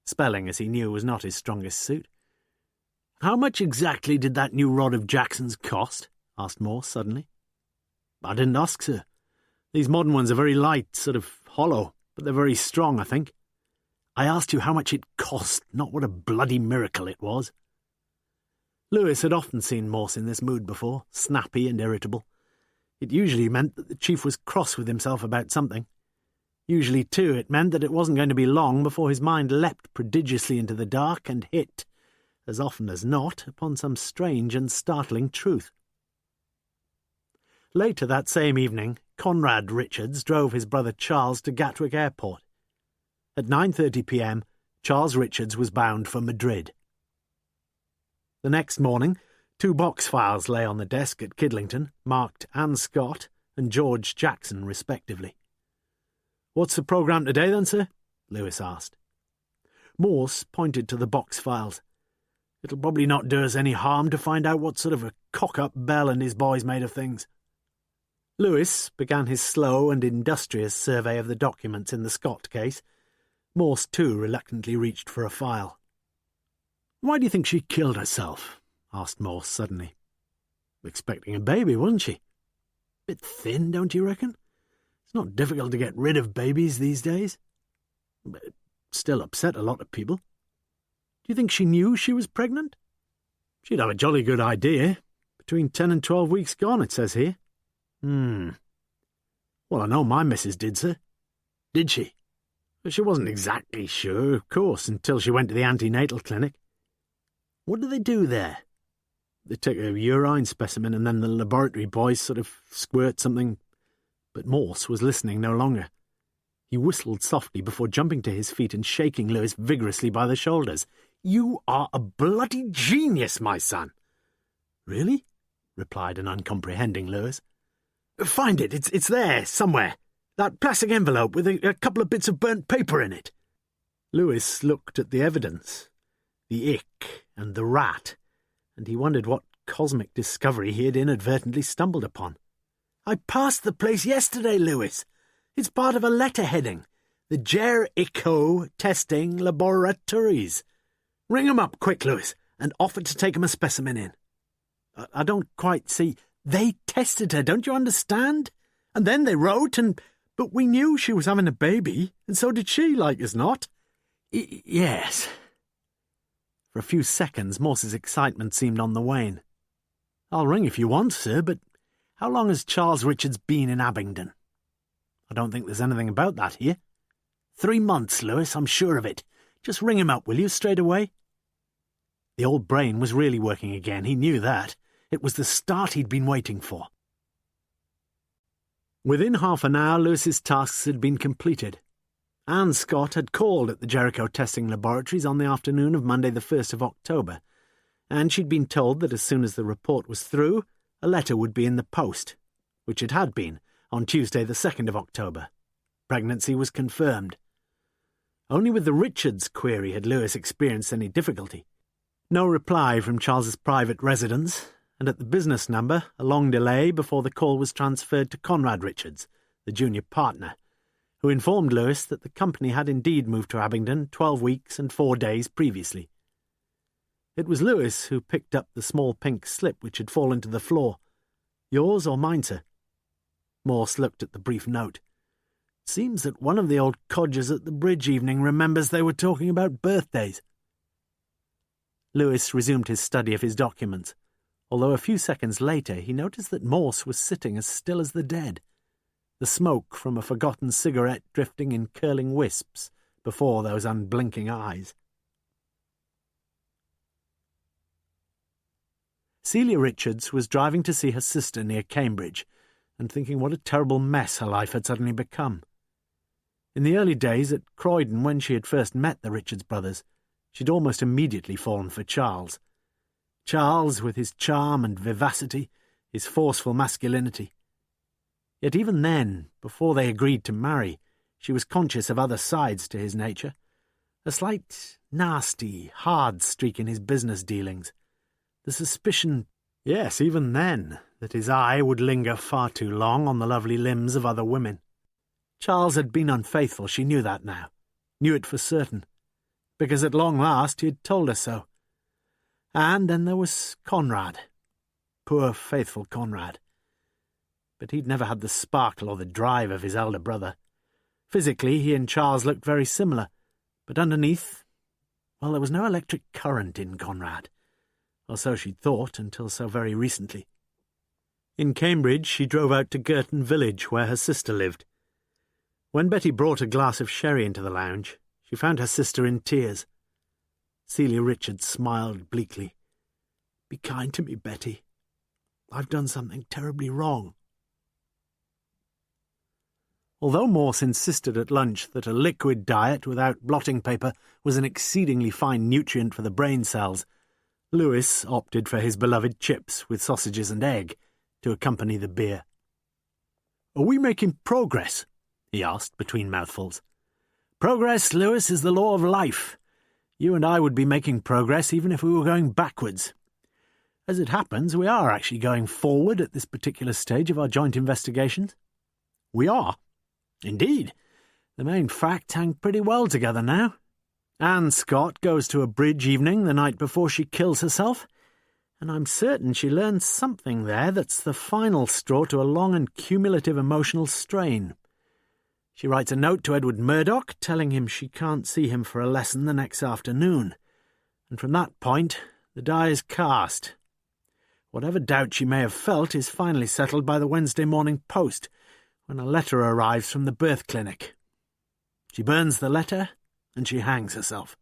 Spelling, as he knew, was not his strongest suit. "How much exactly did that new rod of Jackson's cost?" asked Morse suddenly. "I didn't ask, sir. These modern ones are very light, sort of hollow, but they're very strong, I think. I asked you how much it cost, not what a bloody miracle it was." Lewis had often seen Morse in this mood before, snappy and irritable. It usually meant that the chief was cross with himself about something. Usually, too, it meant that it wasn't going to be long before his mind leapt prodigiously into the dark and hit, as often as not, upon some strange and startling truth. Later that same evening, Conrad Richards drove his brother Charles to Gatwick Airport. At 9:30 p.m, Charles Richards was bound for Madrid. The next morning, 2 box files lay on the desk at Kidlington, marked Anne Scott and George Jackson, respectively. "What's the programme today, then, sir?" Lewis asked. Morse pointed to the box files. "It'll probably not do us any harm to find out what sort of a cock-up Bell and his boys made of things." Lewis began his slow and industrious survey of the documents in the Scott case. Morse, too, reluctantly reached for a file. "Why do you think she killed herself?" asked Morse suddenly. "Expecting a baby, wasn't she? Bit thin, don't you reckon? It's not difficult to get rid of babies these days. But it still upset a lot of people. Do you think she knew she was pregnant? She'd have a jolly good idea. Between 10 and 12 weeks gone, it says here." Well, I know my missus did, sir." "Did she?" "But she wasn't exactly sure, of course, until she went to the antenatal clinic." "What do they do there?" "They take a urine specimen, and then the laboratory boys sort of squirt something." But Morse was listening no longer. He whistled softly before jumping to his feet and shaking Lewis vigorously by the shoulders. "You are a bloody genius, my son." "Really?" replied an uncomprehending Lewis. "Find it. It's there, somewhere. That plastic envelope with a couple of bits of burnt paper in it." Lewis looked at the evidence, the ick and the rat, and he wondered what cosmic discovery he had inadvertently stumbled upon. "I passed the place yesterday, Lewis. It's part of a letter heading. The Jericho Testing Laboratories. Ring 'em up quick, Lewis, and offer to take 'em a specimen in." I don't quite see." "They tested her, don't you understand? And then they wrote, but we knew she was having a baby, and so did she, like as not." Yes." For a few seconds, Morse's excitement seemed on the wane. "I'll ring if you want, sir, but How long has Charles Richards been in Abingdon? I don't think there's anything about that here. 3 months, Lewis, I'm sure of it. Just ring him up, will you, straight away? The old brain was really working again, he knew that. It was the start he'd been waiting for. Within half an hour, Lewis's tasks had been completed. Anne Scott had called at the Jericho testing laboratories on the afternoon of Monday the 1st of October, and she'd been told that as soon as the report was through, a letter would be in the post, which it had been, on Tuesday the 2nd of October. Pregnancy was confirmed. Only with the Richards query had Lewis experienced any difficulty. No reply from Charles's private residence, and at the business number, a long delay before the call was transferred to Conrad Richards, the junior partner, who informed Lewis that the company had indeed moved to Abingdon 12 weeks and 4 days previously. It was Lewis who picked up the small pink slip which had fallen to the floor. "Yours or mine, sir?" Morse looked at the brief note. "Seems that one of the old codgers at the bridge evening remembers they were talking about birthdays." Lewis resumed his study of his documents, although a few seconds later he noticed that Morse was sitting as still as the dead, the smoke from a forgotten cigarette drifting in curling wisps before those unblinking eyes. Celia Richards was driving to see her sister near Cambridge and thinking what a terrible mess her life had suddenly become. In the early days at Croydon, when she had first met the Richards brothers, she'd almost immediately fallen for Charles. Charles, with his charm and vivacity, his forceful masculinity. Yet even then, before they agreed to marry, she was conscious of other sides to his nature. A slight, nasty, hard streak in his business dealings. The suspicion, yes, even then, that his eye would linger far too long on the lovely limbs of other women. Charles had been unfaithful, she knew that now. Knew it for certain. Because at long last he had told her so. And then there was Conrad. Poor, faithful Conrad. But he'd never had the sparkle or the drive of his elder brother. Physically, he and Charles looked very similar, but underneath, well, there was no electric current in Conrad. Or so she'd thought until so very recently. In Cambridge, she drove out to Girton Village, where her sister lived. When Betty brought a glass of sherry into the lounge, she found her sister in tears. Celia Richards smiled bleakly. "Be kind to me, Betty. I've done something terribly wrong." Although Morse insisted at lunch that a liquid diet without blotting paper was an exceedingly fine nutrient for the brain cells, Lewis opted for his beloved chips with sausages and egg to accompany the beer. "Are we making progress?" he asked between mouthfuls. "Progress, Lewis, is the law of life. You and I would be making progress even if we were going backwards. As it happens, we are actually going forward at this particular stage of our joint investigations." "We are?" "Indeed. The main facts hang pretty well together now. Anne Scott goes to a bridge evening the night before she kills herself, and I'm certain she learns something there that's the final straw to a long and cumulative emotional strain. She writes a note to Edward Murdoch telling him she can't see him for a lesson the next afternoon, and from that point the die is cast. Whatever doubt she may have felt is finally settled by the Wednesday morning post, when a letter arrives from the birth clinic. She burns the letter, and she hangs herself.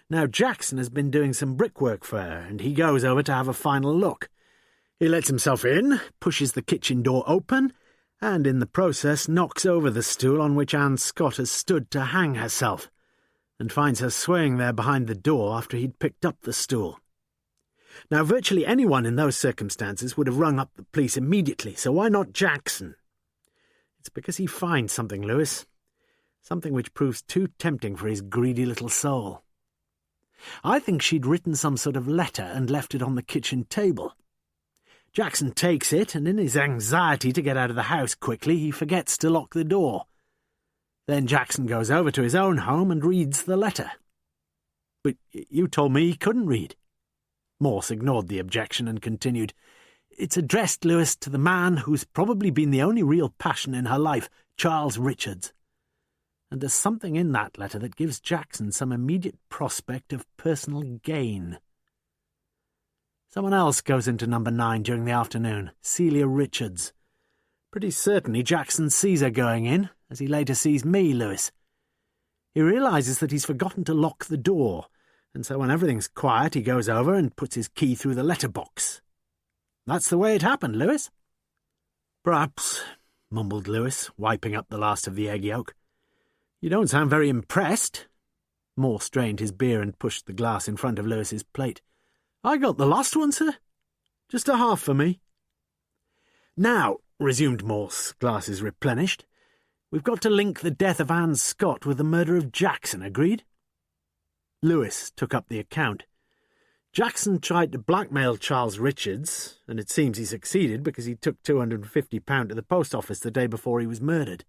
Now Jackson has been doing some brickwork for her, and he goes over to have a final look. He lets himself in, pushes the kitchen door open, and in the process knocks over the stool on which Anne Scott has stood to hang herself, and finds her swaying there behind the door after he'd picked up the stool. Now virtually anyone in those circumstances would have rung up the police immediately, so why not Jackson? It's because he finds something, Lewis. Something which proves too tempting for his greedy little soul. I think she'd written some sort of letter and left it on the kitchen table. Jackson takes it, and in his anxiety to get out of the house quickly, he forgets to lock the door. Then Jackson goes over to his own home and reads the letter. But you told me he couldn't read. Morse ignored the objection and continued, "It's addressed, Lewis, to the man who's probably been the only real passion in her life, Charles Richards. And there's something in that letter that gives Jackson some immediate prospect of personal gain." Someone else goes into number 9 during the afternoon, Celia Richards. Pretty certainly Jackson sees her going in, as he later sees me, Lewis. He realises that he's forgotten to lock the door, and so when everything's quiet he goes over and puts his key through the letterbox. That's the way it happened, Lewis. Perhaps, mumbled Lewis, wiping up the last of the egg yolk. You don't sound very impressed. Morse drained his beer and pushed the glass in front of Lewis's plate. I got the last one, sir. Just a half for me. Now, resumed Morse, glasses replenished, we've got to link the death of Anne Scott with the murder of Jackson, agreed? Lewis took up the account. Jackson tried to blackmail Charles Richards, and it seems he succeeded because he took £250 to the post office the day before he was murdered.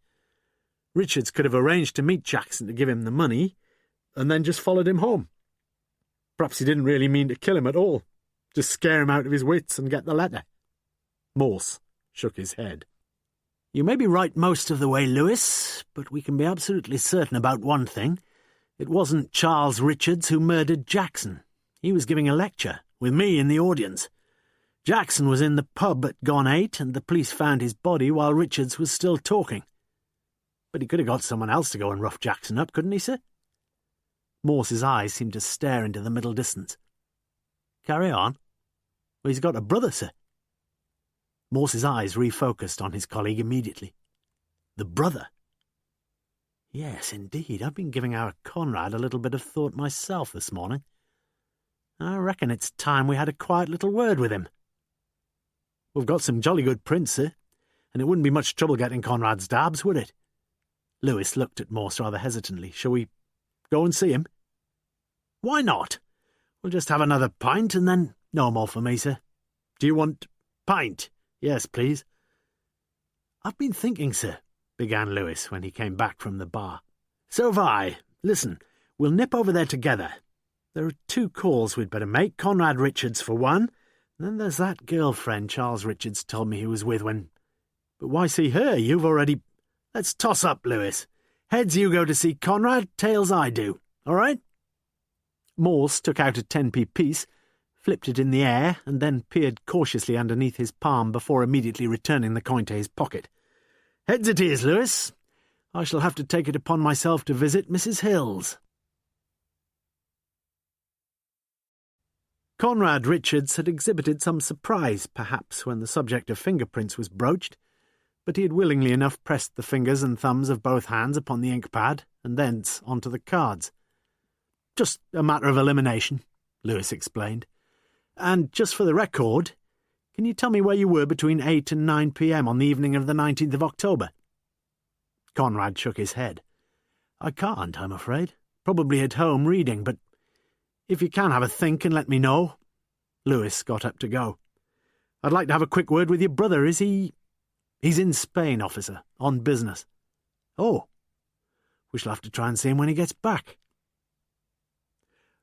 Richards could have arranged to meet Jackson to give him the money, and then just followed him home. Perhaps he didn't really mean to kill him at all, just scare him out of his wits and get the letter. Morse shook his head. You may be right most of the way, Lewis, but we can be absolutely certain about one thing. It wasn't Charles Richards who murdered Jackson. He was giving a lecture, with me in the audience. Jackson was in the pub at gone 8, and the police found his body while Richards was still talking. But he could have got someone else to go and rough Jackson up, couldn't he, sir? Morse's eyes seemed to stare into the middle distance. Carry on. Well, he's got a brother, sir. Morse's eyes refocused on his colleague immediately. The brother? Yes, indeed. I've been giving our Conrad a little bit of thought myself this morning. I reckon it's time we had a quiet little word with him. We've got some jolly good prints, sir, and it wouldn't be much trouble getting Conrad's dabs, would it? Lewis looked at Morse rather hesitantly. Shall we go and see him? Why not? We'll just have another pint and then no more for me, sir. Do you want pint? Yes, please. I've been thinking, sir, began Lewis when he came back from the bar. So have I. Listen, we'll nip over there together. There are 2 calls we'd better make. Conrad Richards for one, and then there's that girlfriend Charles Richards told me he was with when... But why see her? You've already... Let's toss up, Lewis. Heads you go to see Conrad, tails I do. All right? Morse took out a 10p piece, flipped it in the air, and then peered cautiously underneath his palm before immediately returning the coin to his pocket. Heads it is, Lewis. I shall have to take it upon myself to visit Mrs. Hills. Conrad Richards had exhibited some surprise, perhaps, when the subject of fingerprints was broached, but he had willingly enough pressed the fingers and thumbs of both hands upon the ink pad, and thence onto the cards. Just a matter of elimination, Lewis explained. And just for the record, can you tell me where you were between 8 and 9 p.m. on the evening of the 19th of October? Conrad shook his head. I can't, I'm afraid. Probably at home reading, but if you can have a think and let me know. Lewis got up to go. I'd like to have a quick word with your brother. Is he... He's in Spain, officer, on business. Oh. We shall have to try and see him when he gets back.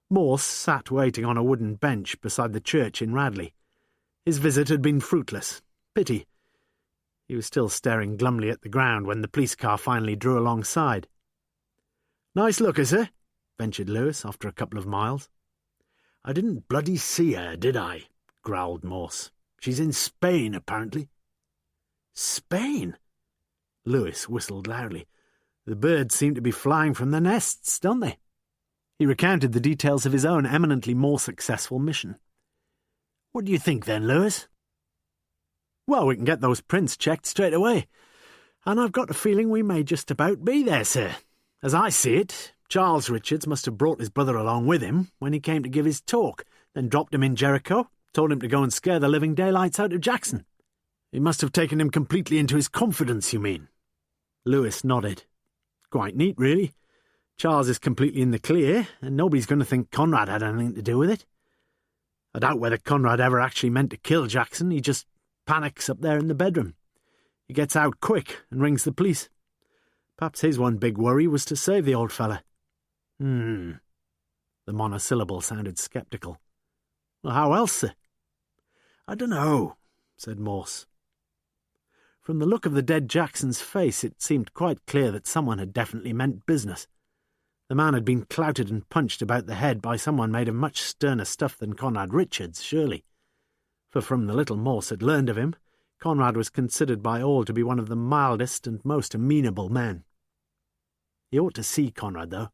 Morse sat waiting on a wooden bench beside the church in Radley. His visit had been fruitless. Pity. He was still staring glumly at the ground when the police car finally drew alongside. Nice looker, sir, ventured Lewis after a couple of miles. I didn't bloody see her, did I? Growled Morse. She's in Spain, apparently. Spain? Lewis whistled loudly. The birds seem to be flying from their nests, don't they? He recounted the details of his own eminently more successful mission. What do you think, then, Lewis? Well, we can get those prints checked straight away. And I've got a feeling we may just about be there, sir. As I see it, Charles Richards must have brought his brother along with him when he came to give his talk, then dropped him in Jericho, told him to go and scare the living daylights out of Jackson. He must have taken him completely into his confidence, you mean? Lewis nodded. Quite neat, really. Charles is completely in the clear, and nobody's going to think Conrad had anything to do with it. I doubt whether Conrad ever actually meant to kill Jackson. He just panics up there in the bedroom. He gets out quick and rings the police. Perhaps his one big worry was to save the old fella. The monosyllable sounded sceptical. Well, how else, sir? I dunno, said Morse. From the look of the dead Jackson's face, it seemed quite clear that someone had definitely meant business. The man had been clouted and punched about the head by someone made of much sterner stuff than Conrad Richards, surely. for from the little Morse had learned of him, Conrad was considered by all to be one of the mildest and most amenable men. He ought to see Conrad, though.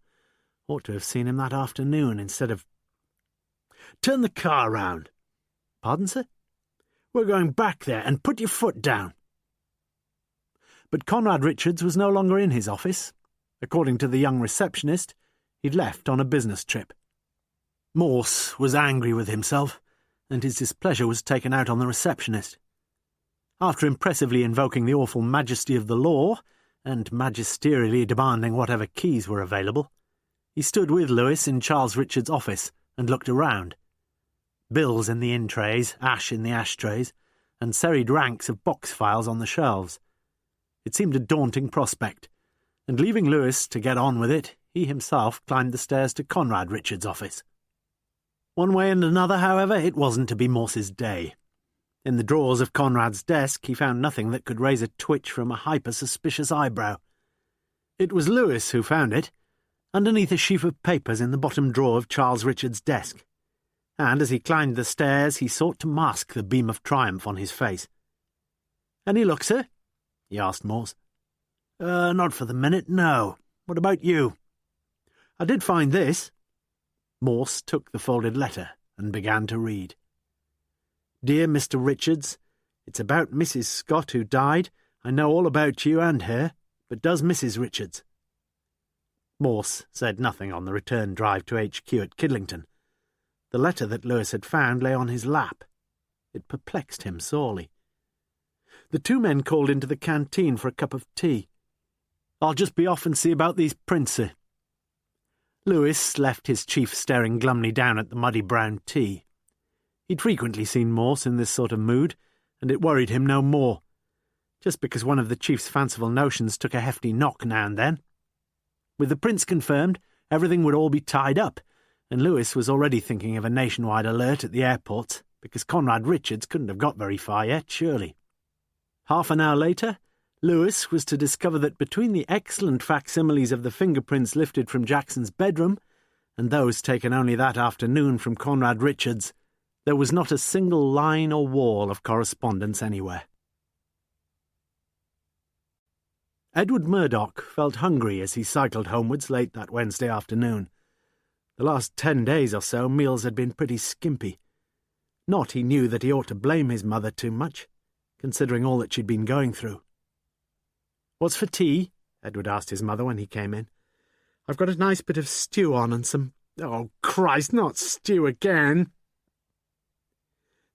Ought to have seen him that afternoon instead of... "Turn the car round." "Pardon, sir?" "We're going back there, and put your foot down." But Conrad Richards was no longer in his office. According to the young receptionist, he'd left on a business trip. Morse was angry with himself, and his displeasure was taken out on the receptionist. After impressively invoking the awful majesty of the law, and magisterially demanding whatever keys were available, he stood with Lewis in Charles Richards' office and looked around. Bills in the in-trays, ash in the ashtrays, and serried ranks of box files on the shelves. It seemed a daunting prospect, and leaving Lewis to get on with it, he himself climbed the stairs to Conrad Richards' office. One way and another, however, it wasn't to be Morse's day. In the drawers of Conrad's desk he found nothing that could raise a twitch from a hyper-suspicious eyebrow. It was Lewis who found it, underneath a sheaf of papers in the bottom drawer of Charles Richards' desk, and as he climbed the stairs he sought to mask the beam of triumph on his face. "Any luck, sir?" he asked Morse. Not for the minute, no. What about you?" "I did find this." Morse took the folded letter and began to read. "Dear Mr. Richards, it's about Mrs. Scott who died. I know all about you and her, but does Mrs. Richards?" Morse said nothing on the return drive to HQ at Kidlington. The letter that Lewis had found lay on his lap. It perplexed him sorely. The two men called into the canteen for a cup of tea. "I'll just be off and see about these prints, sir." Lewis left his chief staring glumly down at the muddy brown tea. He'd frequently seen Morse in this sort of mood, and it worried him no more, just because one of the chief's fanciful notions took a hefty knock now and then. With the prints confirmed, everything would all be tied up, and Lewis was already thinking of a nationwide alert at the airports, because Conrad Richards couldn't have got very far yet, surely. Half an hour later, Lewis was to discover that between the excellent facsimiles of the fingerprints lifted from Jackson's bedroom and those taken only that afternoon from Conrad Richards, there was not a single line or wall of correspondence anywhere. Edward Murdoch felt hungry as he cycled homewards late that Wednesday afternoon. The last 10 days or so meals had been pretty skimpy. Not, he knew, that he ought to blame his mother too much, considering all that she'd been going through. "What's for tea?" Edward asked his mother when he came in. "I've got a nice bit of stew on and some—" "Oh, Christ, not stew again!"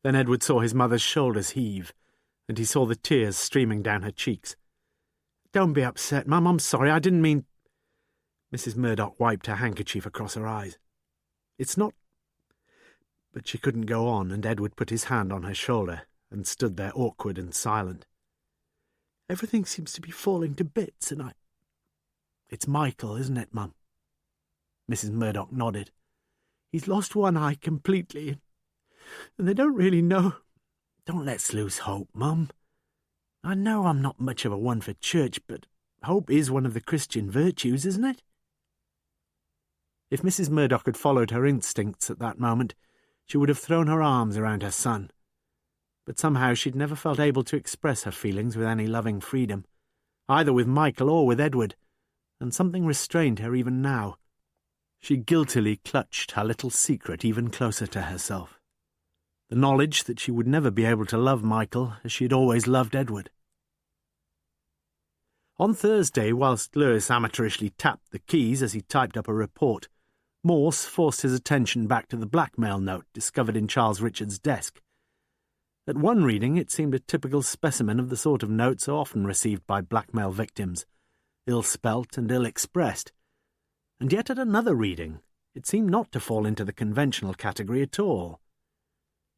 Then Edward saw his mother's shoulders heave, and he saw the tears streaming down her cheeks. "Don't be upset, Mum. I'm sorry. I didn't mean—" Mrs. Murdoch wiped her handkerchief across her eyes. "It's not—" But she couldn't go on, and Edward put his hand on her shoulder and stood there awkward and silent. "Everything seems to be falling to bits, and It's Michael, isn't it, Mum?" Mrs. Murdoch nodded. "He's lost one eye completely, and they don't really know—" "Don't let's lose hope, Mum. I know I'm not much of a one for church, but hope is one of the Christian virtues, isn't it?" If Mrs. Murdoch had followed her instincts at that moment, she would have thrown her arms around her son. But somehow she'd never felt able to express her feelings with any loving freedom, either with Michael or with Edward, and something restrained her even now. She guiltily clutched her little secret even closer to herself. The knowledge that she would never be able to love Michael as she had always loved Edward. On Thursday, whilst Lewis amateurishly tapped the keys as he typed up a report, Morse forced his attention back to the blackmail note discovered in Charles Richards' desk. At one reading, it seemed a typical specimen of the sort of note so often received by blackmail victims, ill-spelt and ill-expressed. And yet at another reading, it seemed not to fall into the conventional category at all.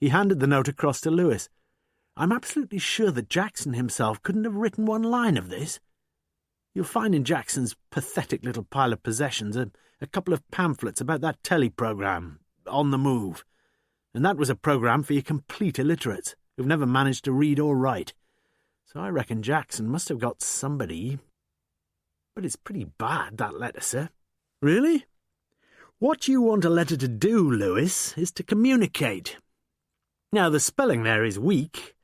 He handed the note across to Lewis. "I'm absolutely sure that Jackson himself couldn't have written one line of this. You'll find in Jackson's pathetic little pile of possessions a couple of pamphlets about that telly-programme, On the Move. And that was a programme for your complete illiterates, who've never managed to read or write. So I reckon Jackson must have got somebody. But it's pretty bad, that letter, sir." "Really? What you want a letter to do, Lewis, is to communicate. Now, the spelling there is weak,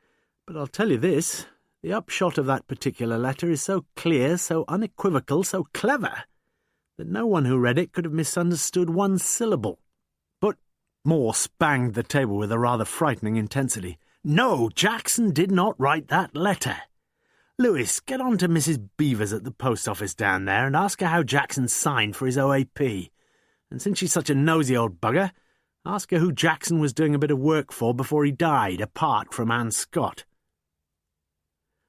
but I'll tell you this, the upshot of that particular letter is so clear, so unequivocal, so clever, that no one who read it could have misunderstood one syllable. But Morse banged the table with a rather frightening intensity. No, Jackson did not write that letter. Lewis, get on to Mrs. Beavers at the post office down there and ask her how Jackson signed for his OAP. And since she's such a nosy old bugger, ask her who Jackson was doing a bit of work for before he died, apart from Anne Scott.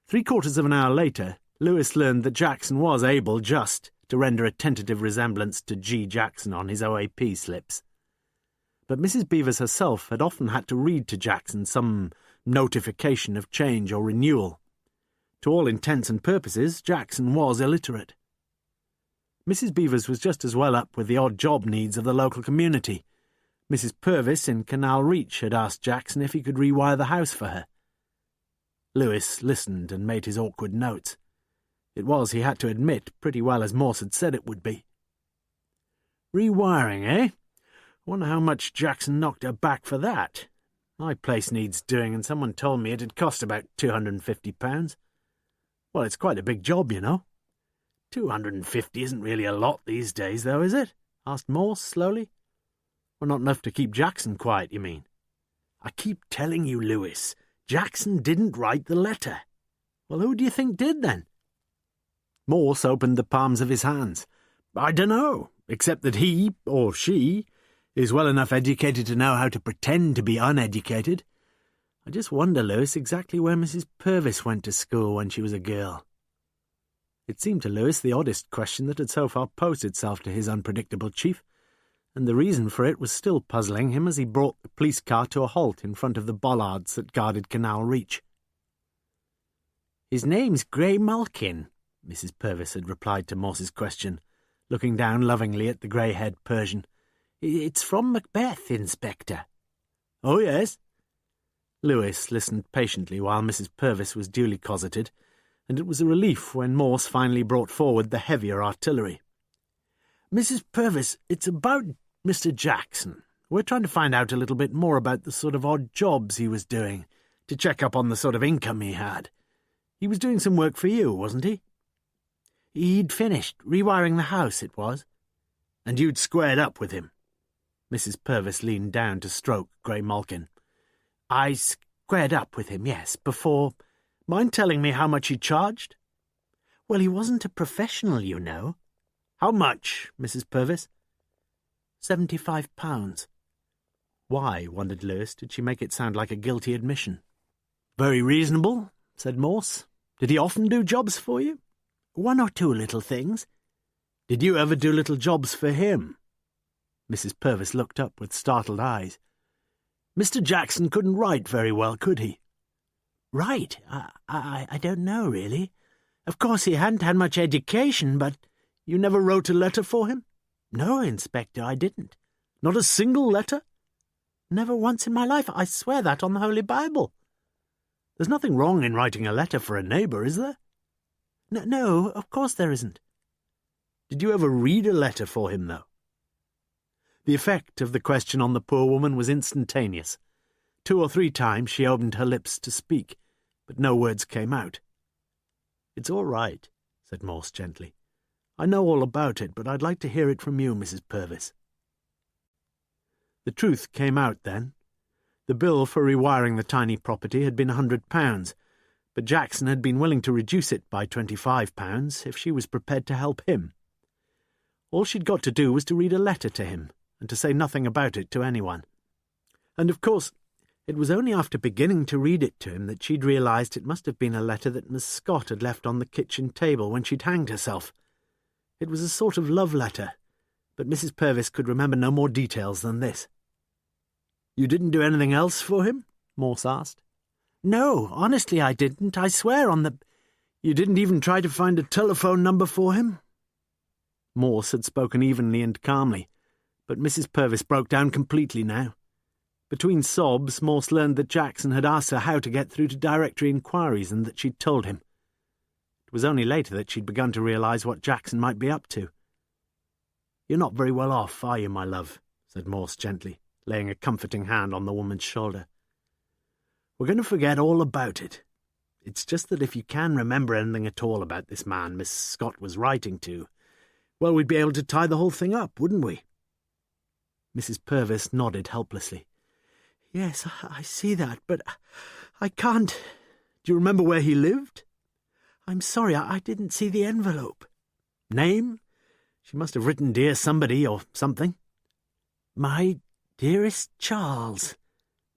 3/4 of an hour later, Lewis learned that Jackson was able just to render a tentative resemblance to G. Jackson on his OAP slips. But Mrs. Beavers herself had often had to read to Jackson some notification of change or renewal. To all intents and purposes, Jackson was illiterate. Mrs. Beavers was just as well up with the odd job needs of the local community. Mrs. Purvis in Canal Reach had asked Jackson if he could rewire the house for her. Lewis listened and made his awkward notes. It was, he had to admit, pretty well as Morse had said it would be. Rewiring, eh? Wonder how much Jackson knocked her back for that. My place needs doing, and someone told me it'd cost about £250. Well, it's quite a big job, you know. 250 isn't really a lot these days, though, is it? Asked Morse slowly. Well, not enough to keep Jackson quiet, you mean? I keep telling you, Lewis, Jackson didn't write the letter. Well, who do you think did, then? Morse opened the palms of his hands. I dunno, except that he, or she, is well enough educated to know how to pretend to be uneducated. I just wonder, Lewis, exactly where Mrs. Purvis went to school when she was a girl. It seemed to Lewis the oddest question that had so far posed itself to his unpredictable chief, and the reason for it was still puzzling him as he brought the police car to a halt in front of the bollards that guarded Canal Reach. His name's Grey Malkin, Mrs. Purvis had replied to Morse's question, looking down lovingly at the grey-haired Persian. It's from Macbeth, Inspector. Oh, yes? Lewis listened patiently while Mrs. Purvis was duly cosseted, and it was a relief when Morse finally brought forward the heavier artillery. Mrs. Purvis, it's about Mr. Jackson. We're trying to find out a little bit more about the sort of odd jobs he was doing, to check up on the sort of income he had. He was doing some work for you, wasn't he? He'd finished, rewiring the house, it was. And you'd squared up with him. Mrs. Purvis leaned down to stroke Grey Malkin. I squared up with him, yes, before... Mind telling me how much he charged? Well, he wasn't a professional, you know. How much, Mrs. Purvis? £75. Why, wondered Lewis, did she make it sound like a guilty admission? Very reasonable, said Morse. Did he often do jobs for you? One or two little things. Did you ever do little jobs for him? Mrs. Purvis looked up with startled eyes. Mr. Jackson couldn't write very well, could he? Write? I don't know, really. Of course, he hadn't had much education, but... You never wrote a letter for him? No, Inspector, I didn't. Not a single letter? Never once in my life. I swear that on the Holy Bible. There's nothing wrong in writing a letter for a neighbour, is there? No, of course there isn't. Did you ever read a letter for him, though? The effect of the question on the poor woman was instantaneous. 2 or 3 times she opened her lips to speak, but no words came out. It's all right, said Morse gently. I know all about it, but I'd like to hear it from you, Mrs. Purvis. The truth came out then. The bill for rewiring the tiny property had been £100, but Jackson had been willing to reduce it by £25 if she was prepared to help him. All she'd got to do was to read a letter to him, and to say nothing about it to anyone. And, of course, it was only after beginning to read it to him that she'd realised it must have been a letter that Miss Scott had left on the kitchen table when she'd hanged herself. It was a sort of love letter, but Mrs. Purvis could remember no more details than this. You didn't do anything else for him? Morse asked. No, honestly I didn't, I swear on the... You didn't even try to find a telephone number for him? Morse had spoken evenly and calmly, but Mrs. Purvis broke down completely now. Between sobs, Morse learned that Jackson had asked her how to get through to directory inquiries and that she'd told him. It was only later that she'd begun to realise what Jackson might be up to. You're not very well off, are you, my love? Said Morse gently, laying a comforting hand on the woman's shoulder. We're going to forget all about it. It's just that if you can remember anything at all about this man Miss Scott was writing to, well, we'd be able to tie the whole thing up, wouldn't we?" Mrs. Purvis nodded helplessly. "Yes, I see that, but I can't. Do you remember where he lived?" "I'm sorry, I didn't see the envelope." "Name? She must have written Dear Somebody or something." "My dearest Charles,"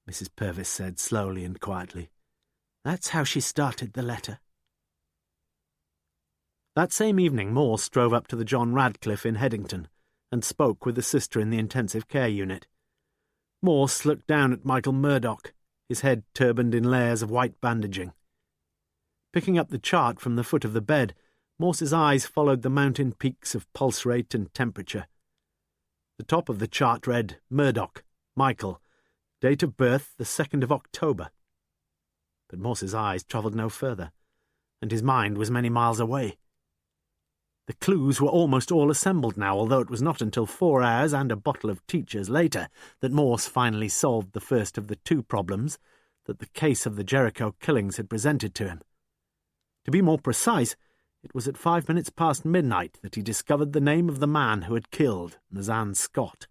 Mrs. Purvis said slowly and quietly. "That's how she started the letter." That same evening Morse drove up to the John Radcliffe in Headington and spoke with the sister in the intensive care unit. Morse looked down at Michael Murdoch, his head turbaned in layers of white bandaging. Picking up the chart from the foot of the bed, Morse's eyes followed the mountain peaks of pulse rate and temperature. The top of the chart read Murdoch, Michael, date of birth the 2nd of October. But Morse's eyes travelled no further, and his mind was many miles away. The clues were almost all assembled now, although it was not until 4 hours and a bottle of teachers later that Morse finally solved the first of the two problems that the case of the Jericho killings had presented to him. To be more precise, it was at 5 minutes past midnight that he discovered the name of the man who had killed Mazan Scott.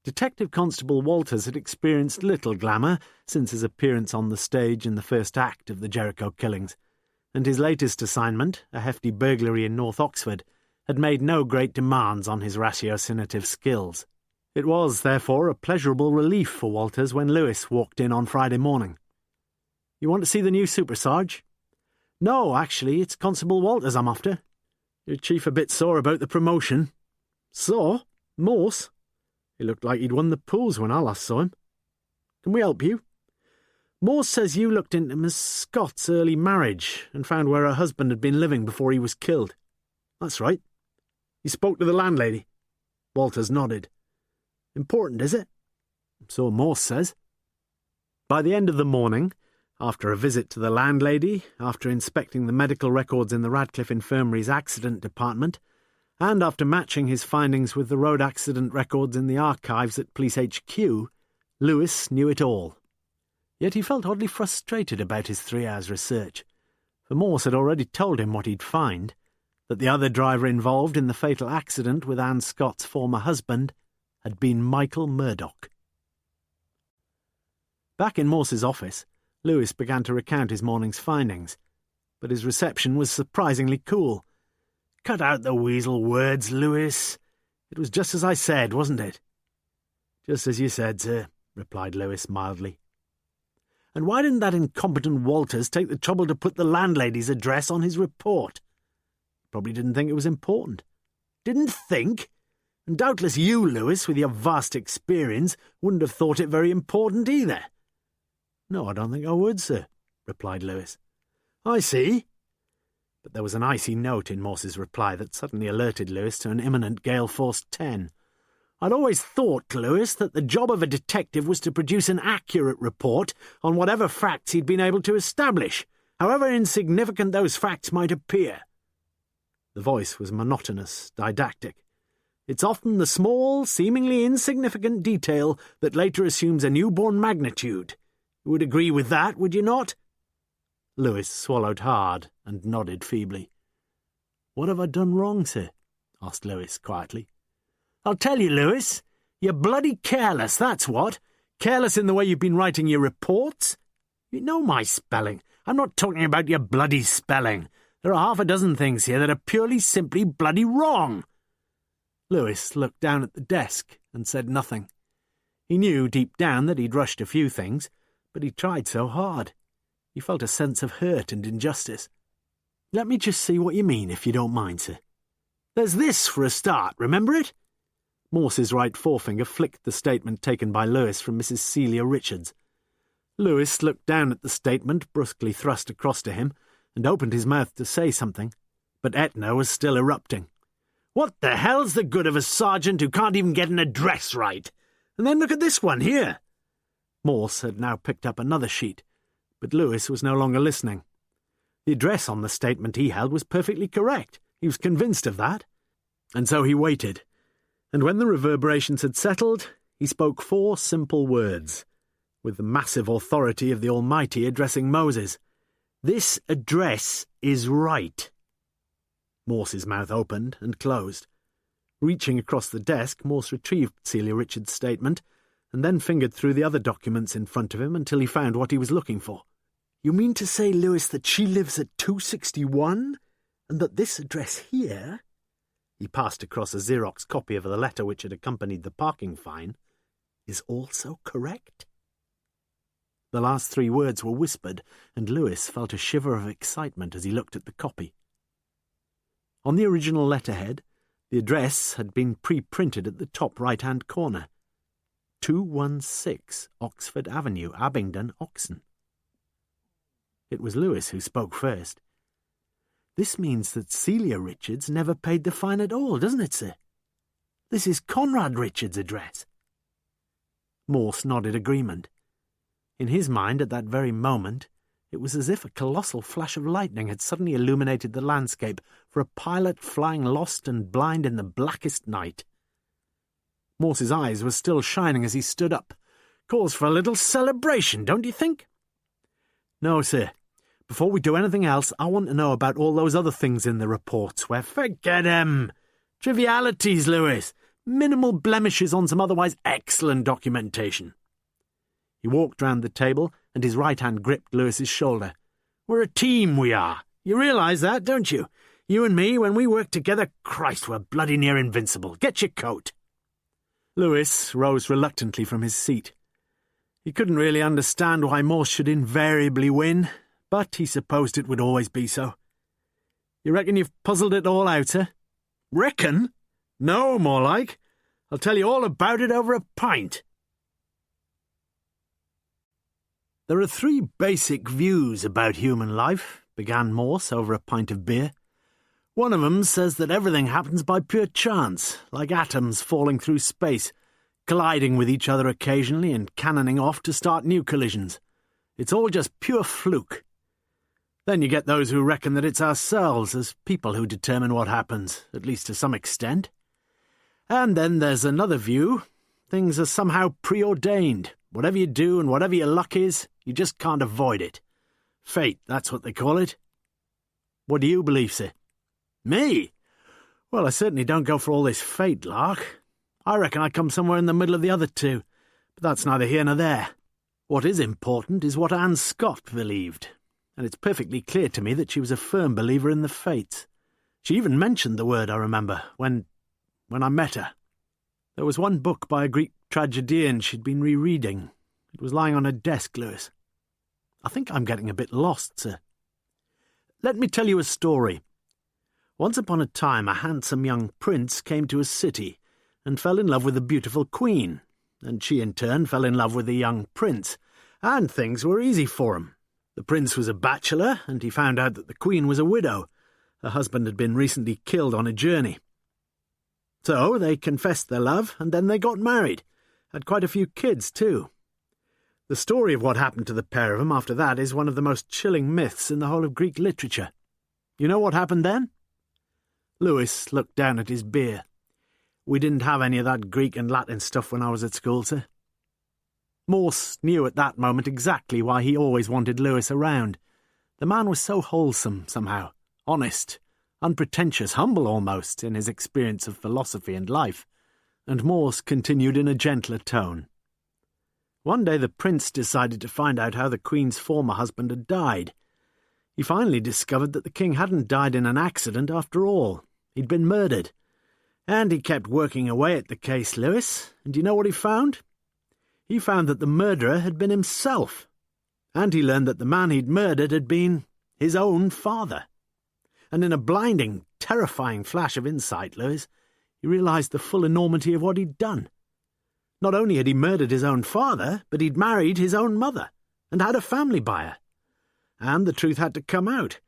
Detective Constable Walters had experienced little glamour since his appearance on the stage in the first act of the Jericho killings, and his latest assignment, a hefty burglary in North Oxford, had made no great demands on his ratiocinative skills. It was, therefore, a pleasurable relief for Walters when Lewis walked in on Friday morning. "You want to see the new Super Sarge?" "No, actually, it's Constable Walters I'm after. Your chief a bit sore about the promotion." "Sore? Morse? He looked like he'd won the pools when I last saw him. Can we help you?" "Morse says you looked into Miss Scott's early marriage and found where her husband had been living before he was killed." "That's right." "You spoke to the landlady?" Walters nodded. "Important, is it?" "So Morse says." By the end of the morning, after a visit to the landlady, after inspecting the medical records in the Radcliffe Infirmary's accident department, and after matching his findings with the road accident records in the archives at Police HQ, Lewis knew it all. Yet he felt oddly frustrated about his 3 hours' research, for Morse had already told him what he'd find, that the other driver involved in the fatal accident with Anne Scott's former husband had been Michael Murdoch. Back in Morse's office, Lewis began to recount his morning's findings, but his reception was surprisingly cool. "Cut out the weasel words, Lewis. It was just as I said, wasn't it?" "Just as you said, sir," replied Lewis mildly. "And why didn't that incompetent Walters take the trouble to put the landlady's address on his report? Probably didn't think it was important." "Didn't think? And doubtless you, Lewis, with your vast experience, wouldn't have thought it very important either." "No, I don't think I would, sir," replied Lewis. "I see." But there was an icy note in Morse's reply that suddenly alerted Lewis to an imminent gale force 10. "I'd always thought, Lewis, that the job of a detective was to produce an accurate report on whatever facts he'd been able to establish, however insignificant those facts might appear." The voice was monotonous, didactic. "It's often the small, seemingly insignificant detail that later assumes a newborn magnitude. You would agree with that, would you not?" Lewis swallowed hard and nodded feebly. "What have I done wrong, sir?" asked Lewis quietly. "I'll tell you, Lewis. You're bloody careless, that's what. Careless in the way you've been writing your reports. You know my spelling. I'm not talking about your bloody spelling. There are half a dozen things here that are purely, simply bloody wrong." Lewis looked down at the desk and said nothing. He knew deep down that he'd rushed a few things, but he'd tried so hard. He felt a sense of hurt and injustice. "Let me just see what you mean, if you don't mind, sir. There's this for a start, remember it?" Morse's right forefinger flicked the statement taken by Lewis from Mrs. Celia Richards. Lewis looked down at the statement brusquely thrust across to him and opened his mouth to say something, but Etna was still erupting. "What the hell's the good of a sergeant who can't even get an address right? And then look at this one here." Morse had now picked up another sheet, but Lewis was no longer listening. The address on the statement he held was perfectly correct. He was convinced of that. And so he waited. And when the reverberations had settled, he spoke 4 simple words. with the massive authority of the Almighty addressing Moses. "This address is right." Morse's mouth opened and closed. Reaching across the desk, Morse retrieved Celia Richards' statement and then fingered through the other documents in front of him until he found what he was looking for. "You mean to say, Lewis, that she lives at 261, and that this address here—" he passed across a Xerox copy of the letter which had accompanied the parking fine— "is also correct?" The last 3 words were whispered, and Lewis felt a shiver of excitement as he looked at the copy. On the original letterhead, the address had been pre-printed at the top right-hand corner. 216 Oxford Avenue, Abingdon, Oxon. It was Lewis who spoke first. "This means that Celia Richards never paid the fine at all, doesn't it, sir? This is Conrad Richards' address." Morse nodded agreement. In his mind, at that very moment, it was as if a colossal flash of lightning had suddenly illuminated the landscape for a pilot flying lost and blind in the blackest night. Morse's eyes were still shining as he stood up. "Calls for a little celebration, don't you think?" "No, sir. Before we do anything else, I want to know about all those other things in the reports where—" "Forget 'em! Trivialities, Lewis. Minimal blemishes on some otherwise excellent documentation." He walked round the table, and his right hand gripped Lewis's shoulder. "We're a team, we are. You realise that, don't you? You and me, when we work together, Christ, we're bloody near invincible. Get your coat." Lewis rose reluctantly from his seat. He couldn't really understand why Morse should invariably win, but he supposed it would always be so. "You reckon you've puzzled it all out, sir?" "Reckon? No, more like. I'll tell you all about it over a pint." "There are 3 basic views about human life," began Morse over a pint of beer. "One of 'em says that everything happens by pure chance, like atoms falling through space, colliding with each other occasionally and cannoning off to start new collisions. It's all just pure fluke. Then you get those who reckon that it's ourselves as people who determine what happens, at least to some extent. And then there's another view. Things are somehow preordained. Whatever you do and whatever your luck is, you just can't avoid it. Fate, that's what they call it. What do you believe, sir?" "Me? Well, I certainly don't go for all this fate lark. I reckon I come somewhere in the middle of the other 2, but that's neither here nor there. What is important is what Anne Scott believed, and it's perfectly clear to me that she was a firm believer in the fates. She even mentioned the word, I remember, when I met her. There was one book by a Greek tragedian she'd been rereading. It was lying on her desk, Lewis. I think I'm getting a bit lost, sir. Let me tell you a story. Once upon a time, a handsome young prince came to a city and fell in love with a beautiful queen, and she in turn fell in love with a young prince, and things were easy for him. The prince was a bachelor, and he found out that the queen was a widow. Her husband had been recently killed on a journey. So they confessed their love, and then they got married. Had quite a few kids, too. The story of what happened to the pair of them after that is one of the most chilling myths in the whole of Greek literature. You know what happened then? Lewis looked down at his beer. We didn't have any of that Greek and Latin stuff when I was at school, sir. Morse knew at that moment exactly why he always wanted Lewis around. The man was so wholesome, somehow, honest, unpretentious, humble almost, in his experience of philosophy and life, and Morse continued in a gentler tone. One day the prince decided to find out how the queen's former husband had died. He finally discovered that the king hadn't died in an accident after all. He'd been murdered. And he kept working away at the case, Lewis, and do you know what he found? He found that the murderer had been himself, and he learned that the man he'd murdered had been his own father. And in a blinding, terrifying flash of insight, Lewis, he realized the full enormity of what he'd done. Not only had he murdered his own father, but he'd married his own mother, and had a family by her. And the truth had to come out.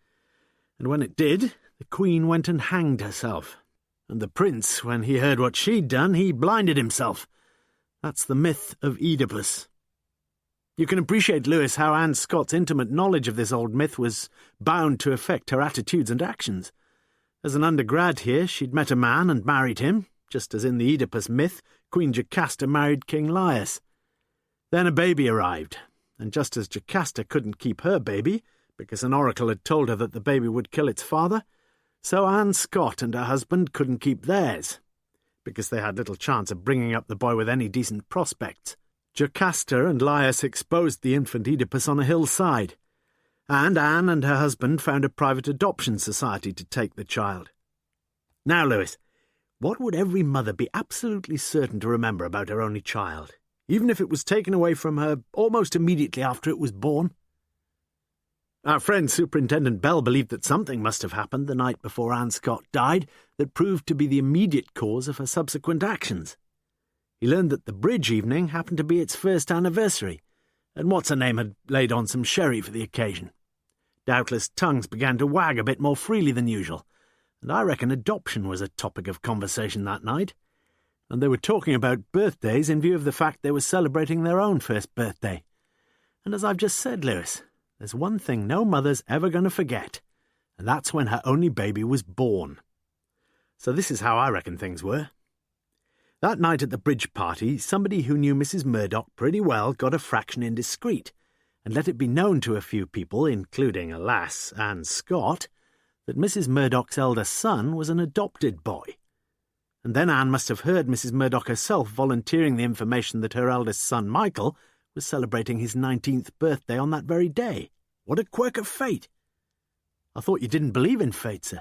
And when it did, the queen went and hanged herself. And the prince, when he heard what she'd done, he blinded himself. That's the myth of Oedipus. You can appreciate, Lewis, how Anne Scott's intimate knowledge of this old myth was bound to affect her attitudes and actions. As an undergrad here, she'd met a man and married him, just as in the Oedipus myth, Queen Jocasta married King Laius. Then a baby arrived, and just as Jocasta couldn't keep her baby, because an oracle had told her that the baby would kill its father, so Anne Scott and her husband couldn't keep theirs, because they had little chance of bringing up the boy with any decent prospects. Jocasta and Laius exposed the infant Oedipus on a hillside, and Anne and her husband found a private adoption society to take the child. Now, Lewis, what would every mother be absolutely certain to remember about her only child, even if it was taken away from her almost immediately after it was born? Our friend Superintendent Bell believed that something must have happened the night before Anne Scott died that proved to be the immediate cause of her subsequent actions. He learned that the bridge evening happened to be its first anniversary, and what's-her-name had laid on some sherry for the occasion. Doubtless tongues began to wag a bit more freely than usual, and I reckon adoption was a topic of conversation that night, and they were talking about birthdays in view of the fact they were celebrating their own first birthday. And as I've just said, Lewis, there's one thing no mother's ever going to forget, and that's when her only baby was born. So this is how I reckon things were. That night at the bridge party, somebody who knew Mrs. Murdoch pretty well got a fraction indiscreet, and let it be known to a few people, including, alas, Anne Scott, that Mrs. Murdoch's elder son was an adopted boy. And then Anne must have heard Mrs. Murdoch herself volunteering the information that her eldest son, Michael, was celebrating his 19th birthday on that very day. What a quirk of fate! I thought you didn't believe in fate, sir.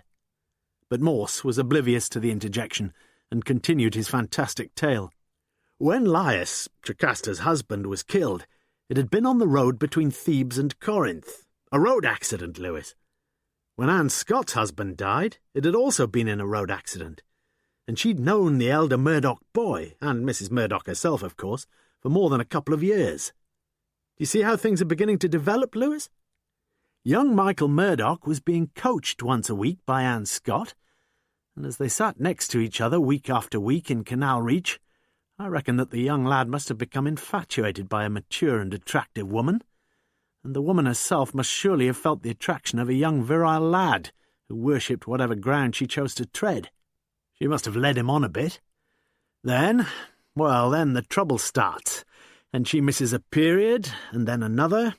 But Morse was oblivious to the interjection, and continued his fantastic tale. When Laius, Jocasta's husband, was killed, it had been on the road between Thebes and Corinth. A road accident, Lewis. When Anne Scott's husband died, it had also been in a road accident, and she'd known the elder Murdoch boy, and Mrs. Murdoch herself, of course, for more than a couple of years. Do you see how things are beginning to develop, Lewis? Young Michael Murdoch was being coached once a week by Anne Scott, and as they sat next to each other week after week in Canal Reach, I reckon that the young lad must have become infatuated by a mature and attractive woman, and the woman herself must surely have felt the attraction of a young virile lad who worshipped whatever ground she chose to tread. She must have led him on a bit. Then the trouble starts, and she misses a period, and then another,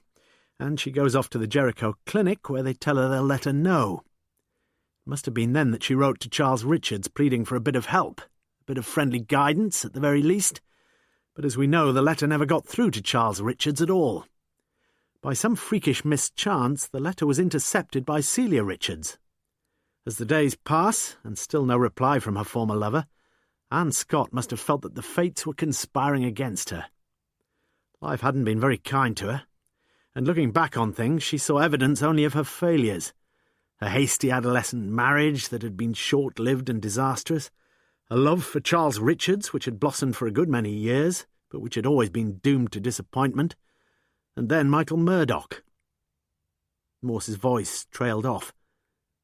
and she goes off to the Jericho clinic where they tell her they'll let her know. It must have been then that she wrote to Charles Richards pleading for a bit of help, a bit of friendly guidance at the very least, but as we know, the letter never got through to Charles Richards at all. By some freakish mischance, the letter was intercepted by Celia Richards. As the days pass, and still no reply from her former lover, Anne Scott must have felt that the fates were conspiring against her. Life hadn't been very kind to her, and looking back on things, she saw evidence only of her failures. A hasty adolescent marriage that had been short-lived and disastrous, a love for Charles Richards which had blossomed for a good many years, but which had always been doomed to disappointment, and then Michael Murdoch. Morse's voice trailed off.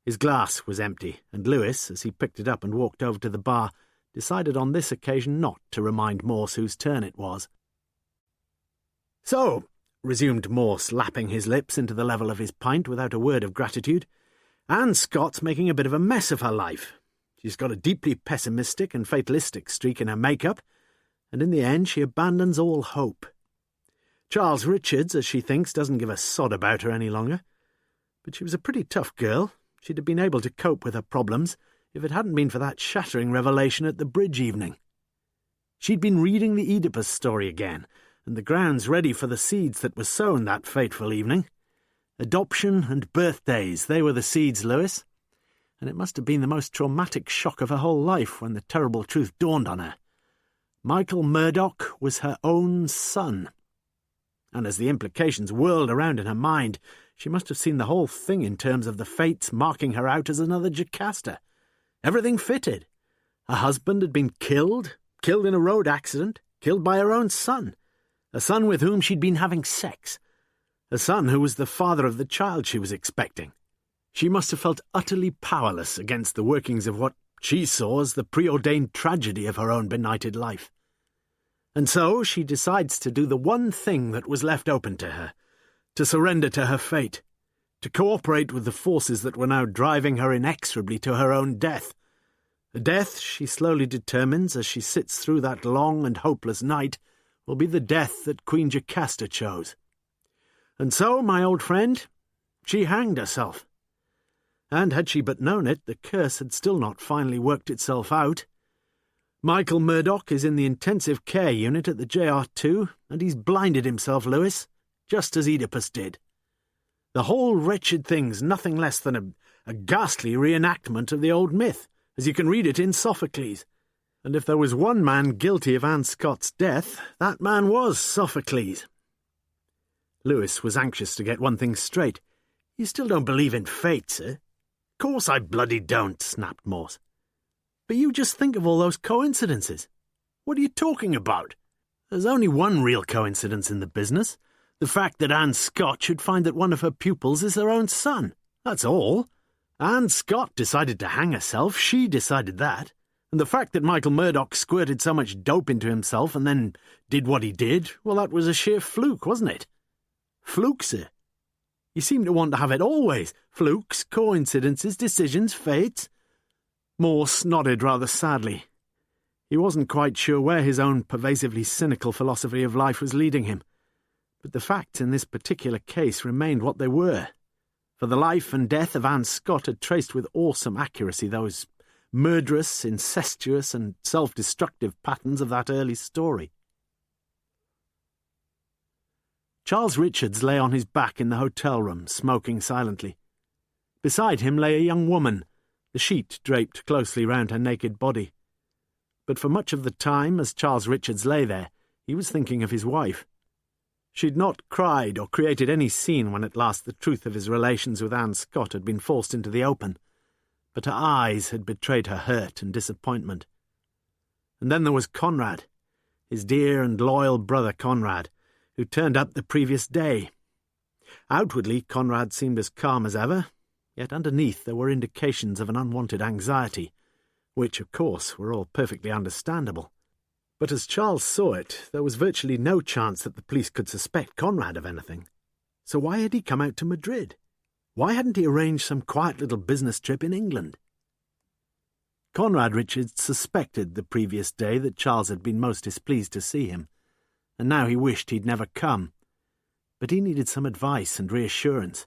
His glass was empty, and Lewis, as he picked it up and walked over to the bar, decided on this occasion not to remind Morse whose turn it was. "So," resumed Morse, lapping his lips into the level of his pint without a word of gratitude, "Anne Scott's making a bit of a mess of her life. She's got a deeply pessimistic and fatalistic streak in her make-up, and in the end she abandons all hope. Charles Richards, as she thinks, doesn't give a sod about her any longer. But she was a pretty tough girl. She'd have been able to cope with her problems if it hadn't been for that shattering revelation at the bridge evening. She'd been reading the Oedipus story again, and the ground's ready for the seeds that were sown that fateful evening. Adoption and birthdays, they were the seeds, Lewis. And it must have been the most traumatic shock of her whole life when the terrible truth dawned on her. Michael Murdoch was her own son. And as the implications whirled around in her mind, she must have seen the whole thing in terms of the fates marking her out as another Jocasta. Everything fitted. Her husband had been killed in a road accident, killed by her own son, a son with whom she'd been having sex, a son who was the father of the child she was expecting. She must have felt utterly powerless against the workings of what she saw as the preordained tragedy of her own benighted life. And so she decides to do the one thing that was left open to her, to surrender to her fate, to cooperate with the forces that were now driving her inexorably to her own death. A death, she slowly determines as she sits through that long and hopeless night, will be the death that Queen Jocasta chose. And so, my old friend, she hanged herself. And had she but known it, the curse had still not finally worked itself out. Michael Murdoch is in the intensive care unit at the JR2, and he's blinded himself, Lewis, just as Oedipus did. The whole wretched thing's nothing less than a ghastly reenactment of the old myth, as you can read it in Sophocles. And if there was one man guilty of Anne Scott's death, that man was Sophocles. Lewis was anxious to get one thing straight. You still don't believe in fate, sir? Course I bloody don't, snapped Morse. But you just think of all those coincidences. What are you talking about? There's only one real coincidence in the business. The fact that Anne Scott should find that one of her pupils is her own son. That's all. Anne Scott decided to hang herself. She decided that. And the fact that Michael Murdoch squirted so much dope into himself and then did what he did, well, that was a sheer fluke, wasn't it? Fluke, sir. You seem to want to have it always. Flukes, coincidences, decisions, fates. Morse nodded rather sadly. He wasn't quite sure where his own pervasively cynical philosophy of life was leading him. But the facts in this particular case remained what they were. For the life and death of Anne Scott had traced with awesome accuracy those murderous, incestuous, and self-destructive patterns of that early story. Charles Richards lay on his back in the hotel room, smoking silently. Beside him lay a young woman, the sheet draped closely round her naked body. But for much of the time, as Charles Richards lay there, he was thinking of his wife. She'd not cried or created any scene when at last the truth of his relations with Anne Scott had been forced into the open, but her eyes had betrayed her hurt and disappointment. And then there was Conrad, his dear and loyal brother Conrad, who turned up the previous day. Outwardly, Conrad seemed as calm as ever, yet underneath there were indications of an unwanted anxiety, which, of course, were all perfectly understandable. But as Charles saw it, there was virtually no chance that the police could suspect Conrad of anything. So why had he come out to Madrid? Why hadn't he arranged some quiet little business trip in England? Conrad Richards suspected the previous day that Charles had been most displeased to see him, and now he wished he'd never come. But he needed some advice and reassurance,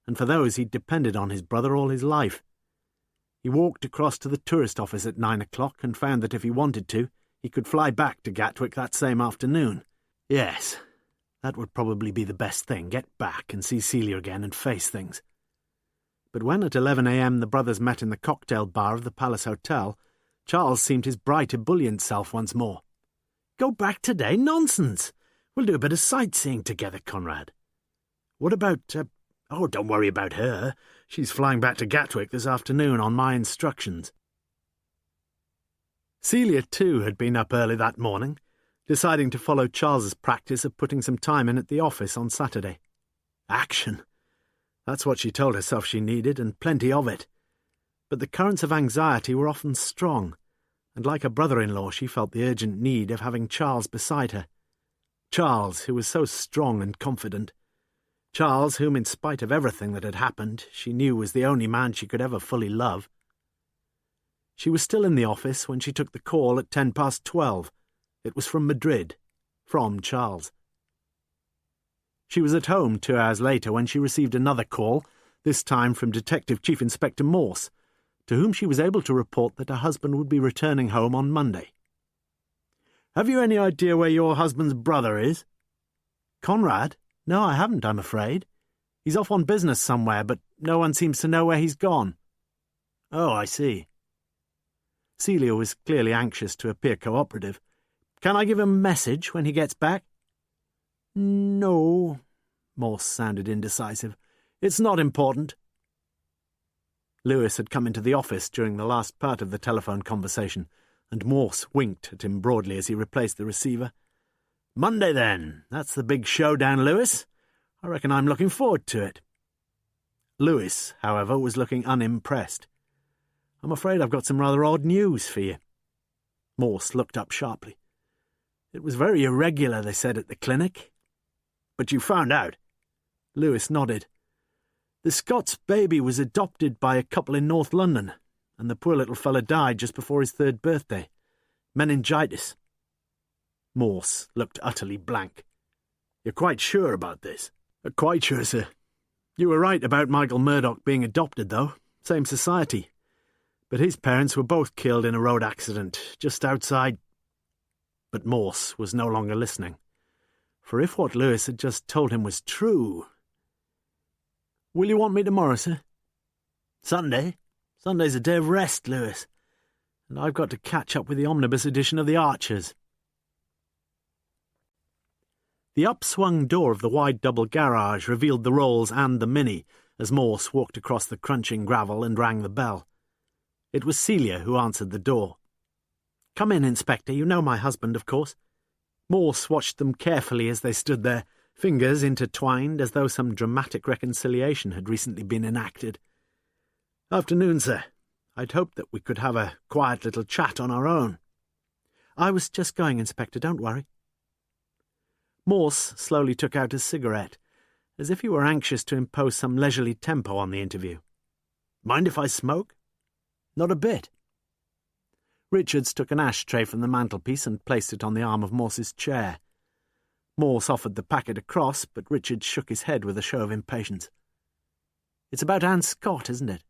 and for those he'd depended on his brother all his life. He walked across to the tourist office at 9 o'clock and found that if he wanted to, he could fly back to Gatwick that same afternoon. Yes, that would probably be the best thing, get back and see Celia again and face things. But when at 11 a.m. the brothers met in the cocktail bar of the Palace Hotel, Charles seemed his bright, ebullient self once more. Go back today? Nonsense! We'll do a bit of sightseeing together, Conrad. What about... Oh, don't worry about her. She's flying back to Gatwick this afternoon on my instructions. Celia, too, had been up early that morning, deciding to follow Charles's practice of putting some time in at the office on Saturday. Action! That's what she told herself she needed, and plenty of it. But the currents of anxiety were often strong, and like a brother-in-law she felt the urgent need of having Charles beside her. Charles, who was so strong and confident. Charles, whom, in spite of everything that had happened, she knew was the only man she could ever fully love. She was still in the office when she took the call at 12:10. It was from Madrid, from Charles. She was at home 2 hours later when she received another call, this time from Detective Chief Inspector Morse, to whom she was able to report that her husband would be returning home on Monday. Have you any idea where your husband's brother is? Conrad? No, I haven't, I'm afraid. He's off on business somewhere, but no one seems to know where he's gone. Oh, I see. Celia was clearly anxious to appear cooperative. Can I give him a message when he gets back? No, Morse sounded indecisive. It's not important. Lewis had come into the office during the last part of the telephone conversation, and Morse winked at him broadly as he replaced the receiver. Monday, then. That's the big showdown, Lewis. I reckon I'm looking forward to it. Lewis, however, was looking unimpressed. I'm afraid I've got some rather odd news for you. Morse looked up sharply. It was very irregular, they said at the clinic. But you found out? Lewis nodded. The Scott's baby was adopted by a couple in North London, and the poor little fellow died just before his 3rd birthday. Meningitis. Morse looked utterly blank. "You're quite sure about this?" "Quite sure, sir. You were right about Michael Murdoch being adopted, though. Same society. But his parents were both killed in a road accident, just outside—" But Morse was no longer listening. For if what Lewis had just told him was true— "Will you want me tomorrow, sir?" "Sunday? Sunday's a day of rest, Lewis. And I've got to catch up with the omnibus edition of The Archers." The upswung door of the wide double garage revealed the Rolls and the Mini as Morse walked across the crunching gravel and rang the bell. It was Celia who answered the door. "Come in, Inspector. You know my husband, of course." Morse watched them carefully as they stood there, fingers intertwined as though some dramatic reconciliation had recently been enacted. "Afternoon, sir. I'd hoped that we could have a quiet little chat on our own." "I was just going, Inspector. Don't worry." Morse slowly took out a cigarette, as if he were anxious to impose some leisurely tempo on the interview. "Mind if I smoke?" "Not a bit." Richards took an ashtray from the mantelpiece and placed it on the arm of Morse's chair. Morse offered the packet across, but Richards shook his head with a show of impatience. "It's about Anne Scott, isn't it?"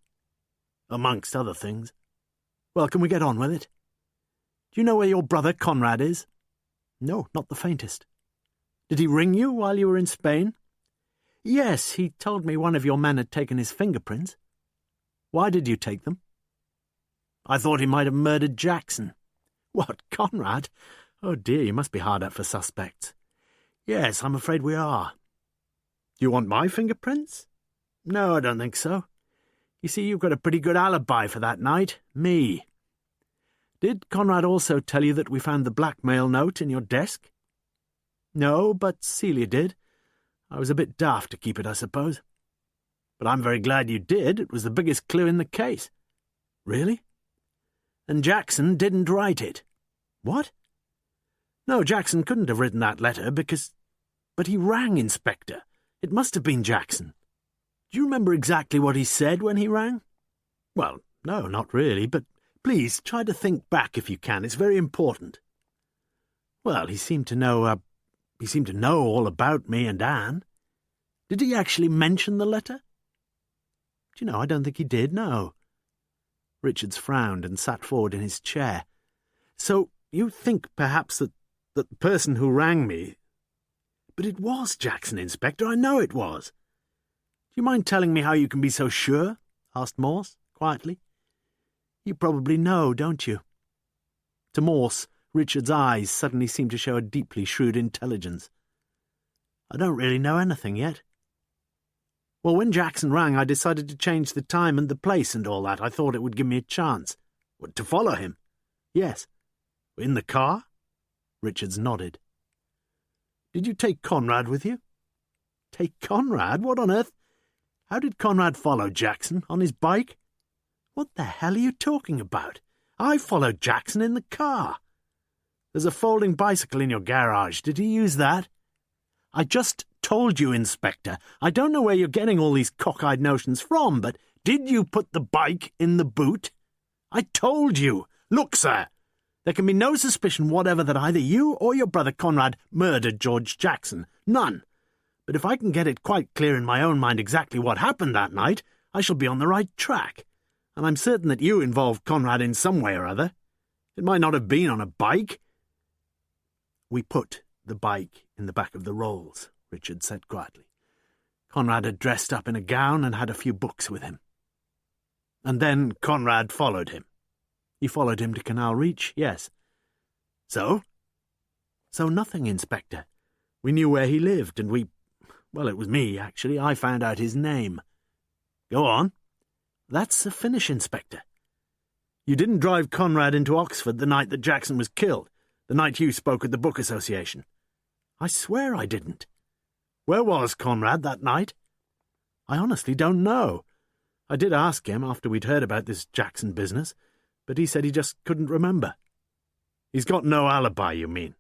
"Amongst other things." "Well, can we get on with it? Do you know where your brother Conrad is?" "No, not the faintest." "Did he ring you while you were in Spain?" "Yes, he told me one of your men had taken his fingerprints." "Why did you take them?" "I thought he might have murdered Jackson." "What, Conrad? Oh dear, you must be hard up for suspects." "Yes, I'm afraid we are." "Do you want my fingerprints?" "No, I don't think so. You see, you've got a pretty good alibi for that night. Me." "Did Conrad also tell you that we found the blackmail note in your desk?" "No, but Celia did. I was a bit daft to keep it, I suppose." "But I'm very glad you did. It was the biggest clue in the case." "Really?" "And Jackson didn't write it." "What?" "No, Jackson couldn't have written that letter because— But he rang, Inspector. It must have been Jackson. Do you remember exactly what he said when he rang?" "Well, no, not really, but please try to think back if you can. It's very important." "Well, he seemed to know all about me and Anne." "Did he actually mention the letter?" "Do you know, I don't think he did, no." Richards frowned and sat forward in his chair. "So you think perhaps that the person who rang me—" "But it was Jackson, Inspector. I know it was." "Do you mind telling me how you can be so sure?" asked Morse, quietly. "You probably know, don't you?" To Morse, Richard's eyes suddenly seemed to show a deeply shrewd intelligence. "I don't really know anything yet." "Well, when Jackson rang, I decided to change the time and the place and all that. I thought it would give me a chance." "What, to follow him?" "Yes." "In the car?" Richards nodded. "Did you take Conrad with you?" "Take Conrad? What on earth? How did Conrad follow Jackson? On his bike?" "What the hell are you talking about? I followed Jackson in the car." "There's a folding bicycle in your garage. Did he use that?" "I just told you, Inspector. I don't know where you're getting all these cockeyed notions from, but did you put the bike in the boot?" "I told you. Look, sir, there can be no suspicion whatever that either you or your brother Conrad murdered George Jackson. None. But if I can get it quite clear in my own mind exactly what happened that night, I shall be on the right track. And I'm certain that you involved Conrad in some way or other. It might not have been on a bike." "We put the bike in the back of the Rolls," Richard said quietly. "Conrad had dressed up in a gown and had a few books with him." "And then Conrad followed him?" "He followed him to Canal Reach, yes." "So?" "So nothing, Inspector. We knew where he lived, and well, it was me, actually. I found out his name." "Go on." "That's the finish, Inspector. You didn't drive Conrad into Oxford the night that Jackson was killed, the night you spoke at the Book Association." "I swear I didn't." "Where was Conrad that night?" "I honestly don't know. I did ask him after we'd heard about this Jackson business, but he said he just couldn't remember." "He's got no alibi, you mean?"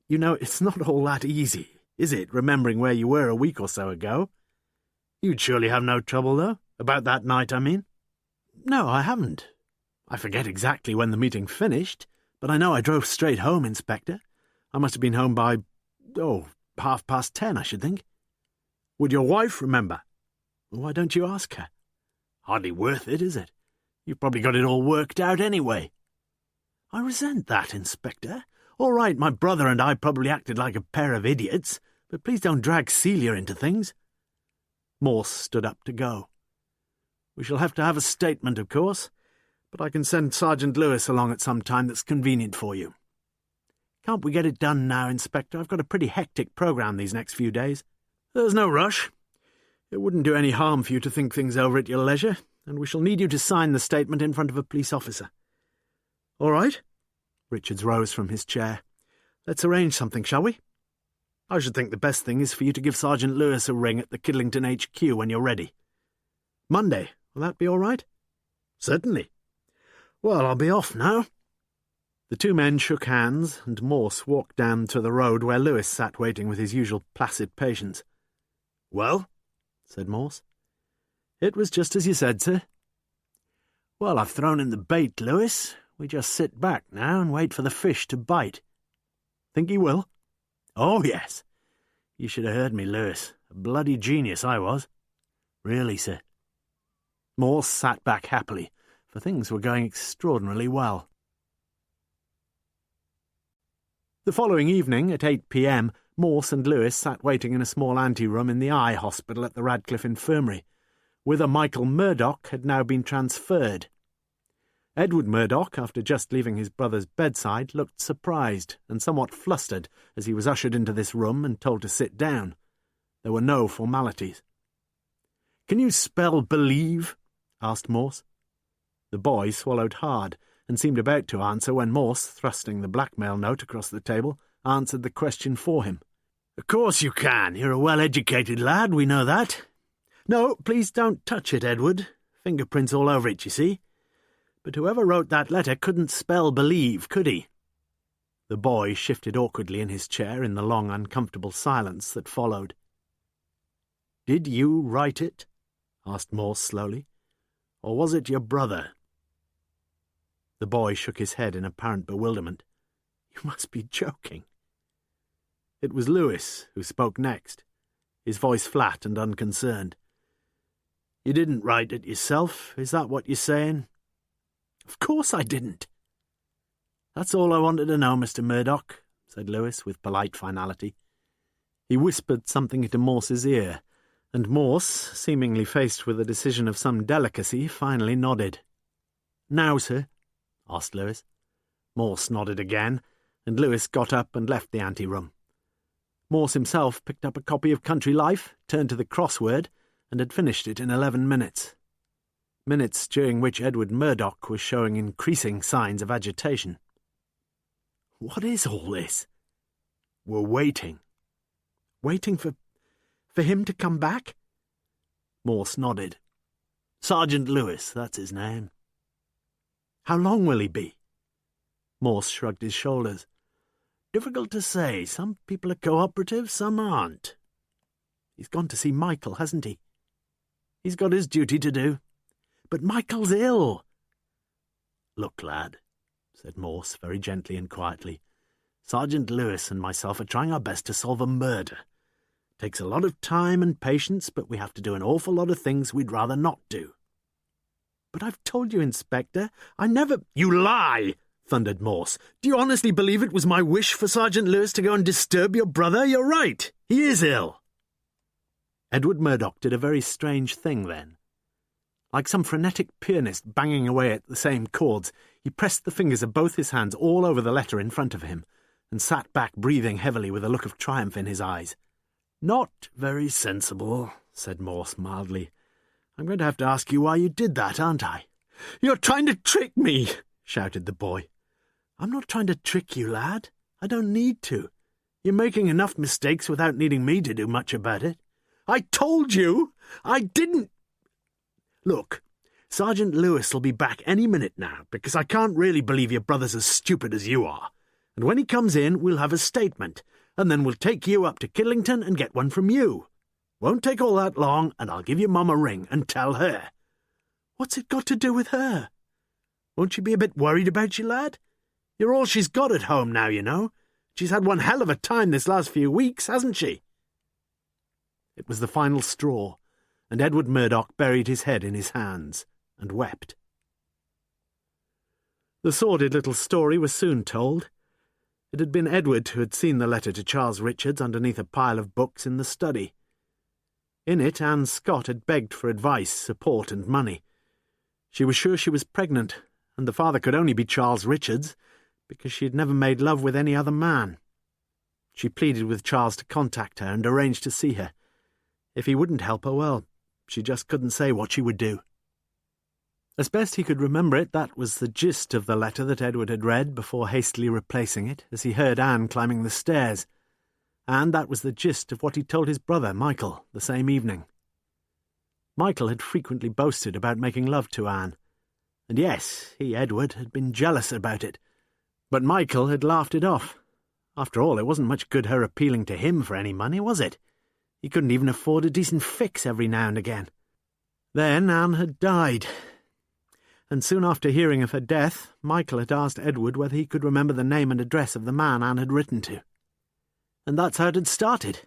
"You know, it's not all that easy, is it, remembering where you were a week or so ago?" "You'd surely have no trouble, though? About that night, I mean?" "No, I haven't. I forget exactly when the meeting finished, but I know I drove straight home, Inspector. I must have been home by, 10:30, I should think. Would your wife remember? Why don't you ask her? Hardly worth it, is it? You've probably got it all worked out anyway. I resent that, Inspector. All right, my brother and I probably acted like a pair of idiots, but please don't drag Celia into things. Morse stood up to go. We shall have to have a statement, of course, but I can send Sergeant Lewis along at some time that's convenient for you. Can't we get it done now, Inspector? I've got a pretty hectic programme these next few days. There's no rush. It wouldn't do any harm for you to think things over at your leisure, and we shall need you to sign the statement in front of a police officer. All right? Richards rose from his chair. Let's arrange something, shall we? I should think the best thing is for you to give Sergeant Lewis a ring at the Kidlington HQ when you're ready. Monday, will that be all right? Certainly. Well, I'll be off now. The two men shook hands, and Morse walked down to the road where Lewis sat waiting with his usual placid patience. Well? Said Morse. It was just as you said, sir. Well, I've thrown in the bait, Lewis. We just sit back now and wait for the fish to bite. Think he will? Oh, yes. You should have heard me, Lewis. A bloody genius I was. Really, sir. Morse sat back happily, for things were going extraordinarily well. The following evening, at 8 p.m, Morse and Lewis sat waiting in a small anteroom in the Eye Hospital at the Radcliffe Infirmary, whither Michael Murdoch had now been transferred. Edward Murdoch, after just leaving his brother's bedside, looked surprised and somewhat flustered as he was ushered into this room and told to sit down. There were no formalities. "Can you spell believe?" asked Morse. The boy swallowed hard and seemed about to answer when Morse, thrusting the blackmail note across the table, answered the question for him. "Of course you can. You're a well-educated lad, we know that. No, please don't touch it, Edward. Fingerprints all over it, you see. But whoever wrote that letter couldn't spell believe, could he?" The boy shifted awkwardly in his chair in the long, uncomfortable silence that followed. "Did you write it?" asked Morse slowly. "Or was it your brother?" The boy shook his head in apparent bewilderment. "You must be joking." It was Lewis who spoke next, his voice flat and unconcerned. "You didn't write it yourself, is that what you're saying?" "Of course I didn't." "That's all I wanted to know, Mr. Murdoch," said Lewis with polite finality. He whispered something into Morse's ear, and Morse, seemingly faced with a decision of some delicacy, finally nodded. "Now, sir?" asked Lewis. Morse nodded again, and Lewis got up and left the anteroom. Morse himself picked up a copy of Country Life, turned to the crossword, and had finished it in 11 minutes. Minutes during which Edward Murdoch was showing increasing signs of agitation. "What is all this?" "We're waiting." "Waiting for him to come back?" Morse nodded. "Sergeant Lewis, that's his name." "How long will he be?" Morse shrugged his shoulders. "Difficult to say. Some people are cooperative, some aren't." "He's gone to see Michael, hasn't he?" "He's got his duty to do." "But Michael's ill." "Look, lad," said Morse very gently and quietly, "Sergeant Lewis and myself are trying our best to solve a murder. Takes a lot of time and patience, but we have to do an awful lot of things we'd rather not do." "But I've told you, Inspector, I never—" "You lie!" thundered Morse. "Do you honestly believe it was my wish for Sergeant Lewis to go and disturb your brother? You're right. He is ill." Edward Murdoch did a very strange thing then. Like some frenetic pianist banging away at the same chords, he pressed the fingers of both his hands all over the letter in front of him, and sat back breathing heavily with a look of triumph in his eyes. "Not very sensible," said Morse mildly. "I'm going to have to ask you why you did that, aren't I?" "You're trying to trick me!" shouted the boy. "I'm not trying to trick you, lad. I don't need to. You're making enough mistakes without needing me to do much about it." "I told you! I didn't—" "Look, Sergeant Lewis will be back any minute now, because I can't really believe your brother's as stupid as you are. And when he comes in, we'll have a statement, and then we'll take you up to Kidlington and get one from you. Won't take all that long, and I'll give your mum a ring and tell her." "What's it got to do with her?" "Won't she be a bit worried about you, lad? You're all she's got at home now, you know. She's had one hell of a time this last few weeks, hasn't she?" It was the final straw, and Edward Murdoch buried his head in his hands and wept. The sordid little story was soon told. It had been Edward who had seen the letter to Charles Richards underneath a pile of books in the study. In it, Anne Scott had begged for advice, support, and money. She was sure she was pregnant, and the father could only be Charles Richards, because she had never made love with any other man. She pleaded with Charles to contact her and arrange to see her. If he wouldn't help her, well, she just couldn't say what she would do. As best he could remember it, that was the gist of the letter that Edward had read before hastily replacing it as he heard Anne climbing the stairs. And that was the gist of what he told his brother, Michael, the same evening. Michael had frequently boasted about making love to Anne. And yes, he, Edward, had been jealous about it. But Michael had laughed it off. After all, it wasn't much good her appealing to him for any money, was it? He couldn't even afford a decent fix every now and again. Then Anne had died. And soon after hearing of her death, Michael had asked Edward whether he could remember the name and address of the man Anne had written to. And that's how it had started.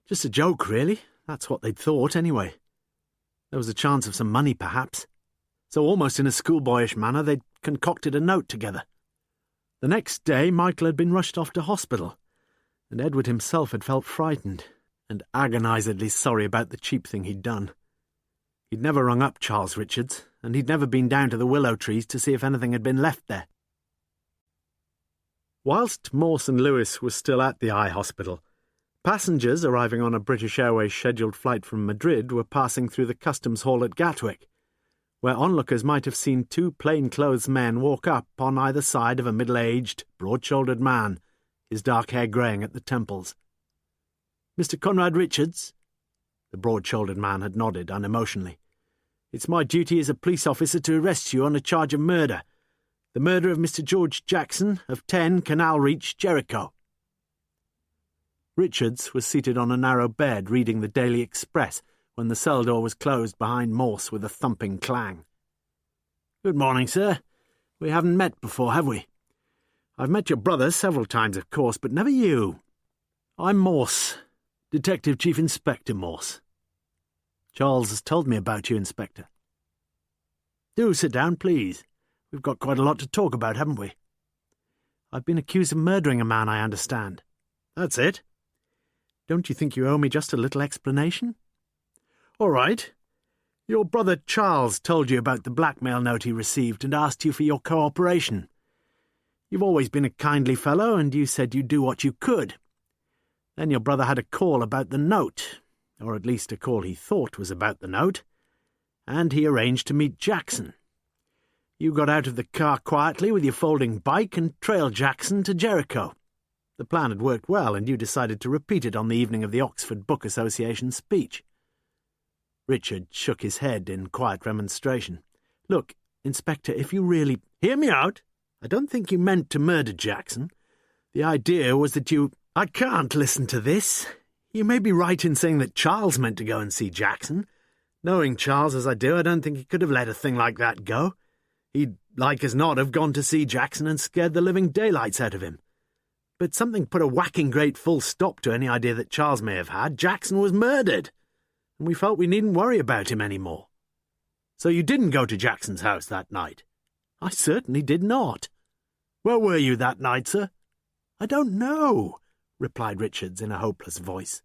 Just a joke, really. That's what they'd thought, anyway. There was a chance of some money, perhaps. So almost in a schoolboyish manner, they'd concocted a note together. The next day, Michael had been rushed off to hospital, and Edward himself had felt frightened and agonizedly sorry about the cheap thing he'd done. He'd never rung up Charles Richards, and he'd never been down to the willow trees to see if anything had been left there. Whilst Morse and Lewis were still at the eye hospital, passengers arriving on a British Airways scheduled flight from Madrid were passing through the customs hall at Gatwick, where onlookers might have seen two plain-clothes men walk up on either side of a middle-aged, broad-shouldered man, his dark hair greying at the temples. "Mr. Conrad Richards?" The broad-shouldered man had nodded unemotionally. "It's my duty as a police officer to arrest you on a charge of murder. The murder of Mr. George Jackson of 10 Canal Reach, Jericho." Richards was seated on a narrow bed reading the Daily Express when the cell door was closed behind Morse with a thumping clang. "Good morning, sir. We haven't met before, have we? I've met your brother several times, of course, but never you. I'm Morse, Detective Chief Inspector Morse. Charles has told me about you, Inspector." "Do sit down, please. We've got quite a lot to talk about, haven't we?" "I've been accused of murdering a man, I understand." "That's it." "Don't you think you owe me just a little explanation?" "All right. Your brother Charles told you about the blackmail note he received and asked you for your cooperation. You've always been a kindly fellow, and you said you'd do what you could. Then your brother had a call about the note, or at least a call he thought was about the note, and he arranged to meet Jackson. You got out of the car quietly with your folding bike and trailed Jackson to Jericho. The plan had worked well, and you decided to repeat it on the evening of the Oxford Book Association speech." Richard shook his head in quiet remonstration. "Look, Inspector, if you really—" "Hear me out. I don't think you meant to murder Jackson. The idea was that you—" "I can't listen to this. You may be right in saying that Charles meant to go and see Jackson. Knowing Charles as I do, I don't think he could have let a thing like that go. He'd, like as not, have gone to see Jackson and scared the living daylights out of him. But something put a whacking great full stop to any idea that Charles may have had. Jackson was murdered, and we felt we needn't worry about him any more. So you didn't go to Jackson's house that night?" "I certainly did not." "Where were you that night, sir?" "I don't know," replied Richards in a hopeless voice.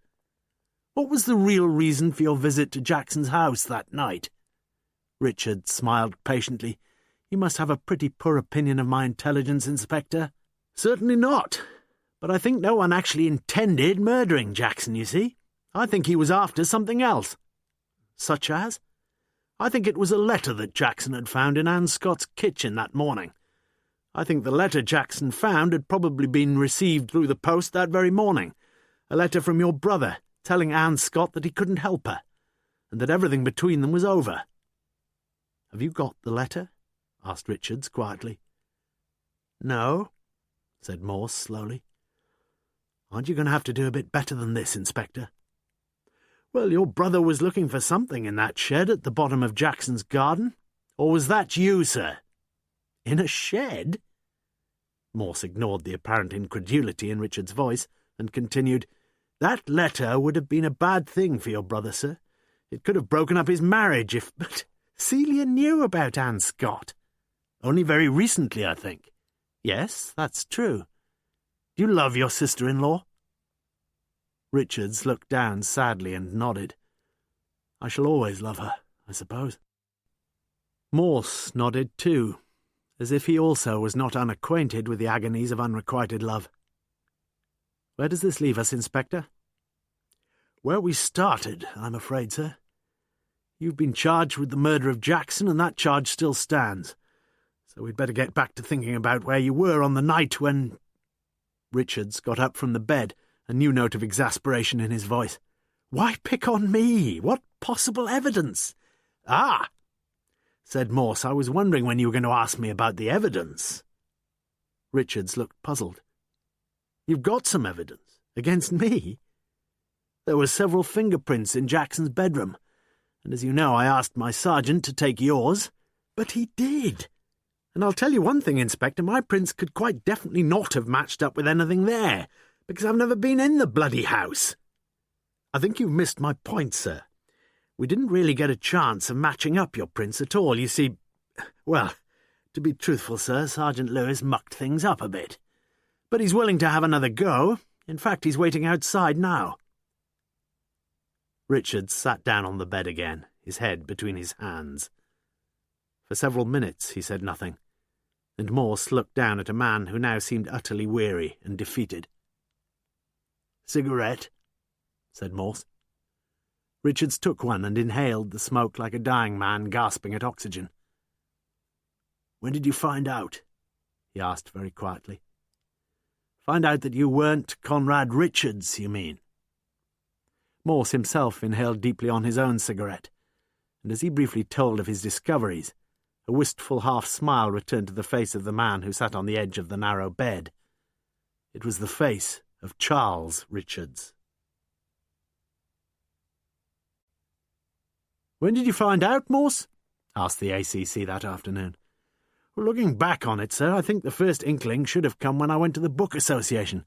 "What was the real reason for your visit to Jackson's house that night?" Richards smiled patiently. "You must have a pretty poor opinion of my intelligence, Inspector." "Certainly not. But I think no one actually intended murdering Jackson, you see. I think he was after something else." "Such as?" "I think it was a letter that Jackson had found in Anne Scott's kitchen that morning. I think the letter Jackson found had probably been received through the post that very morning. A letter from your brother, telling Anne Scott that he couldn't help her, and that everything between them was over." "Have you got the letter?" asked Richards quietly. "No," said Morse slowly. "Aren't you going to have to do a bit better than this, Inspector?" "Well, your brother was looking for something in that shed at the bottom of Jackson's garden. Or was that you, sir?" "In a shed?" Morse ignored the apparent incredulity in Richard's voice and continued, "That letter would have been a bad thing for your brother, sir. It could have broken up his marriage if... But Celia knew about Anne Scott. Only very recently, I think." "Yes, that's true. Do you love your sister-in-law?" Richards looked down sadly and nodded. "I shall always love her, I suppose." Morse nodded too, as if he also was not unacquainted with the agonies of unrequited love. "Where does this leave us, Inspector?" "Where we started, I'm afraid, sir. You've been charged with the murder of Jackson, and that charge still stands. So we'd better get back to thinking about where you were on the night when—" Richards got up from the bed, a new note of exasperation in his voice. "Why pick on me? What possible evidence?" "Ah!" said Morse. "I was wondering when you were going to ask me about the evidence." Richards looked puzzled. "You've got some evidence? Against me?" "There were several fingerprints in Jackson's bedroom, and as you know, I asked my sergeant to take yours." "But he did. And I'll tell you one thing, Inspector, my prints could quite definitely not have matched up with anything there, because I've never been in the bloody house." "I think you've missed my point, sir. We didn't really get a chance of matching up your prints at all. You see, well, to be truthful, sir, Sergeant Lewis mucked things up a bit. But he's willing to have another go. In fact, he's waiting outside now." Richards sat down on the bed again, his head between his hands. For several minutes he said nothing, and Morse looked down at a man who now seemed utterly weary and defeated. "Cigarette?" said Morse. Richards took one and inhaled the smoke like a dying man gasping at oxygen. "When did you find out?" he asked very quietly. "Find out that you weren't Conrad Richards, you mean?" Morse himself inhaled deeply on his own cigarette, and as he briefly told of his discoveries, a wistful half-smile returned to the face of the man who sat on the edge of the narrow bed. It was the face of Charles Richards. "When did you find out, Morse?" asked the ACC that afternoon. "Well, looking back on it, sir, I think the first inkling should have come when I went to the Book Association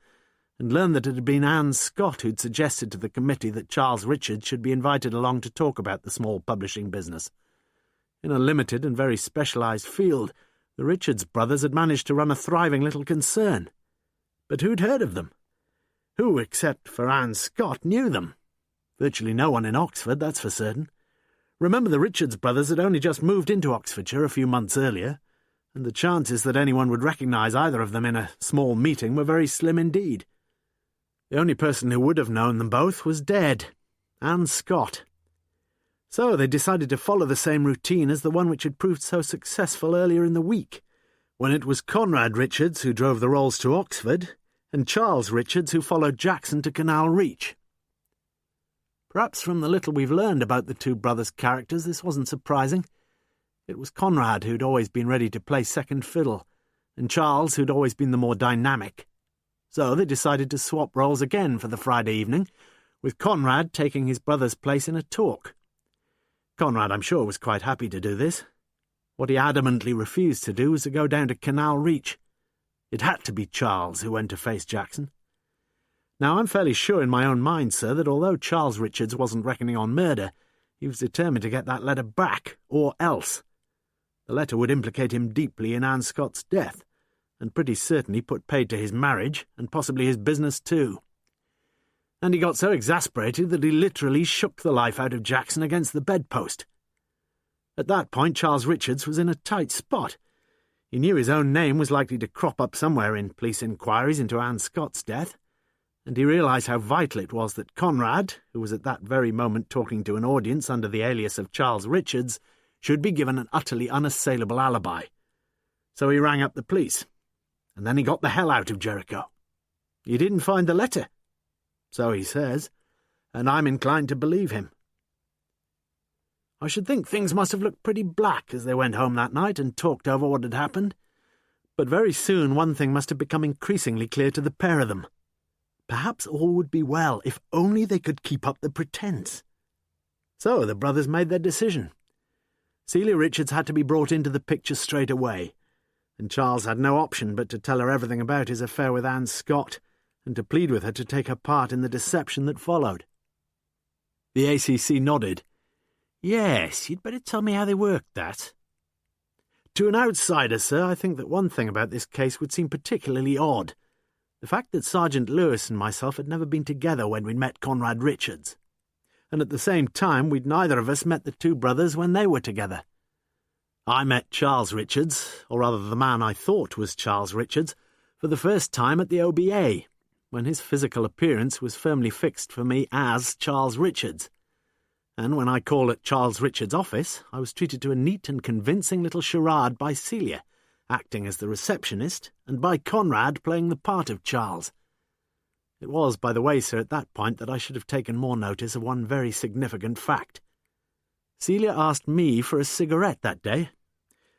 and learned that it had been Anne Scott who'd suggested to the committee that Charles Richards should be invited along to talk about the small publishing business. In a limited and very specialised field, the Richards brothers had managed to run a thriving little concern. But who'd heard of them? Who, except for Anne Scott, knew them? Virtually no one in Oxford, that's for certain. Remember, the Richards brothers had only just moved into Oxfordshire a few months earlier, and the chances that anyone would recognise either of them in a small meeting were very slim indeed. The only person who would have known them both was dead, Anne Scott. So they decided to follow the same routine as the one which had proved so successful earlier in the week, when it was Conrad Richards who drove the rolls to Oxford, and Charles Richards who followed Jackson to Canal Reach. Perhaps from the little we've learned about the two brothers' characters, this wasn't surprising. It was Conrad who'd always been ready to play second fiddle, and Charles who'd always been the more dynamic. So they decided to swap roles again for the Friday evening, with Conrad taking his brother's place in a talk. Conrad, I'm sure, was quite happy to do this. What he adamantly refused to do was to go down to Canal Reach. It had to be Charles who went to face Jackson. Now, I'm fairly sure in my own mind, sir, that although Charles Richards wasn't reckoning on murder, he was determined to get that letter back, or else. The letter would implicate him deeply in Anne Scott's death, and pretty certainly put paid to his marriage, and possibly his business too. And he got so exasperated that he literally shook the life out of Jackson against the bedpost. At that point, Charles Richards was in a tight spot. He knew his own name was likely to crop up somewhere in police inquiries into Anne Scott's death, and he realised how vital it was that Conrad, who was at that very moment talking to an audience under the alias of Charles Richards, should be given an utterly unassailable alibi. So he rang up the police, and then he got the hell out of Jericho. He didn't find the letter. So he says, and I'm inclined to believe him. I should think things must have looked pretty black as they went home that night and talked over what had happened. But very soon one thing must have become increasingly clear to the pair of them. Perhaps all would be well if only they could keep up the pretense. So the brothers made their decision. Celia Richards had to be brought into the picture straight away, and Charles had no option but to tell her everything about his affair with Anne Scott, and to plead with her to take her part in the deception that followed. The ACC nodded. "Yes, you'd better tell me how they worked that." "To an outsider, sir, I think that one thing about this case would seem particularly odd. The fact that Sergeant Lewis and myself had never been together when we'd met Conrad Richards. And at the same time, we'd neither of us met the two brothers when they were together. I met Charles Richards, or rather the man I thought was Charles Richards, for the first time at the OBA, when his physical appearance was firmly fixed for me as Charles Richards. And when I called at Charles Richards' office, I was treated to a neat and convincing little charade by Celia, acting as the receptionist, and by Conrad playing the part of Charles. It was, by the way, sir, at that point that I should have taken more notice of one very significant fact. Celia asked me for a cigarette that day,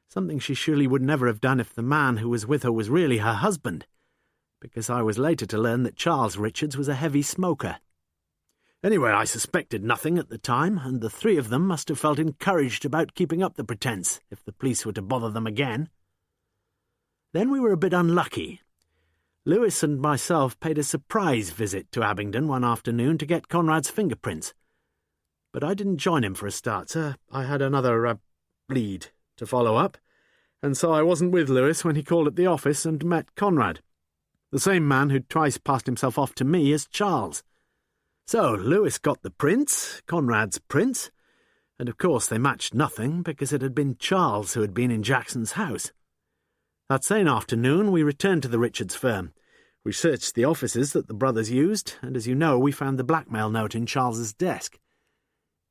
something she surely would never have done if the man who was with her was really her husband, because I was later to learn that Charles Richards was a heavy smoker. Anyway, I suspected nothing at the time, and the three of them must have felt encouraged about keeping up the pretence if the police were to bother them again. Then we were a bit unlucky. Lewis and myself paid a surprise visit to Abingdon one afternoon to get Conrad's fingerprints. But I didn't join him for a start, sir. I had another, lead to follow up, and so I wasn't with Lewis when he called at the office and met Conrad, the same man who'd twice passed himself off to me as Charles. So Lewis got the prints, Conrad's prints, and of course they matched nothing because it had been Charles who had been in Jackson's house. That same afternoon we returned to the Richards firm. We searched the offices that the brothers used, and as you know, we found the blackmail note in Charles's desk.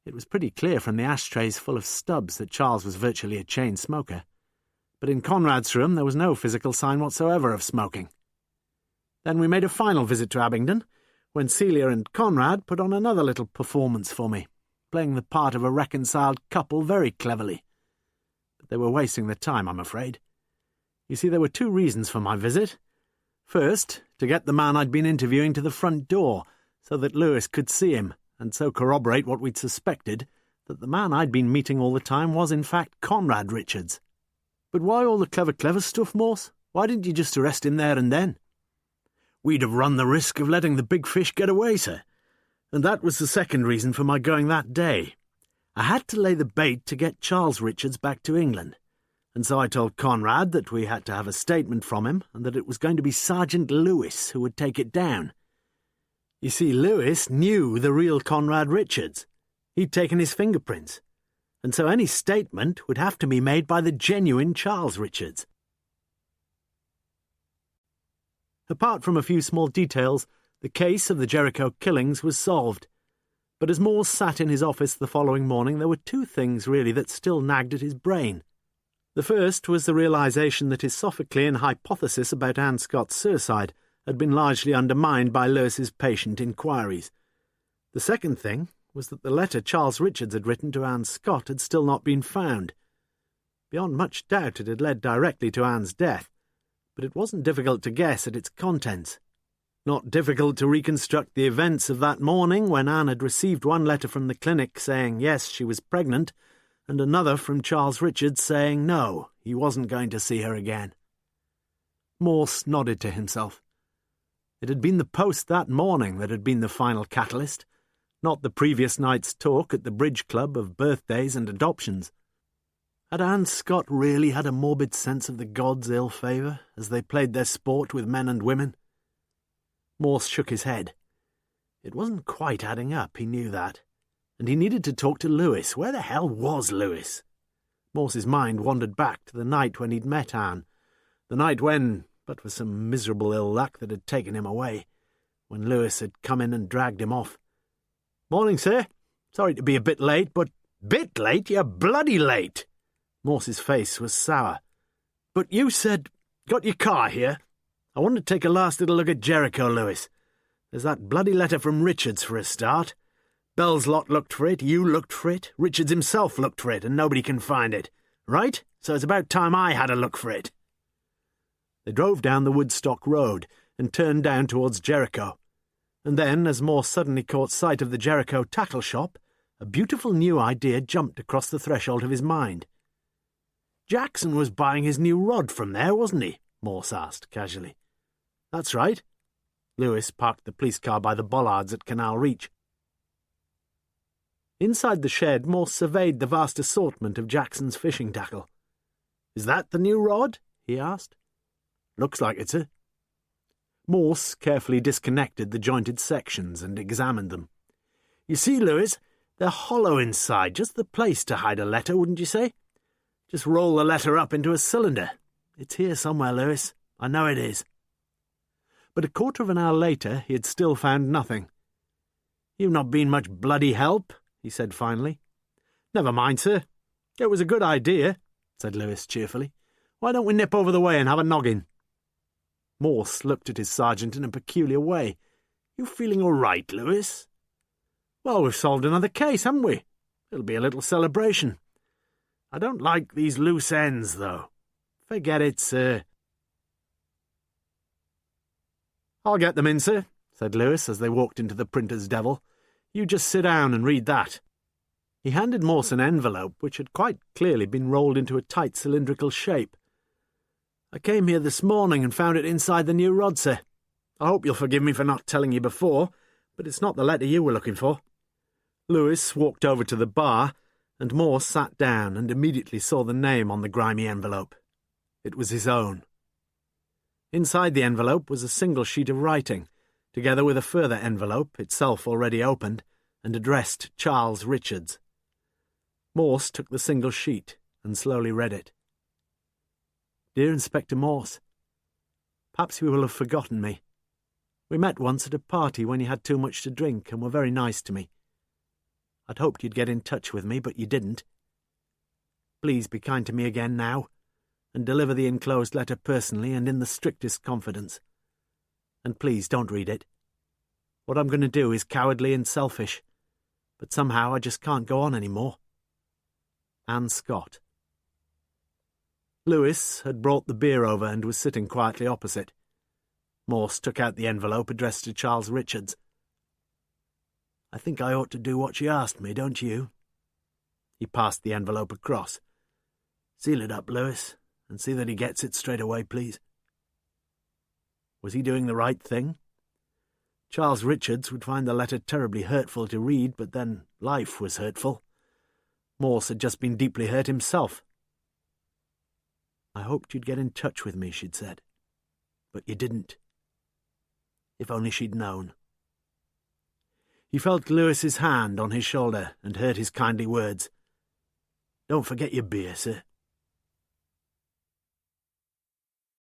It was pretty clear from the ashtrays full of stubs that Charles was virtually a chain smoker. But in Conrad's room there was no physical sign whatsoever of smoking. Then we made a final visit to Abingdon, when Celia and Conrad put on another little performance for me, playing the part of a reconciled couple very cleverly. But they were wasting their time, I'm afraid. You see, there were two reasons for my visit. First, to get the man I'd been interviewing to the front door, so that Lewis could see him, and so corroborate what we'd suspected, that the man I'd been meeting all the time was in fact Conrad Richards. But why all the clever stuff, Morse? Why didn't you just arrest him there and then? We'd have run the risk of letting the big fish get away, sir. And that was the second reason for my going that day. I had to lay the bait to get Charles Richards back to England. And so I told Conrad that we had to have a statement from him and that it was going to be Sergeant Lewis who would take it down. You see, Lewis knew the real Conrad Richards. He'd taken his fingerprints. And so any statement would have to be made by the genuine Charles Richards. Apart from a few small details, the case of the Jericho killings was solved. But as Morse sat in his office the following morning, there were two things really that still nagged at his brain. The first was the realization that his Sophoclean hypothesis about Anne Scott's suicide had been largely undermined by Lewis's patient inquiries. The second thing was that the letter Charles Richards had written to Anne Scott had still not been found. Beyond much doubt it had led directly to Anne's death, but it wasn't difficult to guess at its contents. Not difficult to reconstruct the events of that morning when Anne had received one letter from the clinic saying yes, she was pregnant, and another from Charles Richards saying no, he wasn't going to see her again. Morse nodded to himself. It had been the post that morning that had been the final catalyst, not the previous night's talk at the Bridge Club of birthdays and adoptions. Had Anne Scott really had a morbid sense of the gods' ill favour as they played their sport with men and women? Morse shook his head. It wasn't quite adding up, he knew that. And he needed to talk to Lewis. Where the hell was Lewis? Morse's mind wandered back to the night when he'd met Anne, the night when, but for some miserable ill luck that had taken him away, when Lewis had come in and dragged him off. "Morning, sir. Sorry to be a bit late, but—" "Bit late? You're bloody late!" Morse's face was sour. "But you said— Got your car here? I want to take a last little look at Jericho, Lewis. There's that bloody letter from Richards for a start. Bell's lot looked for it, you looked for it, Richards himself looked for it, and nobody can find it. Right? So it's about time I had a look for it." They drove down the Woodstock Road and turned down towards Jericho. And then, as Morse suddenly caught sight of the Jericho tackle shop, a beautiful new idea jumped across the threshold of his mind. Jackson was buying his new rod from there, wasn't he? Morse asked casually. That's right. Lewis parked the police car by the bollards at Canal Reach. Inside the shed, Morse surveyed the vast assortment of Jackson's fishing tackle. Is that the new rod? He asked. Looks like it, sir. Morse carefully disconnected the jointed sections and examined them. You see, Lewis, they're hollow inside, just the place to hide a letter, wouldn't you say? Just roll the letter up into a cylinder. It's here somewhere, Lewis. I know it is. But a quarter of an hour later, he had still found nothing. You've not been much bloody help, he said finally. Never mind, sir. It was a good idea, said Lewis cheerfully. Why don't we nip over the way and have a noggin? Morse looked at his sergeant in a peculiar way. You feeling all right, Lewis? Well, we've solved another case, haven't we? It'll be a little celebration. I don't like these loose ends, though. Forget it, sir. I'll get them in, sir, said Lewis as they walked into the printer's devil. You just sit down and read that. He handed Morse an envelope which had quite clearly been rolled into a tight cylindrical shape. I came here this morning and found it inside the new rod, sir. I hope you'll forgive me for not telling you before, but it's not the letter you were looking for. Lewis walked over to the bar, and Morse sat down and immediately saw the name on the grimy envelope. It was his own. Inside the envelope was a single sheet of writing, together with a further envelope, itself already opened, and addressed Charles Richards. Morse took the single sheet and slowly read it. Dear Inspector Morse, perhaps you will have forgotten me. We met once at a party when you had too much to drink and were very nice to me. I'd hoped you'd get in touch with me, but you didn't. Please be kind to me again now, and deliver the enclosed letter personally and in the strictest confidence. And please don't read it. What I'm going to do is cowardly and selfish, but somehow I just can't go on any more. Anne Scott. Lewis had brought the beer over and was sitting quietly opposite. Morse took out the envelope addressed to Charles Richards. I think I ought to do what she asked me, don't you? He passed the envelope across. Seal it up, Lewis, and see that he gets it straight away, please. Was he doing the right thing? Charles Richards would find the letter terribly hurtful to read, but then life was hurtful. Morse had just been deeply hurt himself. I hoped you'd get in touch with me, she'd said. But you didn't. If only she'd known. He felt Lewis's hand on his shoulder and heard his kindly words. Don't forget your beer, sir.